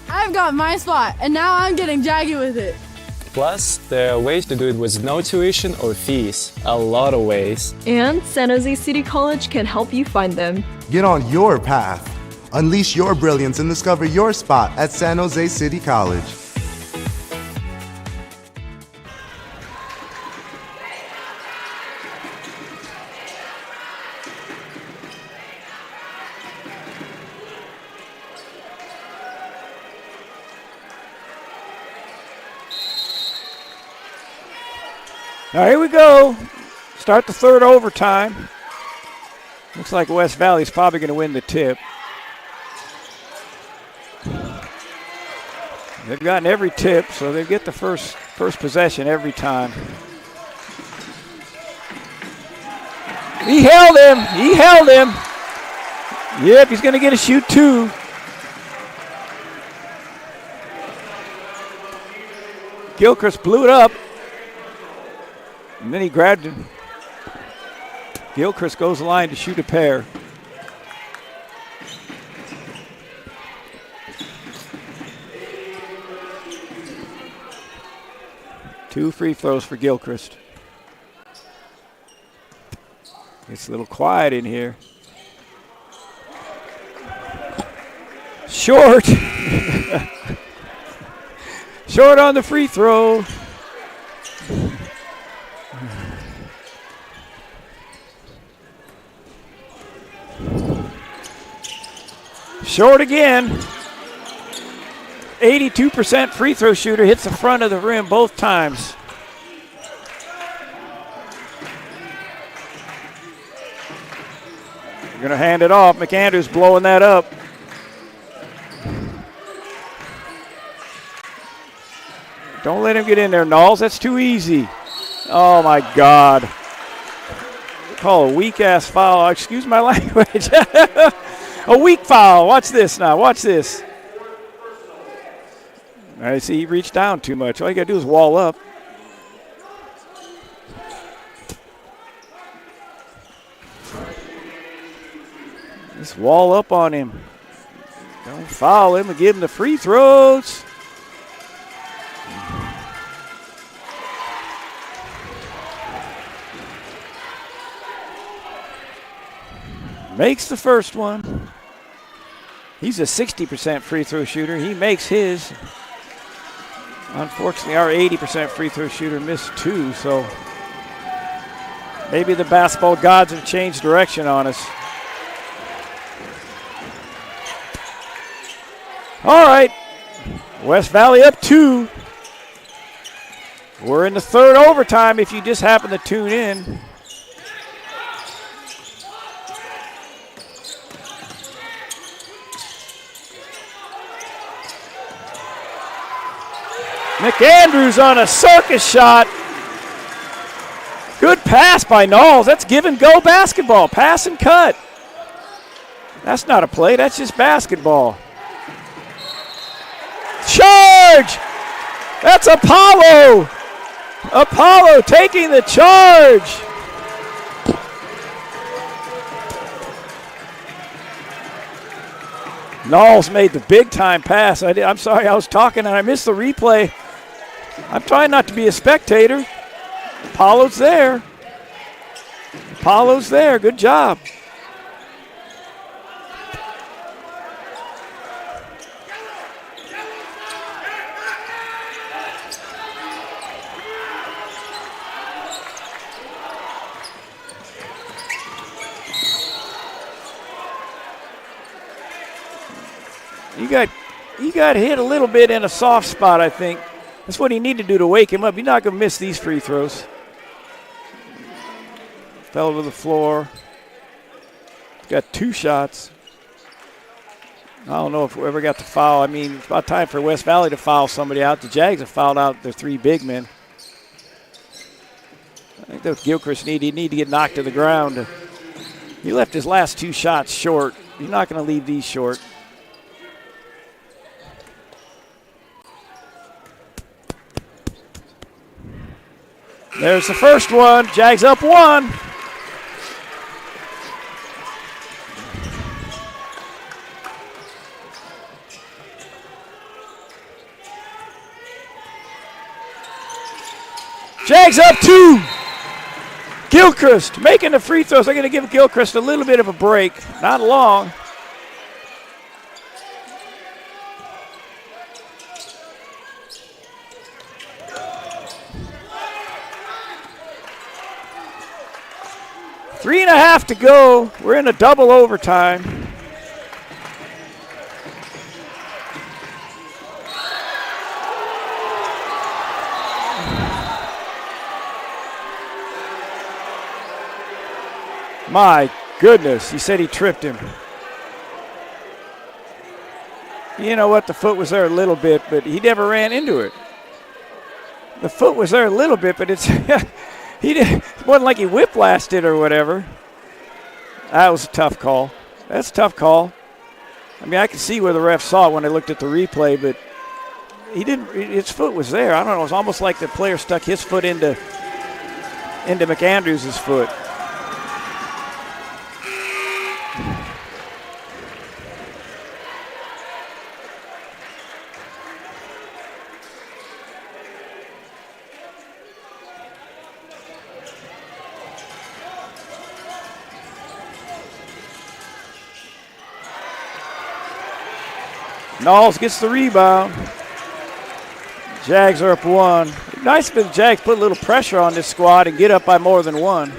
I've got my spot, and now I'm getting jaggy with it. Plus, there are ways to do it with no tuition or fees. A lot of ways. And San Jose City College can help you find them. Get on your path. Unleash your brilliance and discover your spot at San Jose City College. All right, here we go. Start the third overtime. Looks like West Valley's probably going to win the tip. They've gotten every tip, so they get the first possession every time. He held him. Yep, he's going to get a shoot 2. Gilchrist blew it up. And then he grabbed him. Gilchrist goes the line to shoot a pair. Two free throws for Gilchrist. It's a little quiet in here. Short. Short on the free throw. Short again. 82% free throw shooter, hits the front of the rim both times. We're going to hand it off. McAndrews blowing that up. Don't let him get in there, Knowles. That's too easy. Oh, my God. Call a weak-ass foul. Excuse my language. A weak foul. Watch this now. Watch this. All right, see, he reached down too much. All you got to do is wall up. Just wall up on him. Don't foul him and give him the free throws. Makes the first one. He's a 60% free throw shooter. He makes his. Unfortunately, our 80% free throw shooter missed 2, so maybe the basketball gods have changed direction on us. All right, West Valley up 2. We're in the third overtime if you just happen to tune in. McAndrews on a circus shot. Good pass by Knowles. That's give and go basketball. Pass and cut. That's not a play. That's just basketball. Charge! That's Apollo. Apollo taking the charge. Knowles made the big-time pass. I'm sorry, I was talking and I missed the replay. I'm trying not to be a spectator. Apollo's there. Apollo's there. Good job. He got hit a little bit in a soft spot, I think. That's what he needed to do to wake him up. You're not going to miss these free throws. Fell to the floor. Got 2 shots. I don't know if we ever got to foul. I mean, it's about time for West Valley to foul somebody out. The Jags have fouled out their 3 big men. I think that's Gilchrist need. He need to get knocked to the ground. He left his last 2 shots short. You're not going to leave these short. There's the first one. Jags up 1. Jags up 2. Gilchrist making the free throws. They're going to give Gilchrist a little bit of a break. Not long. Three and a half to go. We're in a double overtime. My goodness, he said he tripped him. You know what, the foot was there a little bit, but he never ran into it. The foot was there a little bit, but it's it wasn't like he whiplashed it or whatever. That was a tough call. That's a tough call. I mean, I could see where the ref saw it when I looked at the replay, but he didn't. His foot was there. I don't know. It was almost like the player stuck his foot into McAndrews' foot. Knowles gets the rebound. Jags are up 1. Nice for the Jags put a little pressure on this squad and get up by more than 1.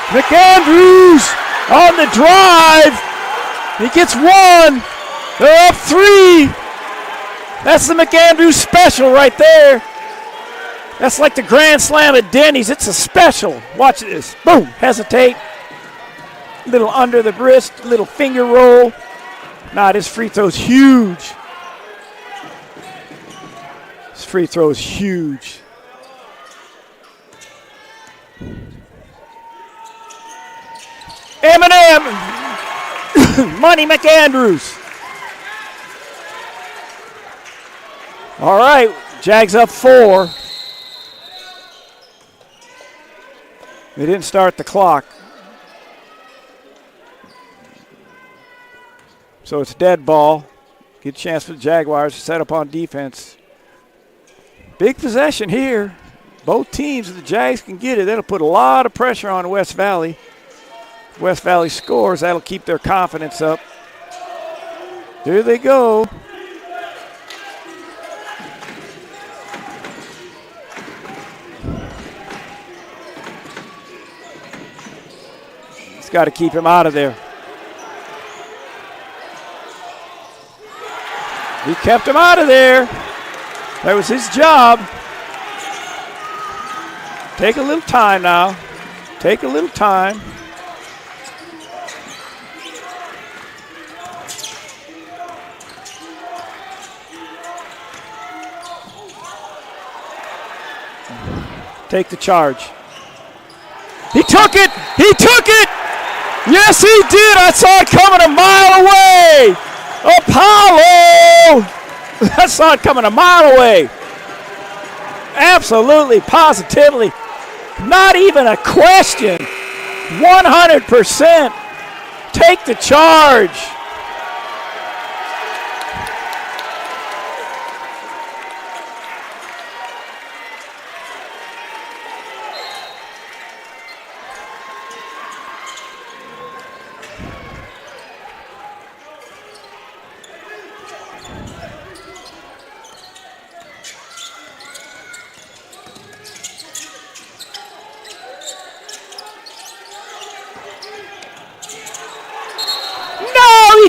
McAndrews on the drive. He gets 1. They're up 3. That's the McAndrews special right there. That's like the Grand Slam at Denny's. It's a special. Watch this. Boom. Hesitate. Little under the wrist, little finger roll. Nah, this free throw's huge. This free throw's huge. Eminem! Money McAndrews. All right, Jags up 4. They didn't start the clock. So it's dead ball. Good chance for the Jaguars to set up on defense. Big possession here. Both teams, if the Jags can get it, that'll put a lot of pressure on West Valley. If West Valley scores, that'll keep their confidence up. There they go. Got to keep him out of there. He kept him out of there. That was his job. Take a little time now. Take a little time. Take the charge. He took it. He took it. Yes, he did. I saw it coming a mile away. Apollo. I saw it coming a mile away. Absolutely, positively. Not even a question. 100%. Take the charge.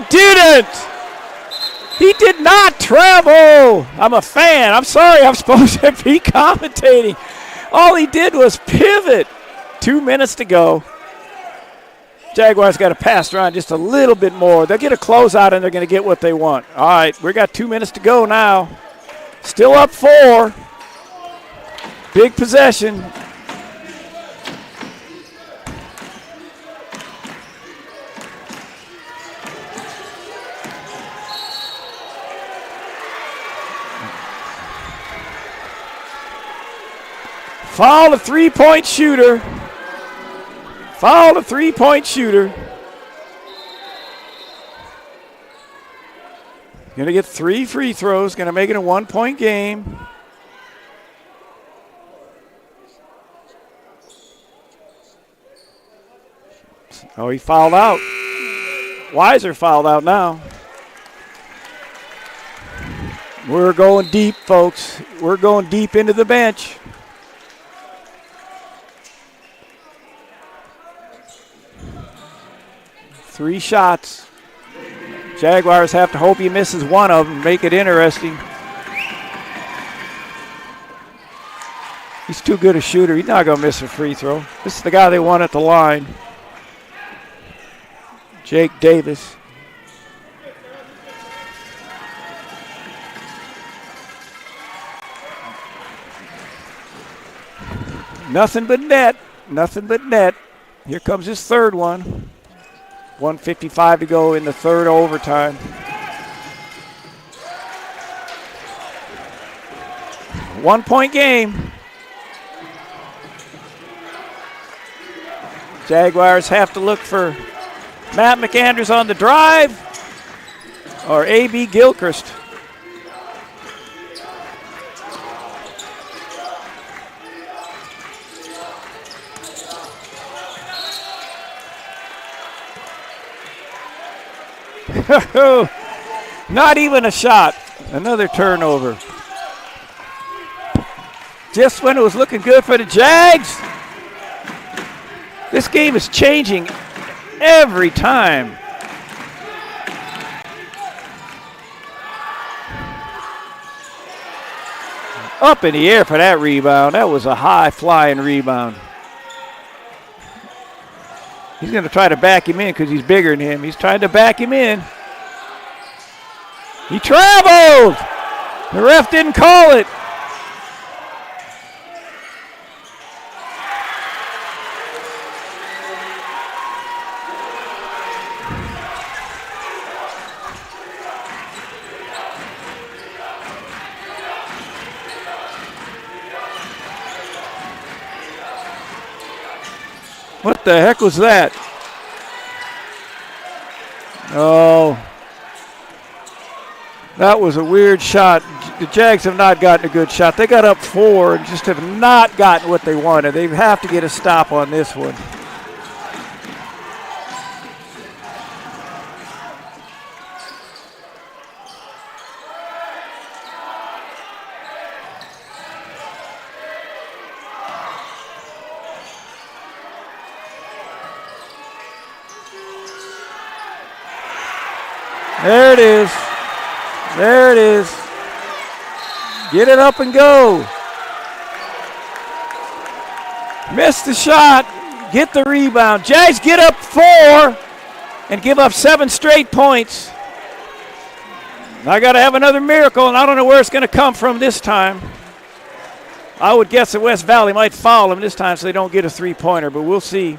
Didn't. He did not travel. I'm a fan. I'm sorry I'm supposed to be commentating. All he did was pivot. 2 minutes to go. Jaguars got to pass around just a little bit more. They'll get a closeout and they're going to get what they want. All right, we got 2 minutes to go now. Still up 4. Big possession. Foul the three-point shooter. Foul the three-point shooter. Going to get 3 free throws. Going to make it a 1-point game. Oh, he fouled out. Weiser fouled out now. We're going deep, folks. We're going deep into the bench. Three shots. Jaguars have to hope he misses one of them, make it interesting. He's too good a shooter. He's not going to miss a free throw. This is the guy they want at the line. Jake Davis. Nothing but net. Nothing but net. Here comes his third one. 1:55 to go in the third overtime. One-point game. Jaguars have to look for Matt McAndrews on the drive or A.B. Gilchrist. Not even a shot. Another turnover. Just when it was looking good for the Jags. This game is changing every time. Up in the air for that rebound. That was a high-flying rebound. He's going to try to back him in because he's bigger than him. He's trying to back him in. He traveled. The ref didn't call it. What the heck was that? Oh, that was a weird shot. The Jags have not gotten a good shot. They got up 4 and just have not gotten what they wanted. They have to get a stop on this one. There it is. There it is. Get it up and go. Missed the shot. Get the rebound. Jags get up 4 and give up 7 straight points. I got to have another miracle, and I don't know where it's going to come from this time. I would guess that West Valley might foul them this time so they don't get a three-pointer, but we'll see.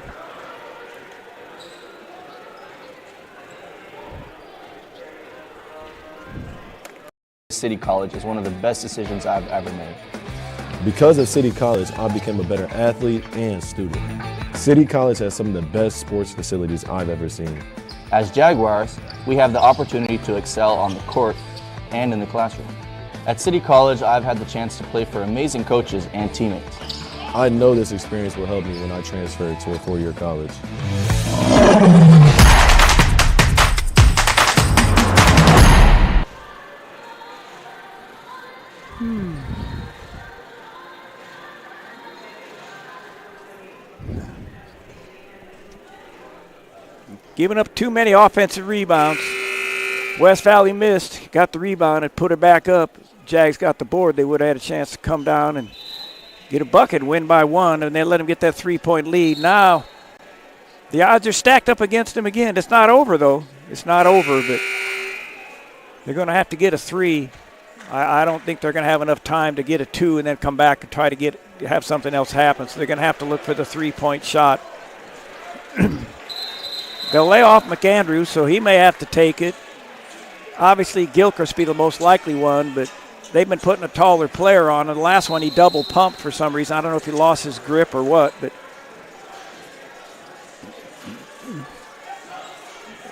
City College is one of the best decisions I've ever made. Because of City College, I became a better athlete and student. City College has some of the best sports facilities I've ever seen. As Jaguars, we have the opportunity to excel on the court and in the classroom. At City College, I've had the chance to play for amazing coaches and teammates. I know this experience will help me when I transfer to a 4-year college. Giving up too many offensive rebounds. West Valley missed, got the rebound and put it back up. Jags got the board. They would have had a chance to come down and get a bucket, win by 1, and they let them get that 3-point lead. Now, the odds are stacked up against them again. It's not over, though. It's not over, but they're going to have to get a 3. I don't think they're going to have enough time to get a 2 and then come back and try to have something else happen. So they're going to have to look for the 3-point shot. They'll lay off McAndrews, so he may have to take it. Obviously, Gilchrist be the most likely one, but they've been putting a taller player on. And the last one, he double pumped for some reason. I don't know if he lost his grip or what, but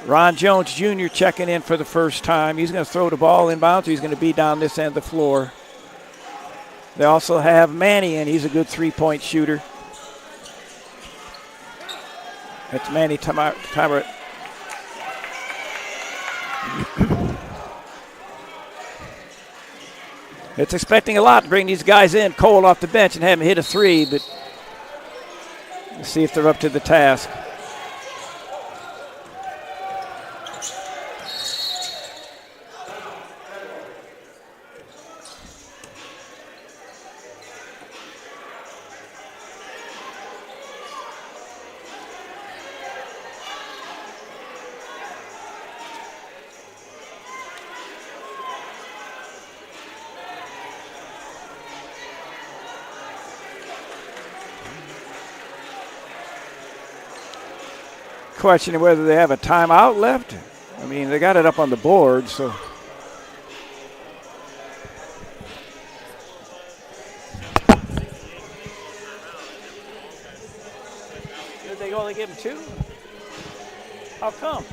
Ron Jones Jr. checking in for the first time. He's going to throw the ball inbounds. He's going to be down this end of the floor. They also have Manny, and he's a good 3-point shooter. That's Manny Tabaret. It's expecting a lot to bring these guys in cold off the bench and have them hit a 3, but we'll see if they're up to the task. Questioning whether they have a timeout left. I mean, they got it up on the board, so. Did they only give him 2? How come?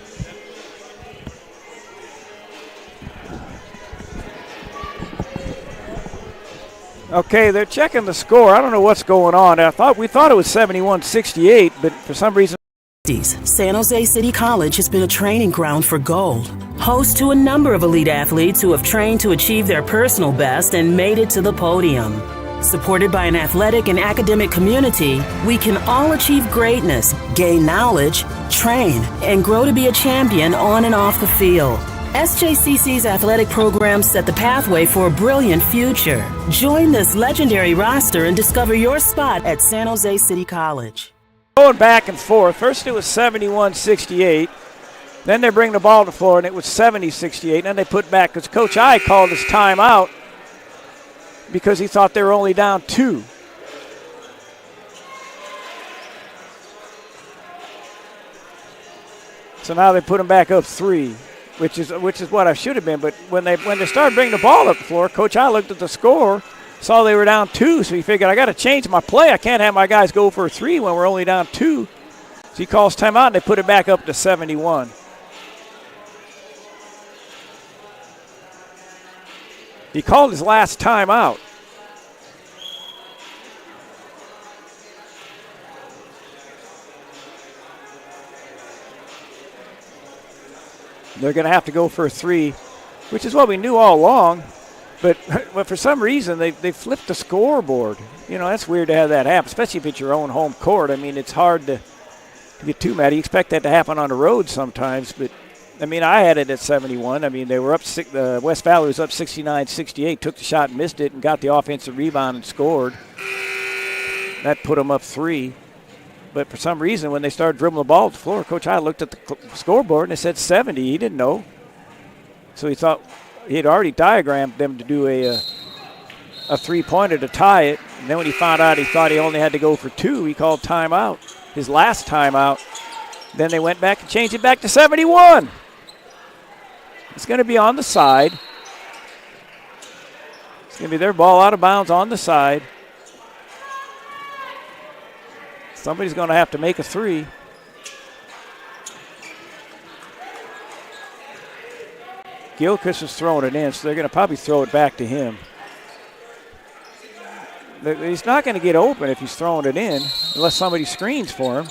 Okay, they're checking the score. I don't know what's going on. We thought it was 71-68, but for some reason. San Jose City College has been a training ground for gold. Host to a number of elite athletes who have trained to achieve their personal best and made it to the podium. Supported by an athletic and academic community, we can all achieve greatness, gain knowledge, train, and grow to be a champion on and off the field. SJCC's athletic programs set the pathway for a brilliant future. Join this legendary roster and discover your spot at San Jose City College. Going back and forth. First it was 71-68. Then they bring the ball to the floor, and it was 70-68. And then they put back, because Coach I called his timeout because he thought they were only down 2. So now they put them back up 3, which is what I should have been. But when they started bringing the ball up the floor, Coach I looked at the score, saw they were down 2, so he figured I got to change my play. I can't have my guys go for a 3 when we're only down 2. So he calls timeout, and they put it back up to 71. He called his last timeout. They're going to have to go for a 3, which is what we knew all along. But for some reason, they flipped the scoreboard. You know, that's weird to have that happen, especially if it's your own home court. I mean, it's hard to get too mad. You expect that to happen on the road sometimes. But, I mean, I had it at 71. I mean, they were up. West Valley was up 69-68, took the shot and missed it, and got the offensive rebound and scored. That put them up 3. But for some reason, when they started dribbling the ball to the floor, Coach I looked at the scoreboard and it said 70. He didn't know. So he thought he had already diagrammed them to do a 3-pointer to tie it. And then when he found out he thought he only had to go for 2, he called timeout, his last timeout. Then they went back and changed it back to 71. It's going to be on the side. It's going to be their ball out of bounds on the side. Somebody's going to have to make a 3. Gilchrist is throwing it in, so they're going to probably throw it back to him. He's not going to get open if he's throwing it in, unless somebody screens for him.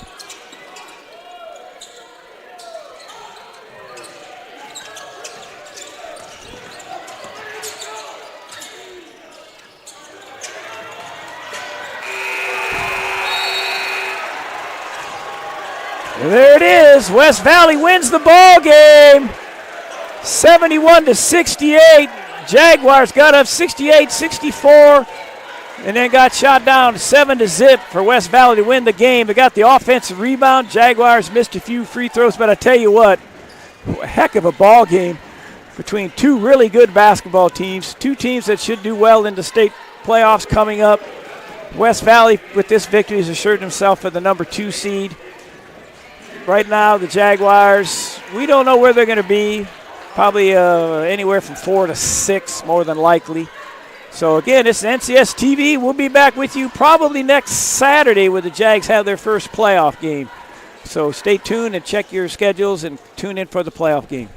And there it is. West Valley wins the ball game. 71-68. Jaguars got up 68-64 and then got shot down 7-0 for West Valley to win the game. They got the offensive rebound. Jaguars missed a few free throws, but I tell you what, a heck of a ball game between 2 really good basketball teams, 2 teams that should do well in the state playoffs coming up. West Valley, with this victory, has assured himself for the number 2 seed. Right now, the Jaguars, we don't know where they're going to be. Probably anywhere from 4 to 6, more than likely. So, again, this is NCS TV. We'll be back with you probably next Saturday when the Jags have their first playoff game. So stay tuned and check your schedules and tune in for the playoff game.